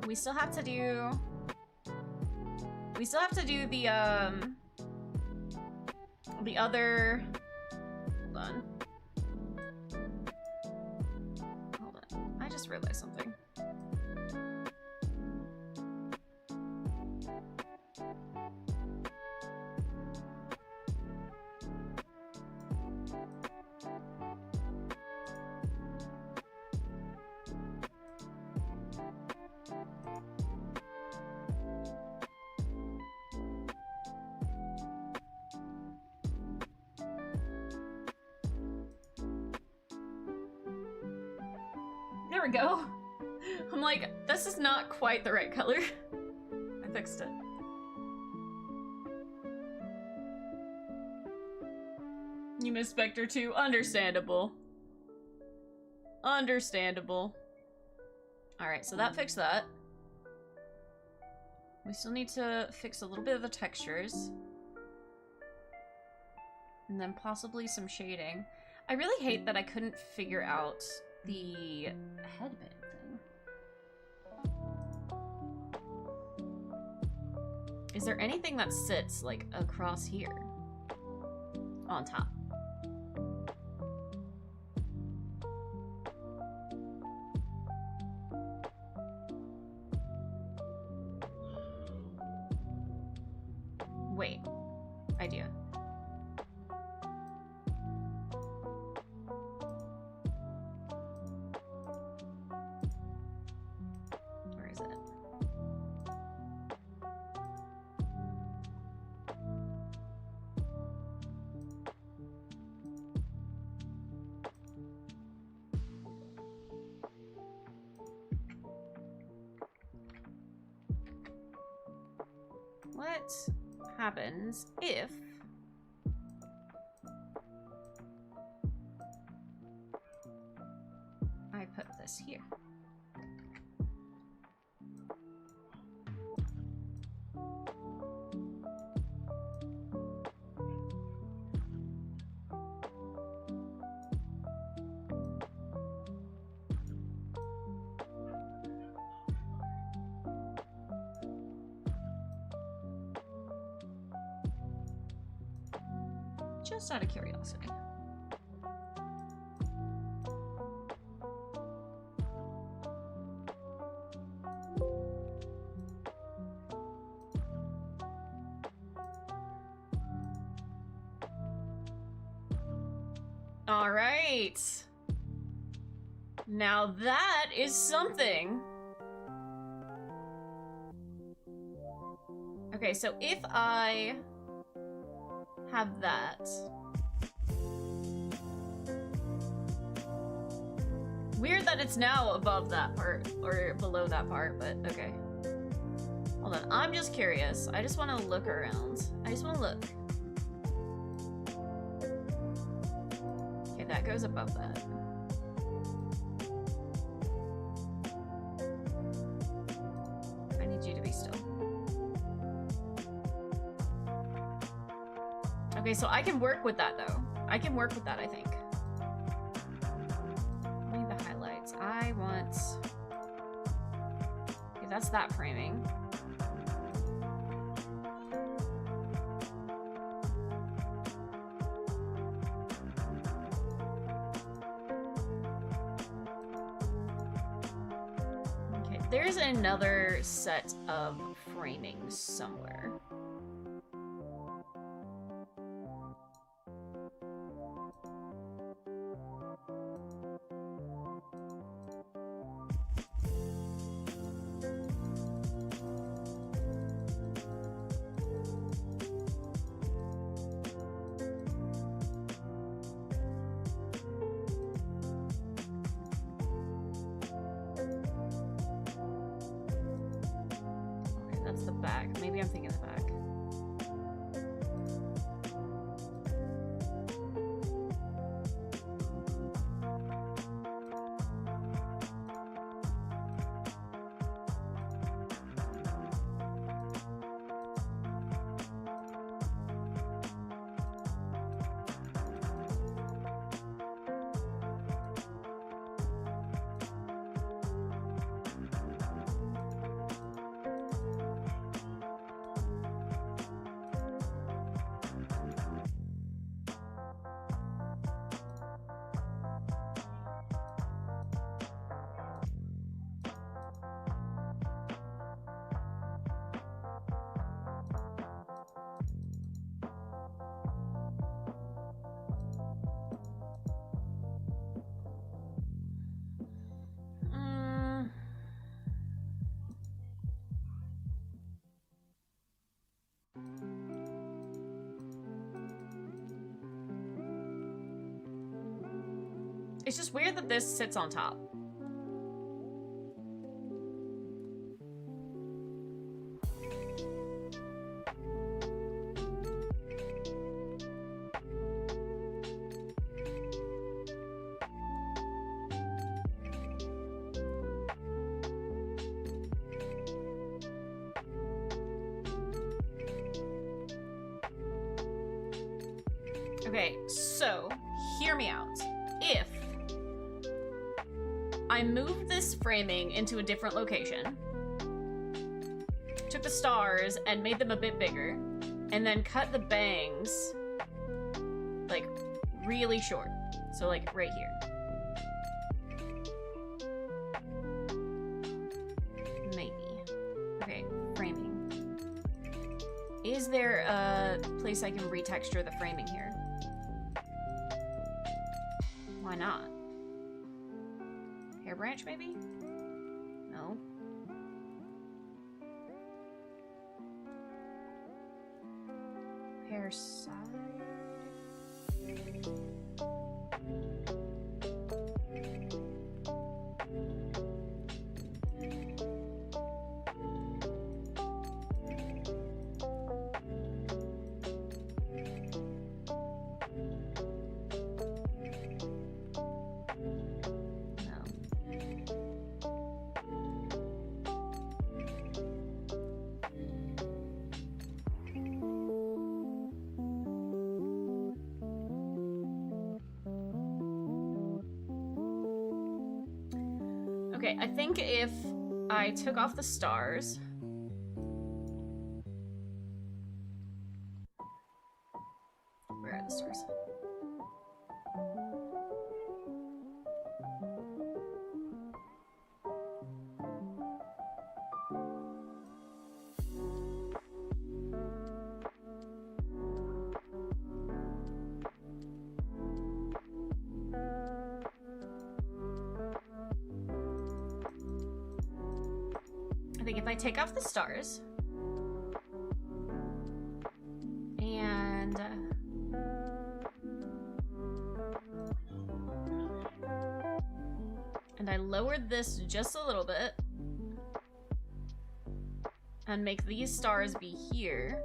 We still have to do the other... Hold on. I just realized something. there we go. I'm like, this is not quite the right color. I fixed it. You miss Spectre too? Understandable. Understandable. Alright, so that fixed that. We still need to fix a little bit of the textures. And then possibly some shading. I really hate that I couldn't figure out the headband thing. Is there anything that sits, like, across here? On top? Wait. Idea. Where is it? What happens if I put this here? Just out of curiosity. All right. Now that is something. Okay, so if I have that. Weird that it's now above that part, or below that part, but okay. Hold on, I'm just curious. I just want to look around. I just want to look. Okay, that goes above that. I need you to be still. Okay, so I can work with that, though. I can work with that, I think. I need the highlights. I want... Okay, that's that framing. Okay, there's another set of framings somewhere. Maybe I'm thinking the back. It's just weird that this sits on top. Okay, so hear me out. If I move this framing into a different location, took the stars and made them a bit bigger, and then cut the bangs like really short, so like right here. Maybe. Okay, framing. Is there a place I can retexture the framing here? Why not? Hair branch, maybe? No. Hair side? Okay, I think if I took off the stars... Where are the stars? I think if I take off the stars and I lowered this just a little bit and make these stars be here.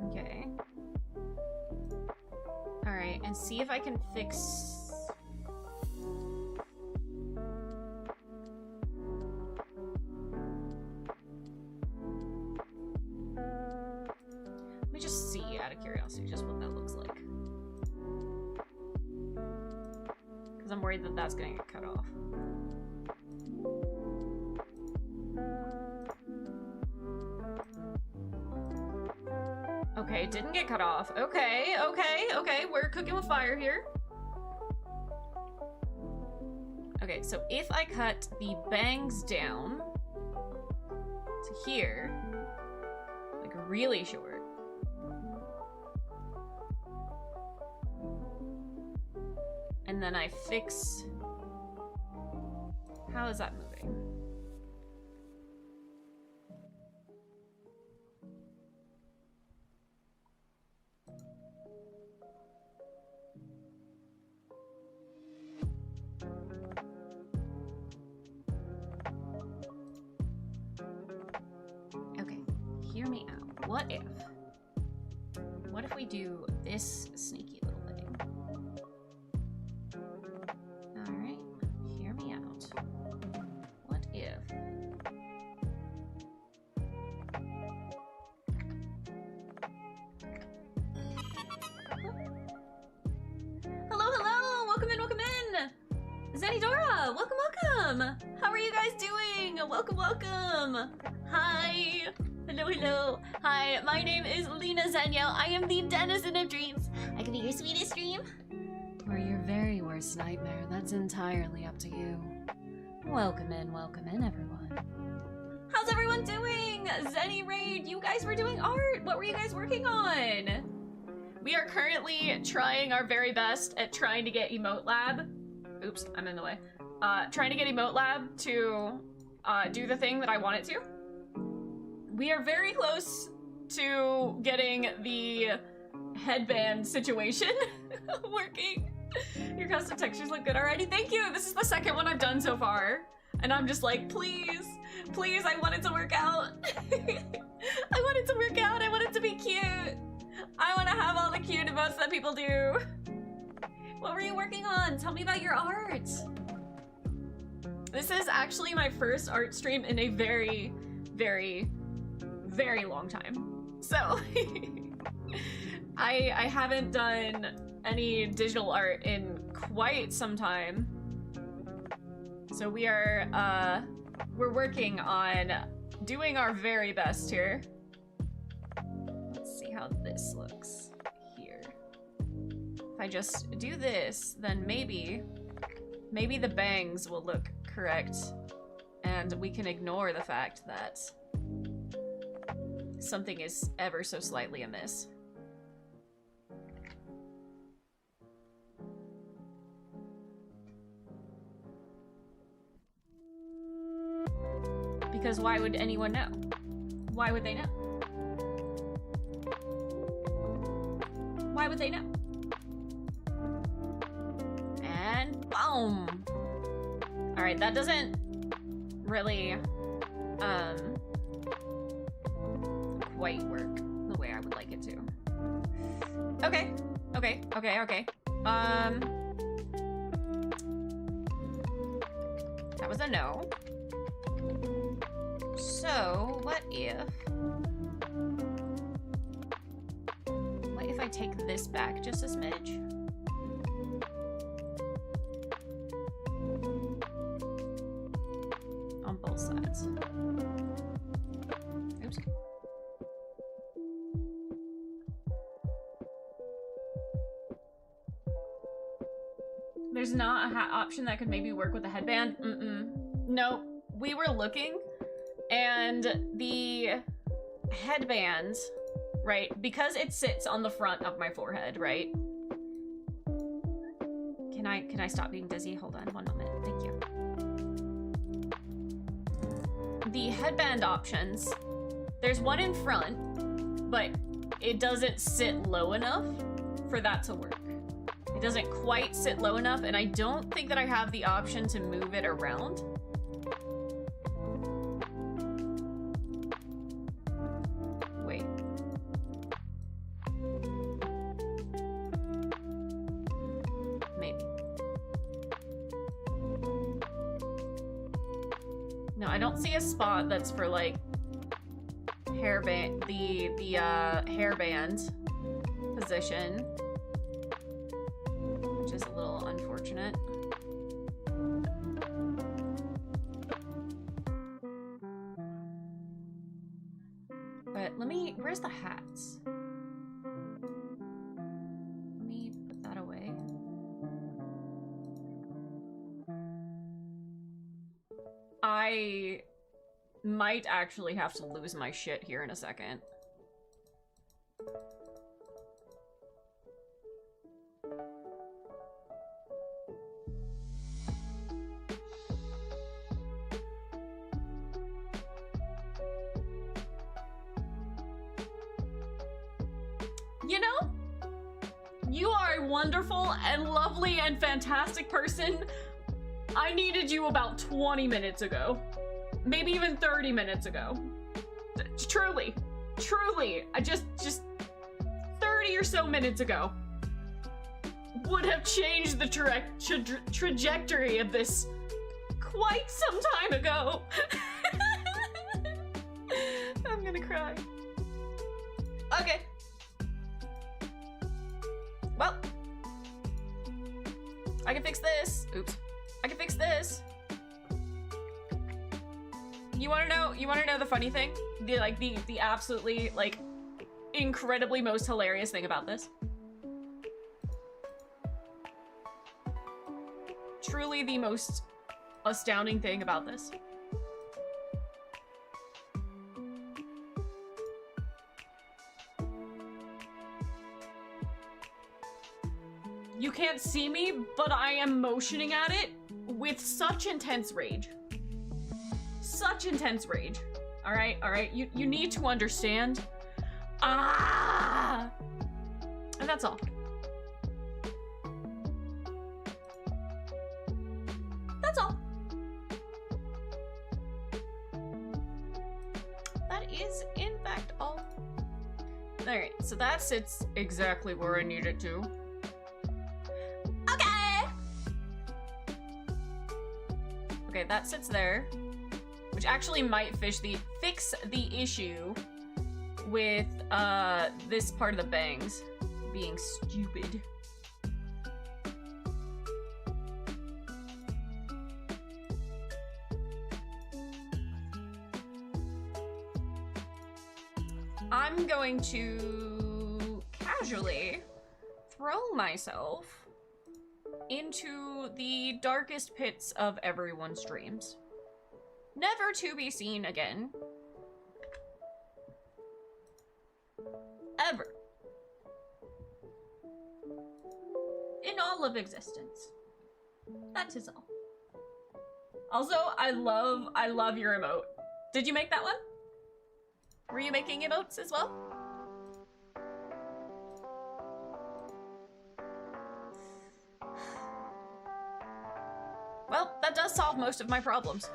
Okay. Alright, and see if I can fix... Let me just see, out of curiosity, just what that looks like. Because I'm worried that that's gonna get cut off. Okay, didn't get cut off. Okay, we're cooking with fire here. Okay, so if I cut the bangs down to here, like really short, and then I fix... How is that moving? Hear me out. What if we do this sneaky little thing? Alright, hear me out. What if... Hello! Welcome in! Zanidora! Welcome! How are you guys doing? Welcome! Hi! Hello. Hi, my name is Leena Zaniel. I am the denizen of dreams. I can be your sweetest dream, or your very worst nightmare. That's entirely up to you. Welcome in, everyone. How's everyone doing? Zenny Raid, you guys were doing art. What were you guys working on? We are currently trying our very best at trying to get Emotelab. Oops, I'm in the way. Trying to get Emotelab to do the thing that I want it to. We are very close to getting the headband situation working. Your custom textures look good already. Thank you. This is the second one I've done so far. And I'm just like, please, please, I want it to work out. I want it to work out. I want it to be cute. I want to have all the cute emotes that people do. What were you working on? Tell me about your art. This is actually my first art stream in a very, very, very long time. So I haven't done any digital art in quite some time. So we're working on doing our very best here. Let's see how this looks here. If I just do this, then maybe the bangs will look correct and we can ignore the fact that something is ever so slightly amiss. Because why would anyone know? Why would they know? Why would they know? And boom! Alright, that doesn't really quite work the way I would like it to. Okay. That was a no. So, what if I take this back just a smidge? On both sides. Oops. There's not a hat option that could maybe work with a headband? No, we were looking. And the headband, right, because it sits on the front of my forehead, right? Can I stop being dizzy? Hold on one moment. Thank you. The headband options, there's one in front, but it doesn't sit low enough for that to work. It doesn't quite sit low enough, and I don't think that I have the option to move it around. I don't see a spot that's for like hairband, the hairband position, which is a little unfortunate. But where's the hats? Let me put that away. I might actually have to lose my shit here in a second. You know, you are a wonderful and lovely and fantastic person. I needed you about 20 minutes ago. Maybe even 30 minutes ago. Truly. I just 30 or so minutes ago would have changed the trajectory of this quite some time ago. I'm gonna cry. Okay. Well, I can fix this. Oops. I can fix this. You wanna know the funny thing? The absolutely, like, incredibly most hilarious thing about this? Truly the most astounding thing about this. You can't see me, but I am motioning at it with such intense rage. Such intense rage. All right. You need to understand. Ah! And that's all. That's all. That is, in fact, all. Alright, so that sits exactly where I need it to. Okay! Okay, that sits there. Which actually might fix the issue with this part of the bangs being stupid. I'm going to casually throw myself into the darkest pits of everyone's dreams. Never to be seen again. Ever. In all of existence. That is all. Also, I love your emote. Did you make that one? Were you making emotes as well? Well, that does solve most of my problems.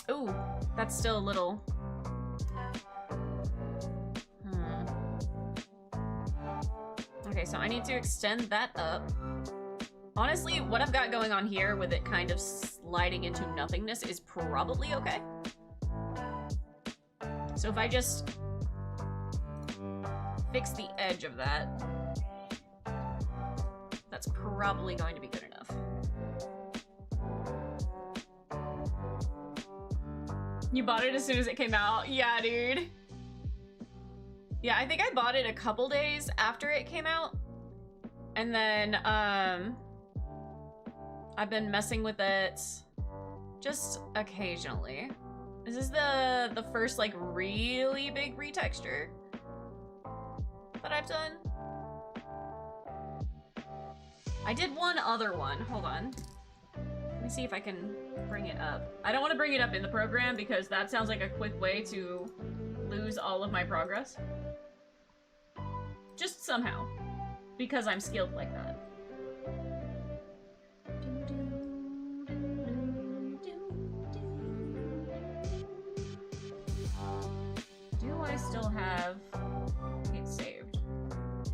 Ooh, that's still a little... Okay, so I need to extend that up. Honestly, what I've got going on here with it kind of sliding into nothingness is probably okay. So if I just fix the edge of that, that's probably going to be good enough. You bought it as soon as it came out? Yeah, dude. Yeah, I think I bought it a couple days after it came out. And then, I've been messing with it just occasionally. This is the first, like, really big retexture that I've done. I did one other one. Hold on. Let me see if I can bring it up. I don't want to bring it up in the program because that sounds like a quick way to lose all of my progress. Just somehow. Because I'm skilled like that. Do I still have it saved?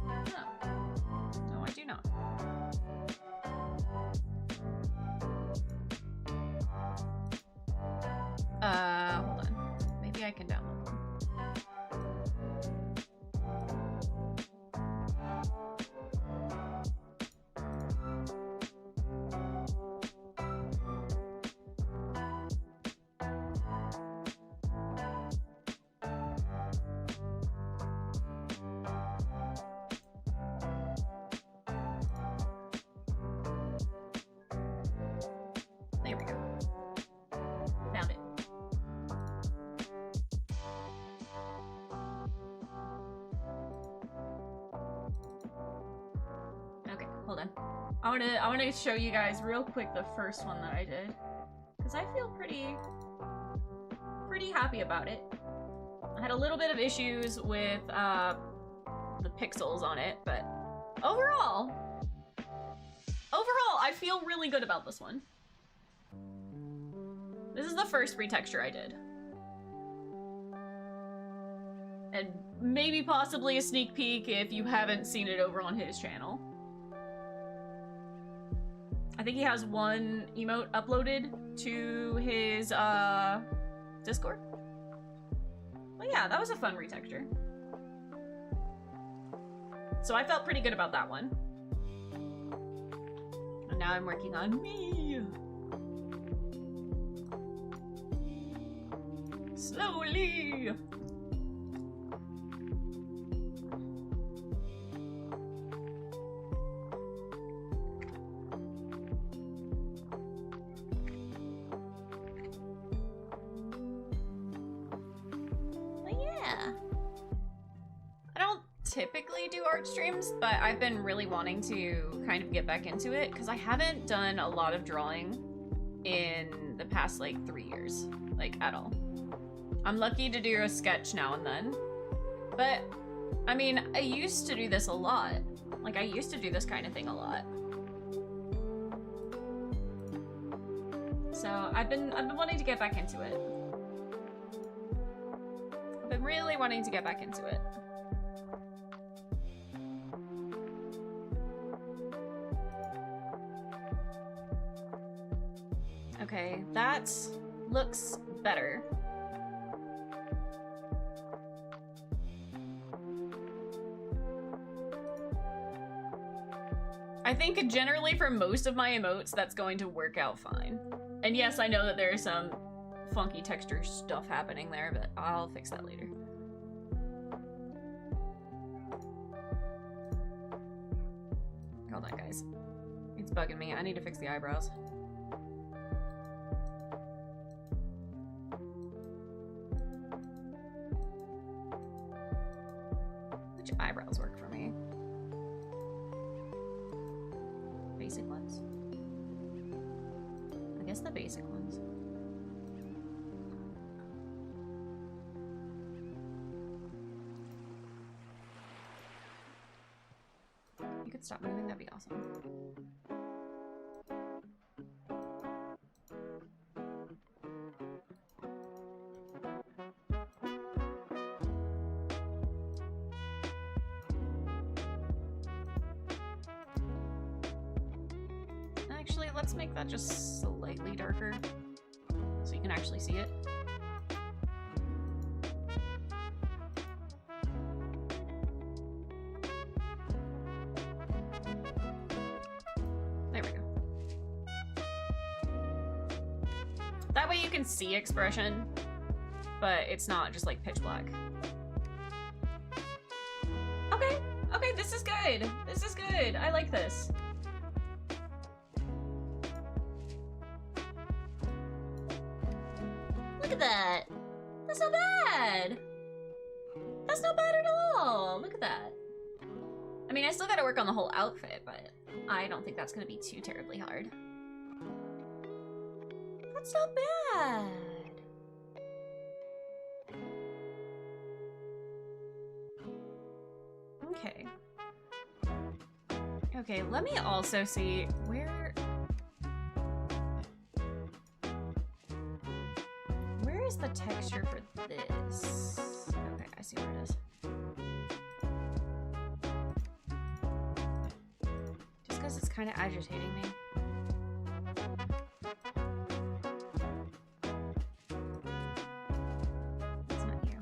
No. No, I do not. Hold on. Maybe I can download them. There we go. Found it. Okay, hold on. I wanna show you guys real quick the first one that I did. Cause I feel pretty happy about it. I had a little bit of issues with the pixels on it, but overall I feel really good about this one. This is the first retexture I did. And maybe possibly a sneak peek if you haven't seen it over on his channel. I think he has one emote uploaded to his Discord. Well, yeah, that was a fun retexture. So I felt pretty good about that one. And now I'm working on me. Slowly. typically do art streams, but I've been really wanting to kind of get back into it because I haven't done a lot of drawing in the past like 3 years, like at all. I'm lucky to do a sketch now and then, but I mean, I used to do this a lot. Like I used to do this kind of thing a lot. So I've been wanting to get back into it. I've been really wanting to get back into it. Okay, that looks better. I think generally for most of my emotes, that's going to work out fine. And yes, I know that there is some funky texture stuff happening there, but I'll fix that later. Hold on, guys. It's bugging me. I need to fix the eyebrows. Which eyebrows work for me? Basic ones? I guess the basic ones. You could stop moving, that'd be awesome. Actually, let's make that just slightly darker so you can actually see it. There we go. That way you can see expression, but it's not just like pitch black. Okay, okay, this is good. This is good. I like this. Look at that. That's not bad. That's not bad at all. Look at that. I mean, I still gotta work on the whole outfit, but I don't think that's gonna be too terribly hard. That's not bad. Okay. Okay, let me also see where is the texture for this? Okay, I see where it is. Just because it's kind of agitating me. It's not you.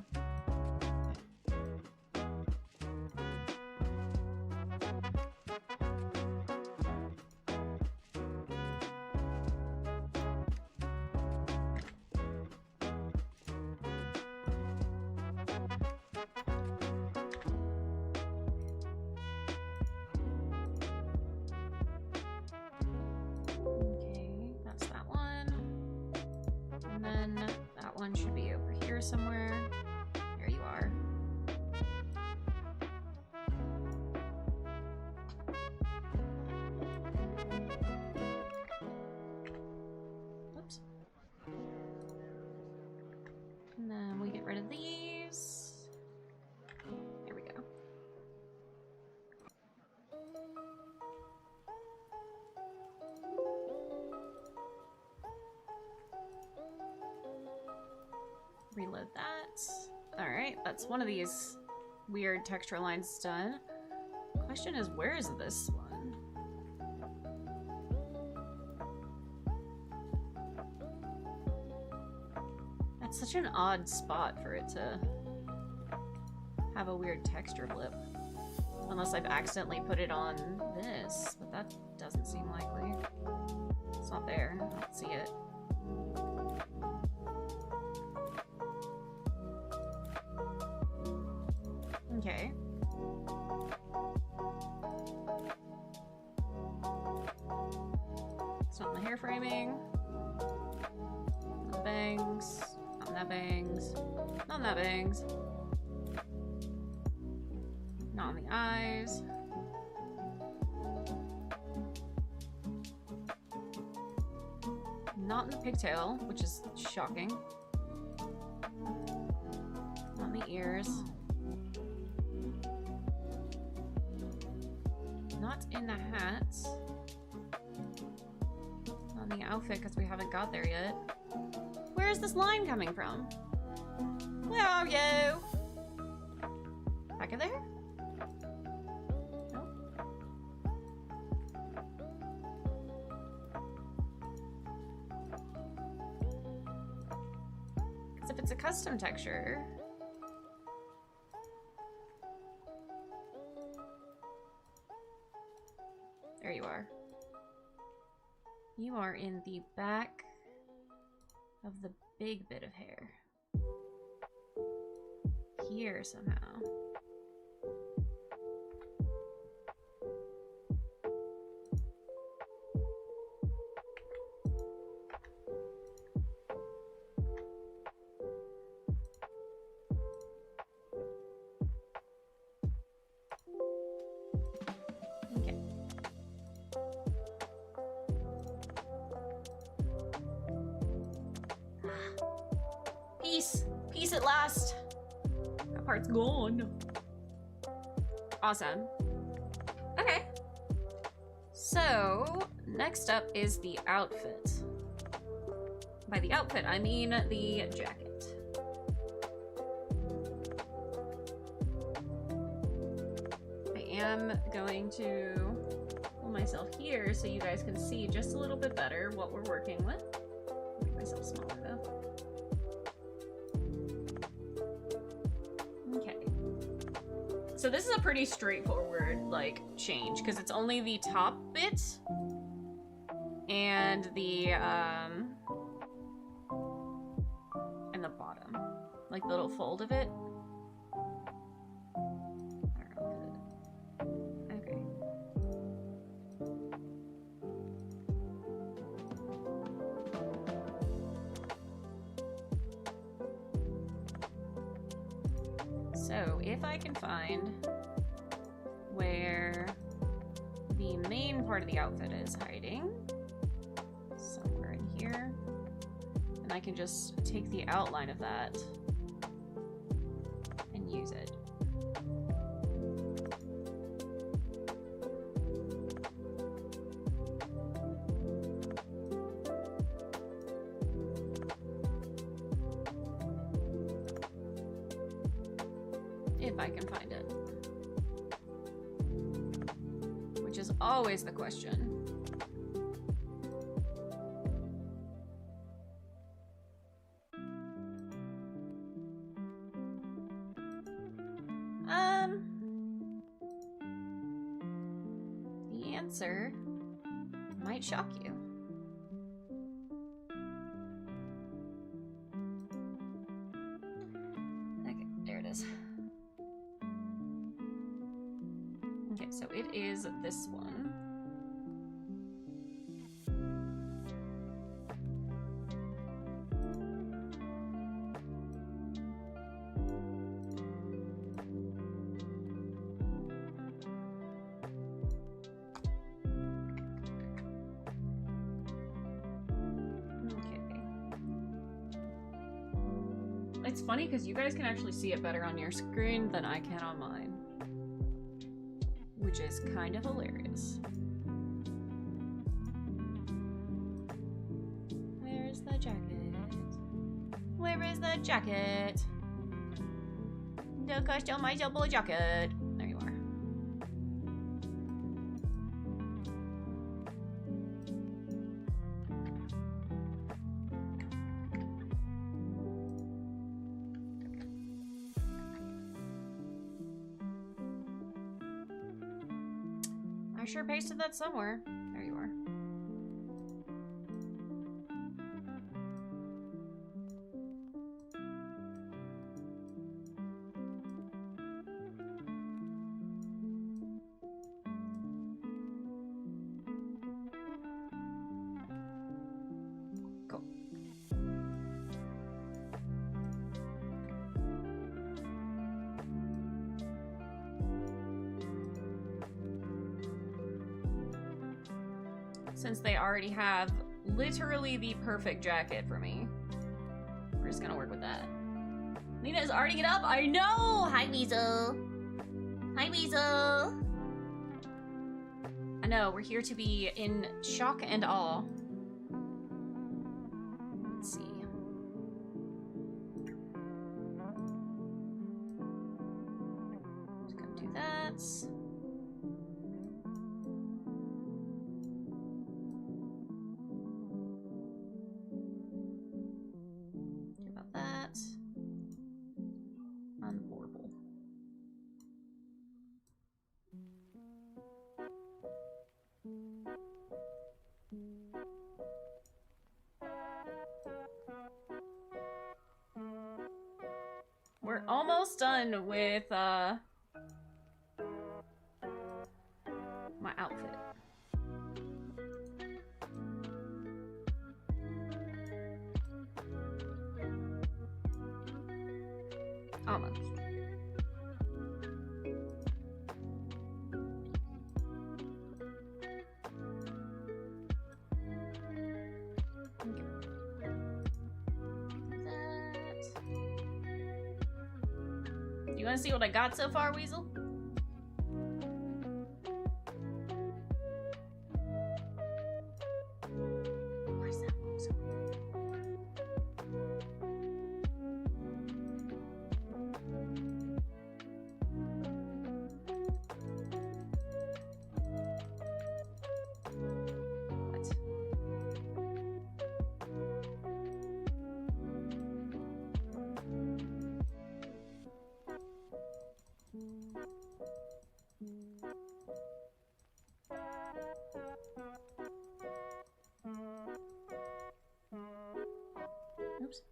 One should be over here somewhere. There you are. Oops. And then we get rid of these. There we go. Reload that. Alright, that's one of these weird texture lines done. Question is, where is this one? That's such an odd spot for it to have a weird texture blip. Unless I've accidentally put it on this, but that doesn't seem likely. It's not there. I don't see it. Okay. It's not in the hair framing. Not the bangs. Not in that bangs. Not in that bangs. Not on the eyes. Not in the pigtail, which is shocking. Not in the ears. Not in the hat. Not in the outfit, because we haven't got there yet. Where is this line coming from? Where are you? Back in there? No? Because if it's a custom texture... There you are. You are in the back of the big bit of hair. Here somehow. Okay. Peace! Peace at last! That part's gone. Awesome. Okay. So, next up is the outfit. By the outfit, I mean the jacket. I am going to pull myself here so you guys can see just a little bit better what we're working with. Make myself smaller though. Okay. So this is a pretty straightforward, like, change, because it's only the top bit and the bottom. Like, the little fold of it. Okay. So, if I can find where the main part of the outfit is hiding, somewhere in here, and I can just take the outline of that and use it. If I can find it. Which is always the question. The answer might shock you. Okay, there it is. Okay, so it is this one. It's funny because you guys can actually see it better on your screen than I can on mine. Which is kind of hilarious. Where's the jacket? Where is the jacket? The customizable jacket. There you are. I sure pasted that somewhere. There you are. Cool. since they already have literally the perfect jacket for me. We're just gonna work with that. Leena is already get up. I know. Hi, Weasel. Hi, Weasel. I know. We're here to be in shock and awe. Let's see. Just gonna do that. Do about that. Unportable. We're almost done with my outfit. Almost. Okay. You want to see what I got so far, Weasel? Why is that one so weird? What? Oops.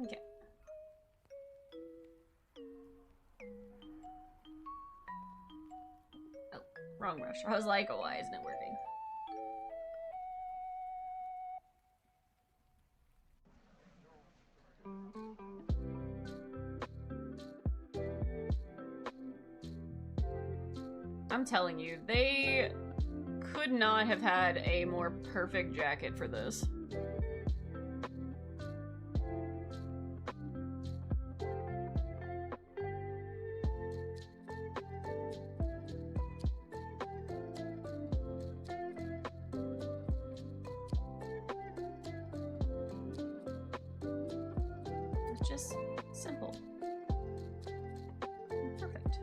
Okay. Oh, wrong brush. I was like, oh, why isn't it working? I'm telling you, they could not have had a more perfect jacket for this. It's just simple. Perfect.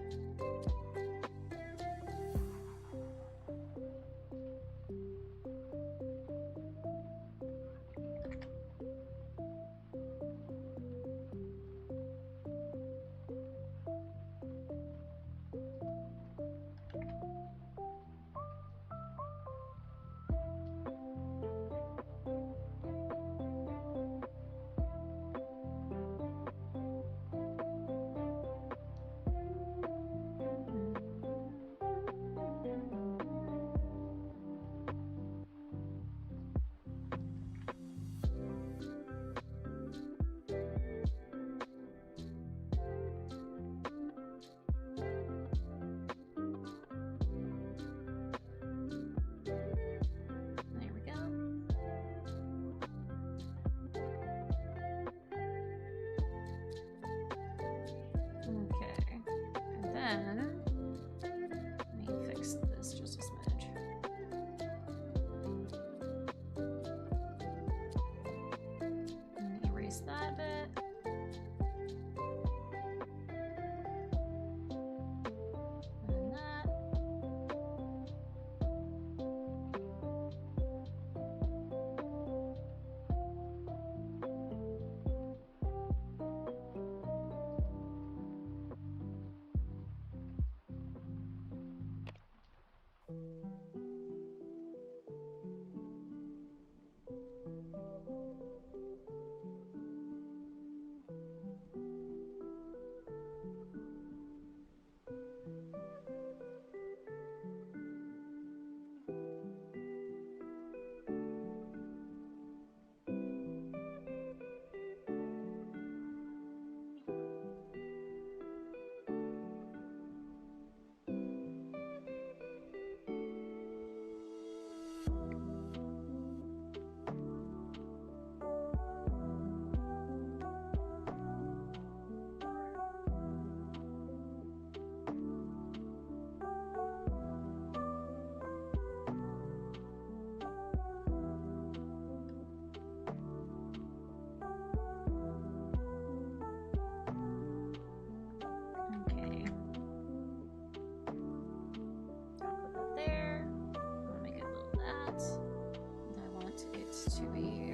to be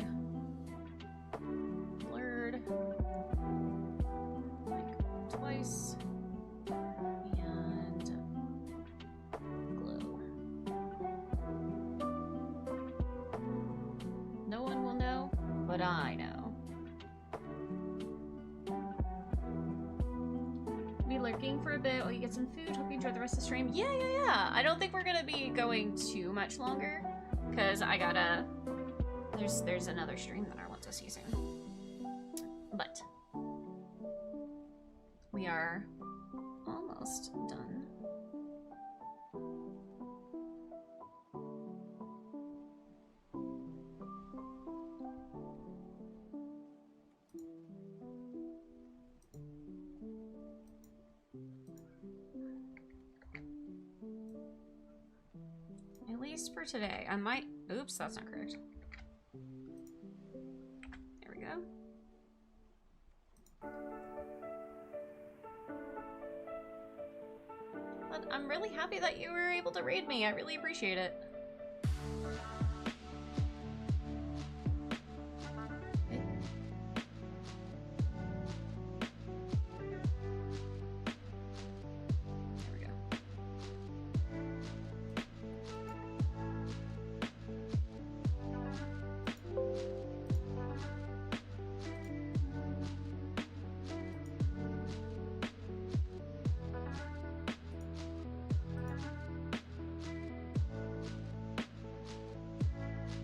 blurred like twice and glow. No one will know, but I know. Be lurking for a bit while you get some food. Hope you enjoy the rest of the stream. Yeah. I don't think we're gonna be going too much longer because I gotta. There's another stream that I want to see soon. But we are almost done. At least for today. I might... Oops, that's not correct. There we go. But I'm really happy that you were able to raid me. I really appreciate it.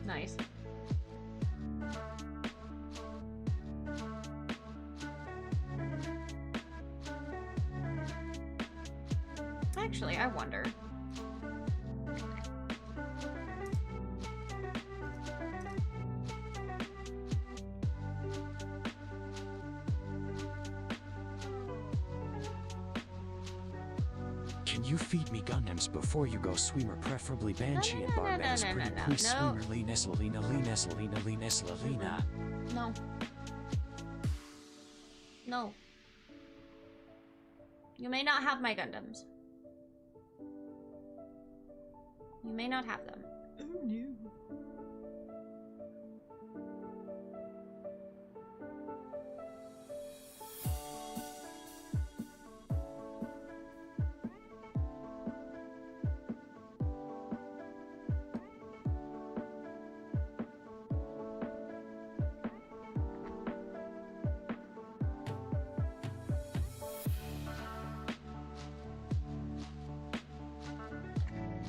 Nice. Actually, I wonder. Can you feed me Gundams before you go, swimmer? Preferably Banshee and Barbados. Pretty please, no. swimmer. Leena, Leena, Leena, Leena, Leena. No. No. You may not have my Gundams. You may not have them. Oh no.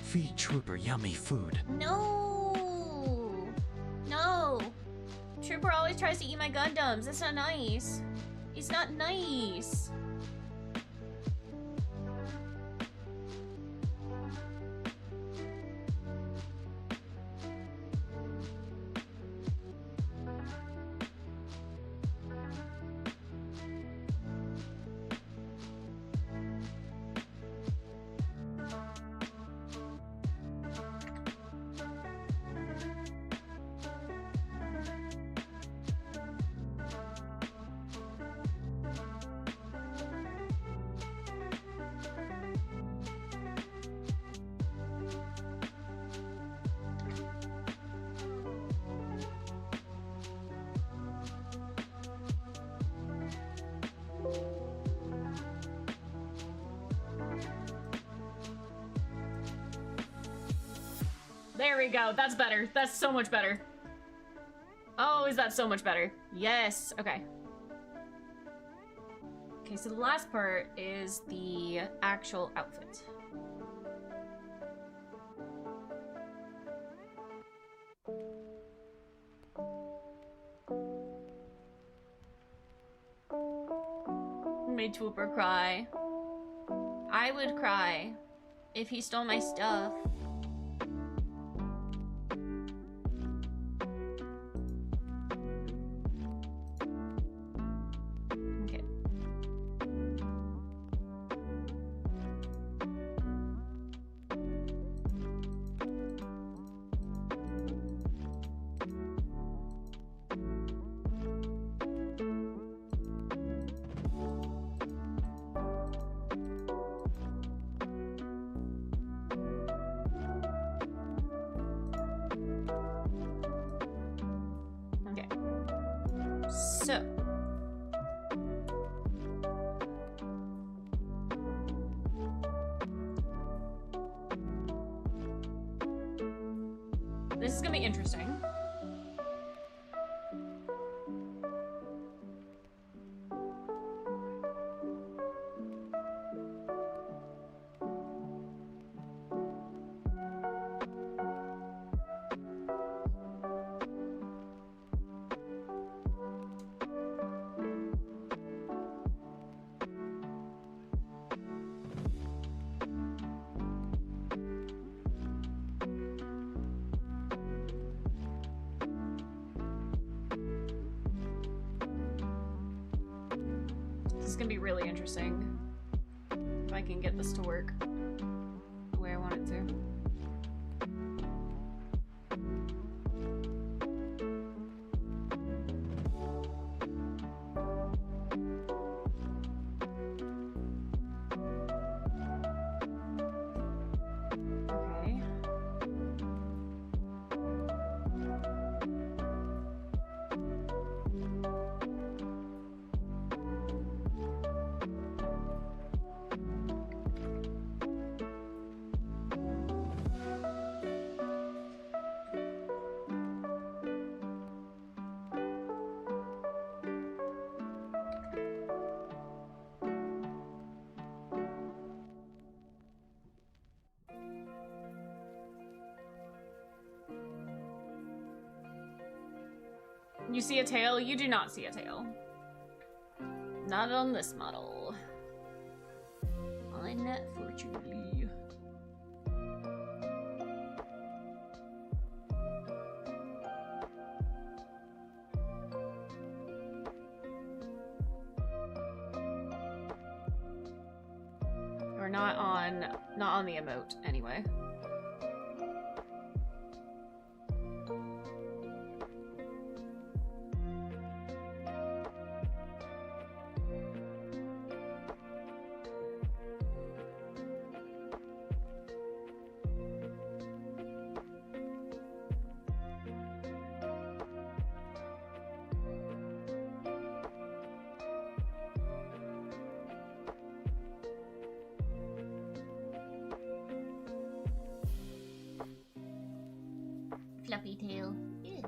Feed Trooper yummy food. No! No! Trooper always tries to eat my Gundams. That's not nice. It's not nice. There we go. That's better. That's so much better. Oh, is that so much better? Yes. Okay. Okay, so the last part is the actual outfit. Made Twooper cry. I would cry if he stole my stuff. Okay. So. This is gonna be interesting. This is gonna be really interesting if I can get this to work the way I want it to. Okay. You see a tail? You do not see a tail. Not on this model. Unfortunately. Or not on the emote anyway. Fluffy tail. Ew.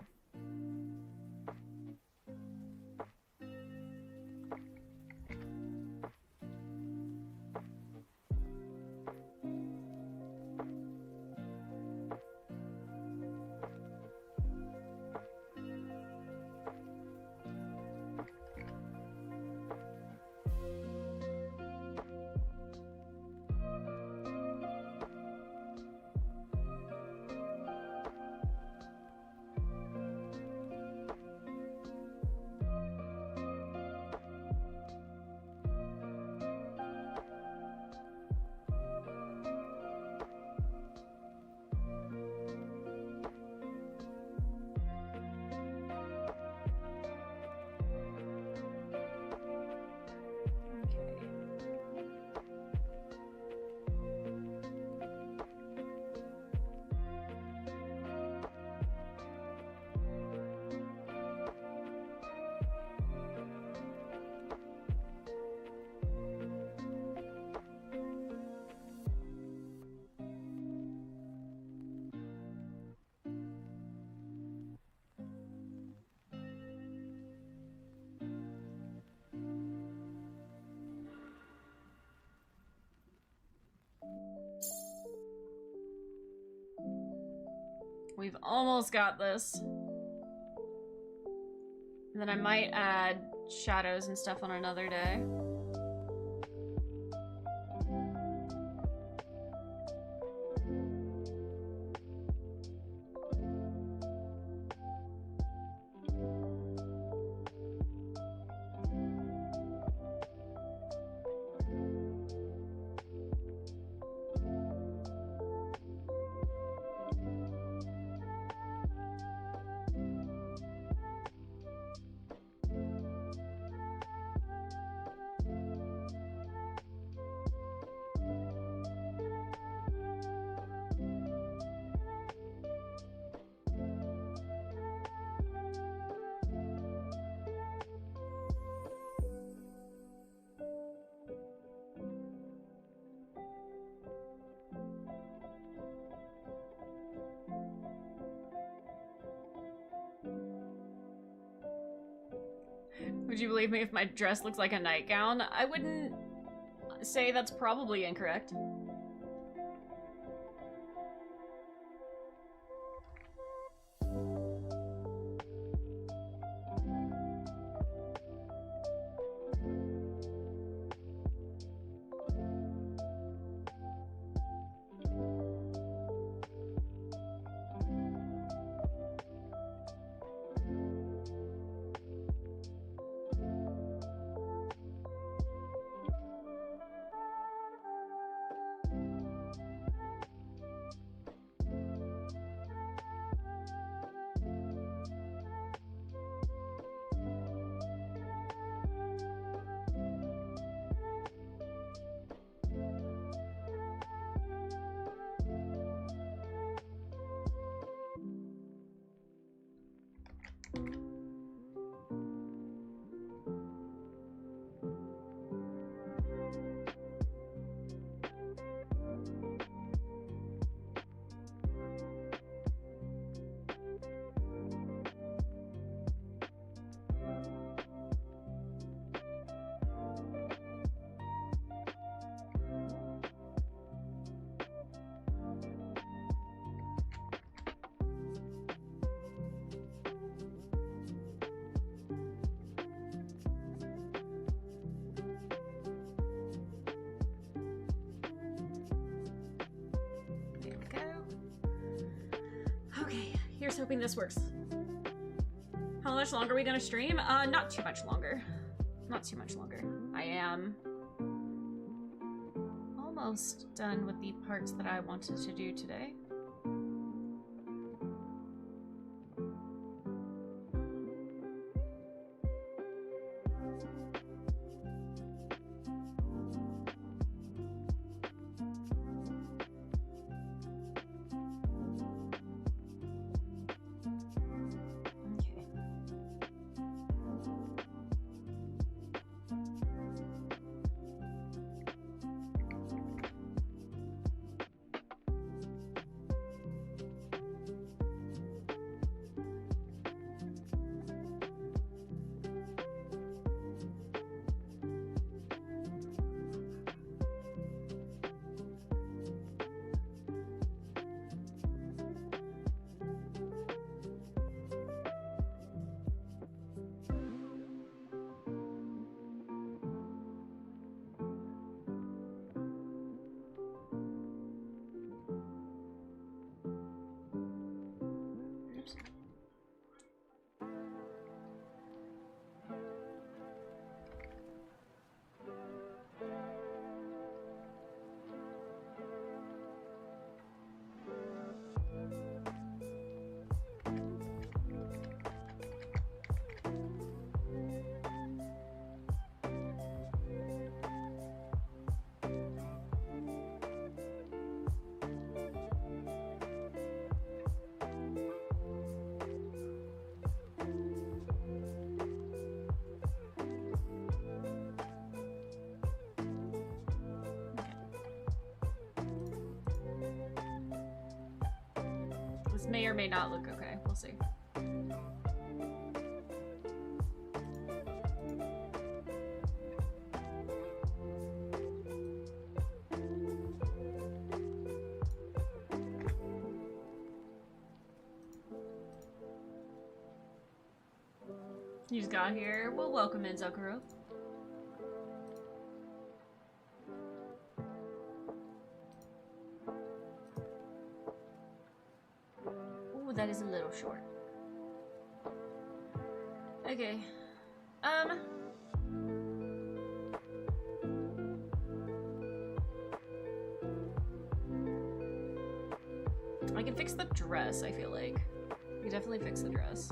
We've almost got this. And then I might add shadows and stuff on another day. Would you believe me if my dress looks like a nightgown? I wouldn't say that's probably incorrect. Here's hoping this works. How much longer are we gonna stream? Not too much longer. Not too much longer. I am almost done with the parts that I wanted to do today. This may or may not look okay. We'll see. You just got here. Well, welcome in, Zakuro. Ooh, that is a little short. Okay. I can fix the dress, I feel like. We can definitely fix the dress.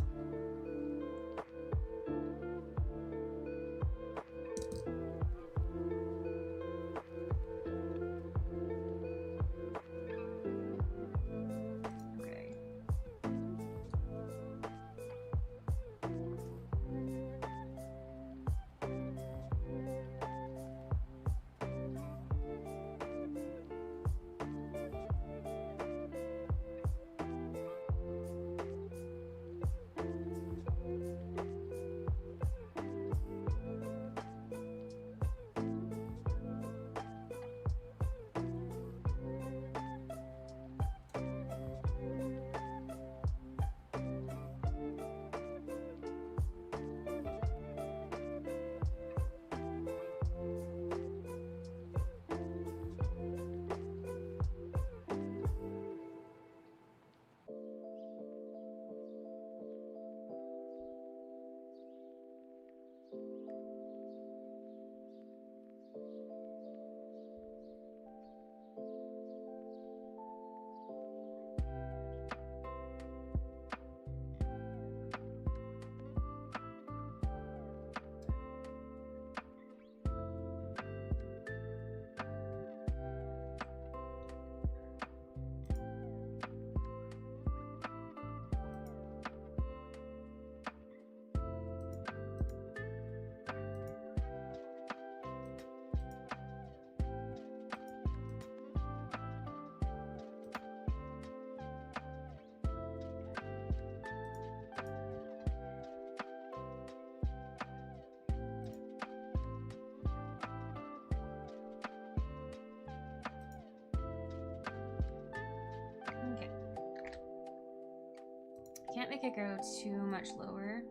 can't make it go too much lower.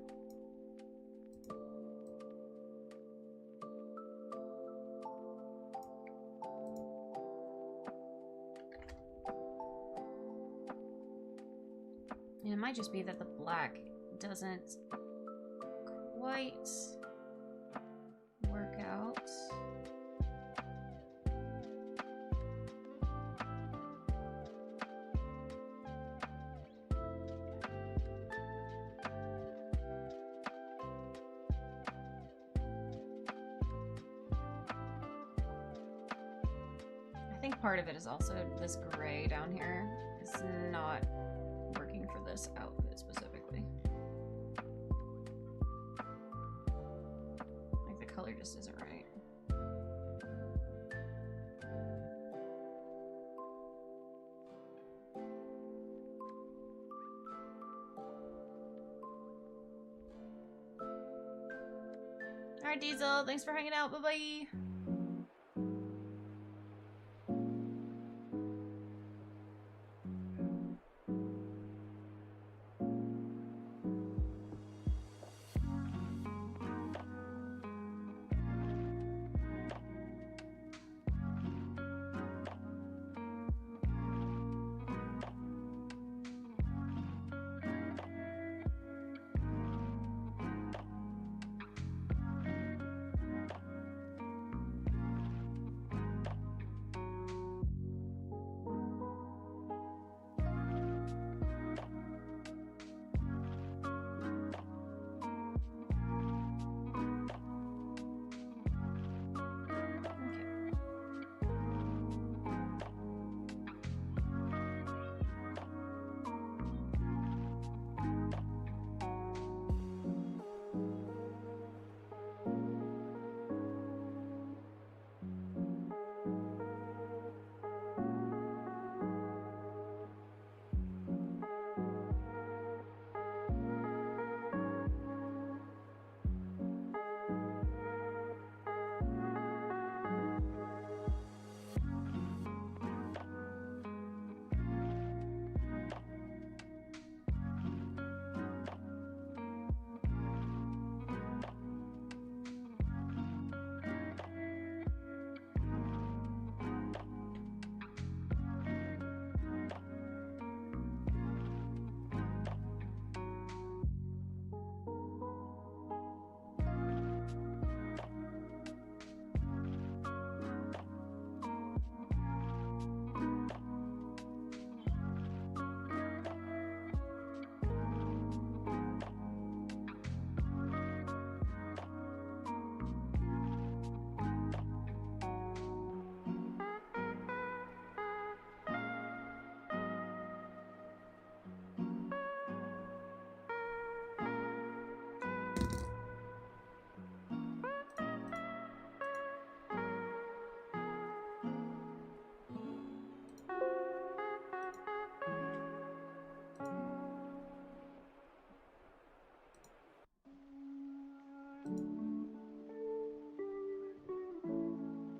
And it might just be that the black doesn't quite work out. I think part of it is also this gray down here. It's not working for this outfit specifically. Like the color just isn't right. Alright, Diesel, thanks for hanging out. Bye-bye.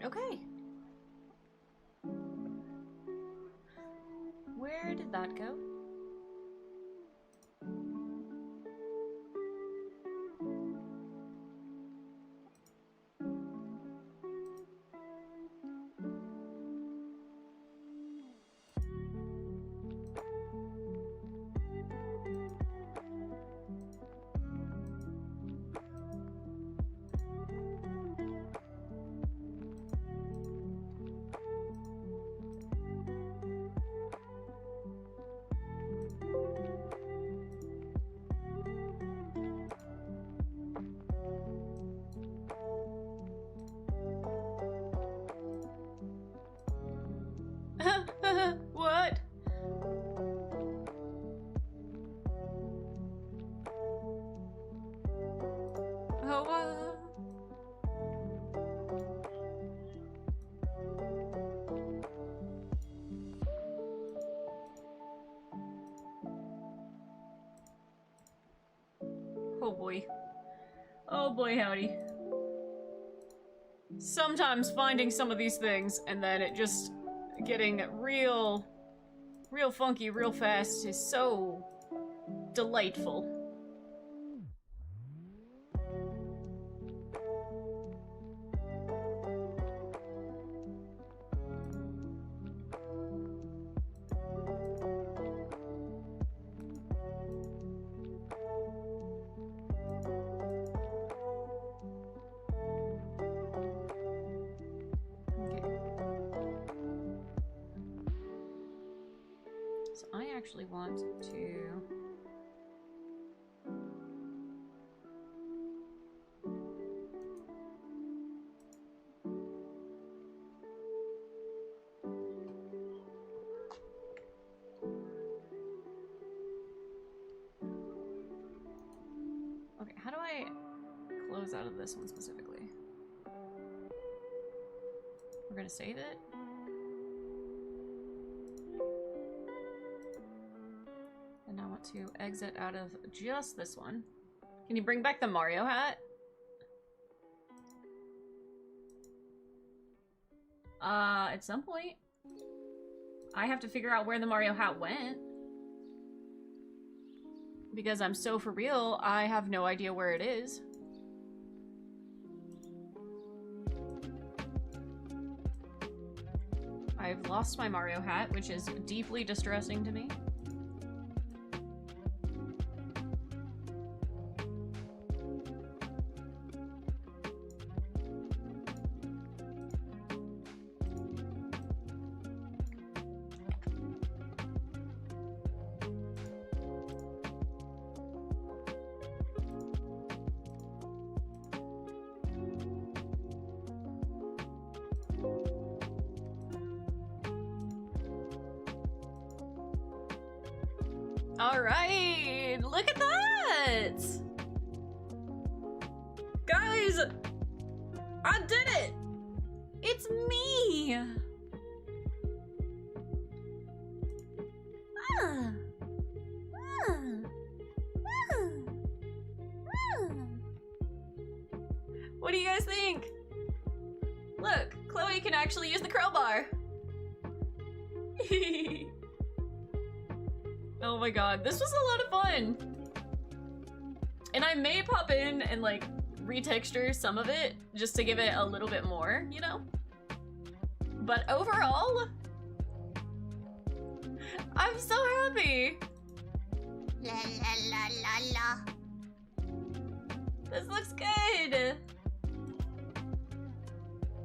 Okay. Where did that go? What? Oh, oh boy. Oh boy, howdy. Sometimes finding some of these things and then it just getting real funky real fast is so delightful. So I actually want to... Okay, how do I close out of this one specifically? We're gonna save it. And I want to exit out of just this one. Can you bring back the Mario hat? At some point. I have to figure out where the Mario hat went. Because I'm so for real, I have no idea where it is. I've lost my Mario hat, which is deeply distressing to me. Alright! Look at that! Guys! I did it! It's me! What do you guys think? Look, Chloe can actually use the crowbar. Oh my god, this was a lot of fun. And I may pop in and like retexture some of it just to give it a little bit more, you know? But overall, I'm so happy. La la la la la. This looks good.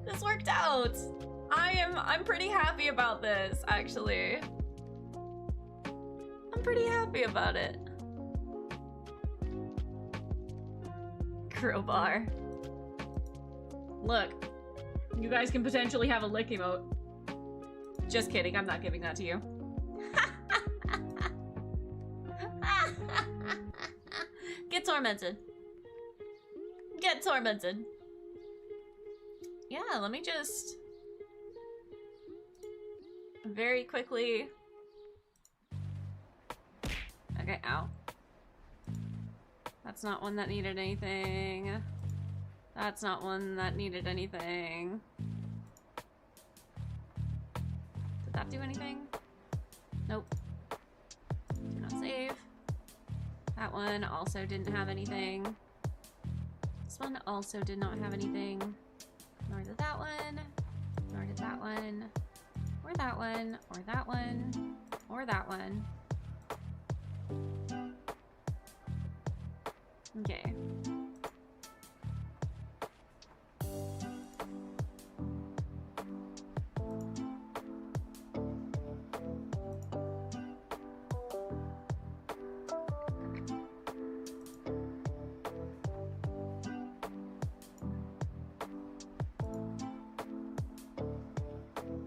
This worked out. I'm pretty happy about this, actually. I'm pretty happy about it. Crowbar. Look, you guys can potentially have a lick emote. Just kidding, I'm not giving that to you. Get tormented. Get tormented. Yeah, let me just very quickly. Okay, ow. That's not one that needed anything. That's not one that needed anything. Did that do anything? Nope. Do not save. That one also didn't have anything. This one also did not have anything. Nor did that one. Nor did that one. Or that one. Or that one. Or that one. Okay.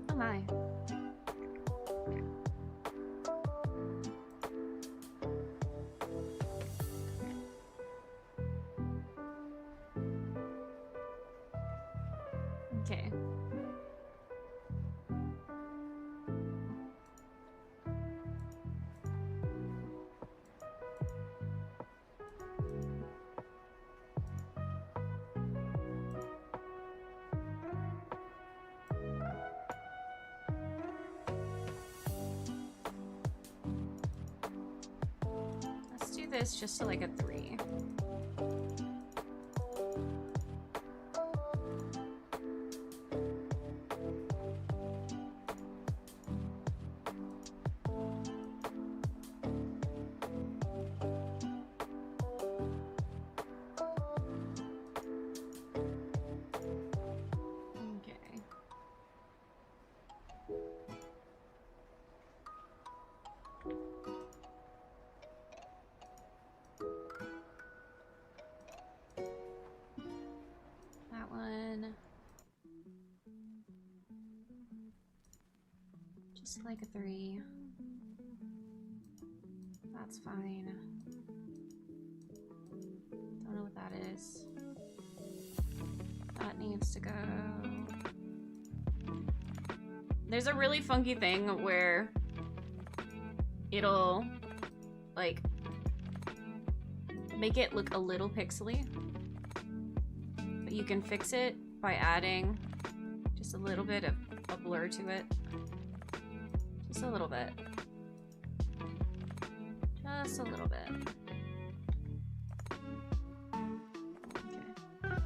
Oh my. Okay. Let's this just to like a 3. Like a 3. That's fine. Don't know what that is. That needs to go. There's a really funky thing where it'll like make it look a little pixely, but you can fix it by adding just a little bit of a blur to it. Just a little bit. Just a little bit. Okay.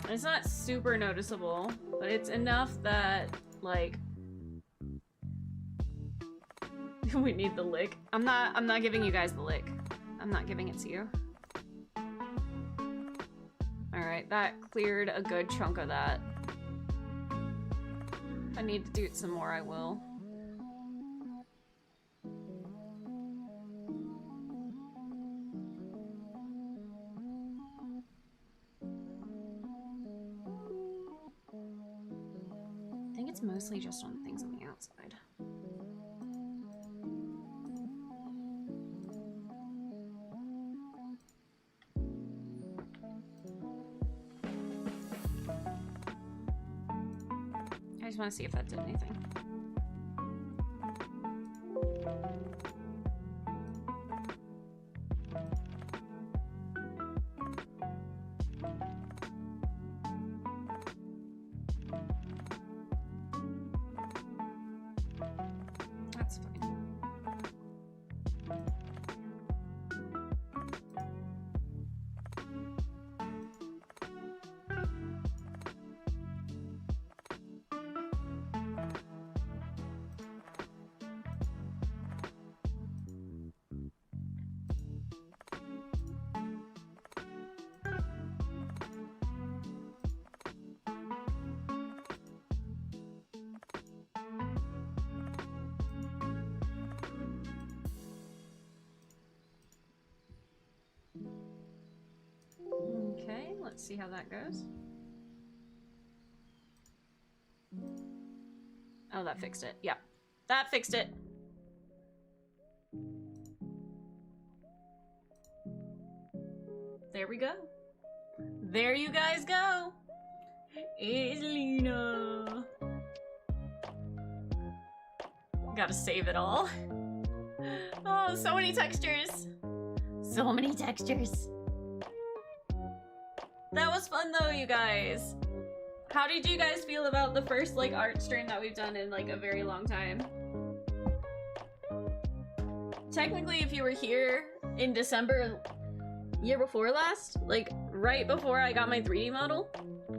It's not super noticeable, but it's enough that, like, we need the lick. I'm not giving you guys the lick. I'm not giving it to you. Alright, that cleared a good chunk of that. If I need to do it some more, I will. I think it's mostly just on things on the outside. I just want to see if that did anything. That's fine. Okay, let's see how that goes. Oh, that fixed it. Yeah, that fixed it. There we go. There you guys go. It's Leena. Gotta save it all. Oh, so many textures. So many textures. That was fun though, you guys. How did you guys feel about the first like art stream that we've done in like a very long time? Technically, if you were here in December year before last, like right before I got my 3D model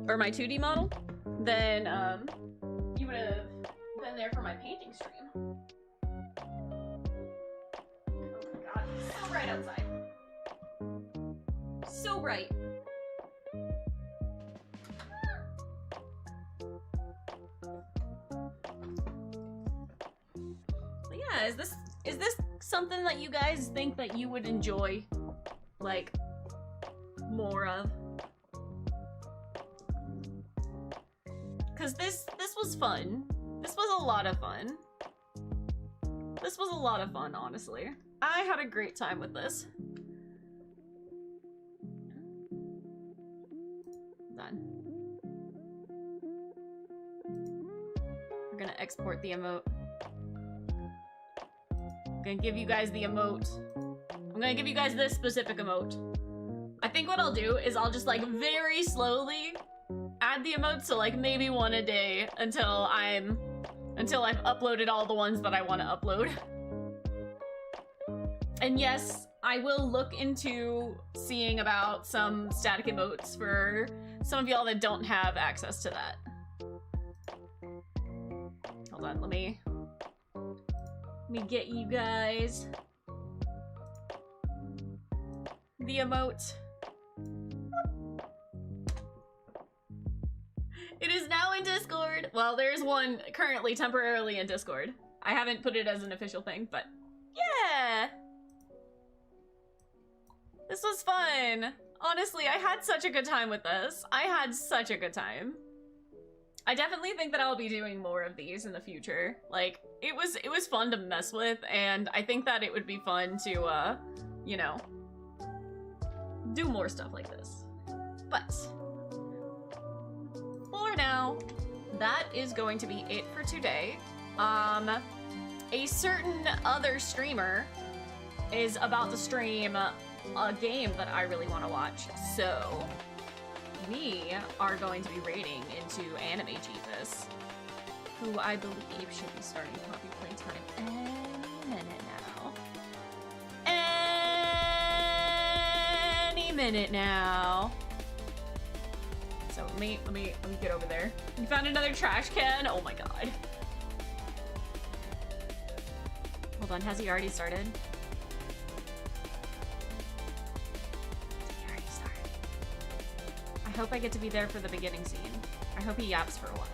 or my 2D model, then you would have been there for my painting stream. Oh my god, it's so bright outside. So bright. But yeah, is this something that you guys think that you would enjoy like more of? Cause this was fun. This was a lot of fun. This was a lot of fun, honestly. I had a great time with this. Done. We're gonna export the emote. I'm gonna give you guys the emote. I'm gonna give you guys this specific emote. I think what I'll do is I'll just like very slowly add the emotes, so like maybe one a day until I've uploaded all the ones that I want to upload. And yes, I will look into seeing about some static emotes for some of y'all that don't have access to that. Hold on, let me get you guys the emote. It is now in Discord. Well, there's one currently temporarily in Discord. I haven't put it as an official thing, but yeah. This was fun. Honestly, I had such a good time with this. I had such a good time. I definitely think that I'll be doing more of these in the future. Like, it was fun to mess with, and I think that it would be fun to, you know, do more stuff like this. But for now, that is going to be it for today. A certain other streamer is about to stream a game that I really want to watch, so we are going to be raiding into Anime Jesus, who I believe should be starting Poppy Playtime any minute now. Any minute now. So let me get over there. You found another trash can? Oh my god. Hold on, has he already started? He already started. I hope I get to be there for the beginning scene. I hope he yaps for a while.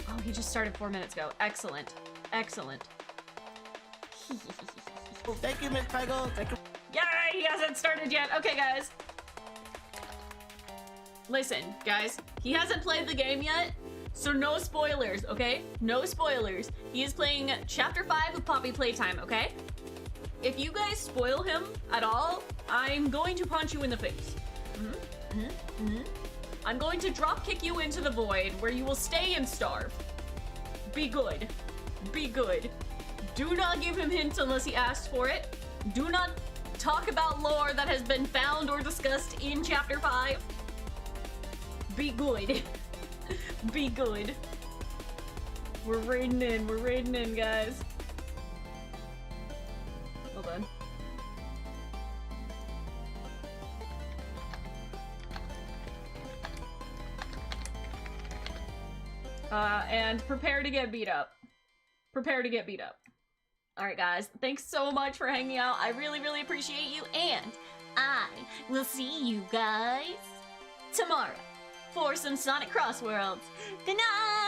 Oh, he just started 4 minutes ago. Excellent. Excellent. Thank you, Miss Peggle. Thank you. Yay, he hasn't started yet. Okay, guys. Listen, guys, he hasn't played the game yet, so no spoilers, okay? No spoilers. He is playing Chapter 5 of Poppy Playtime, okay? If you guys spoil him at all, I'm going to punch you in the face. I'm going to drop kick you into the void where you will stay and starve. Be good. Be good. Do not give him hints unless he asks for it. Do not talk about lore that has been found or discussed in Chapter 5. Be good. Be good. We're raiding in, guys. Hold on. And prepare to get beat up. Prepare to get beat up. Alright guys, thanks so much for hanging out. I really, really appreciate you, and I will see you guys tomorrow for some Sonic Crossworlds. Good night!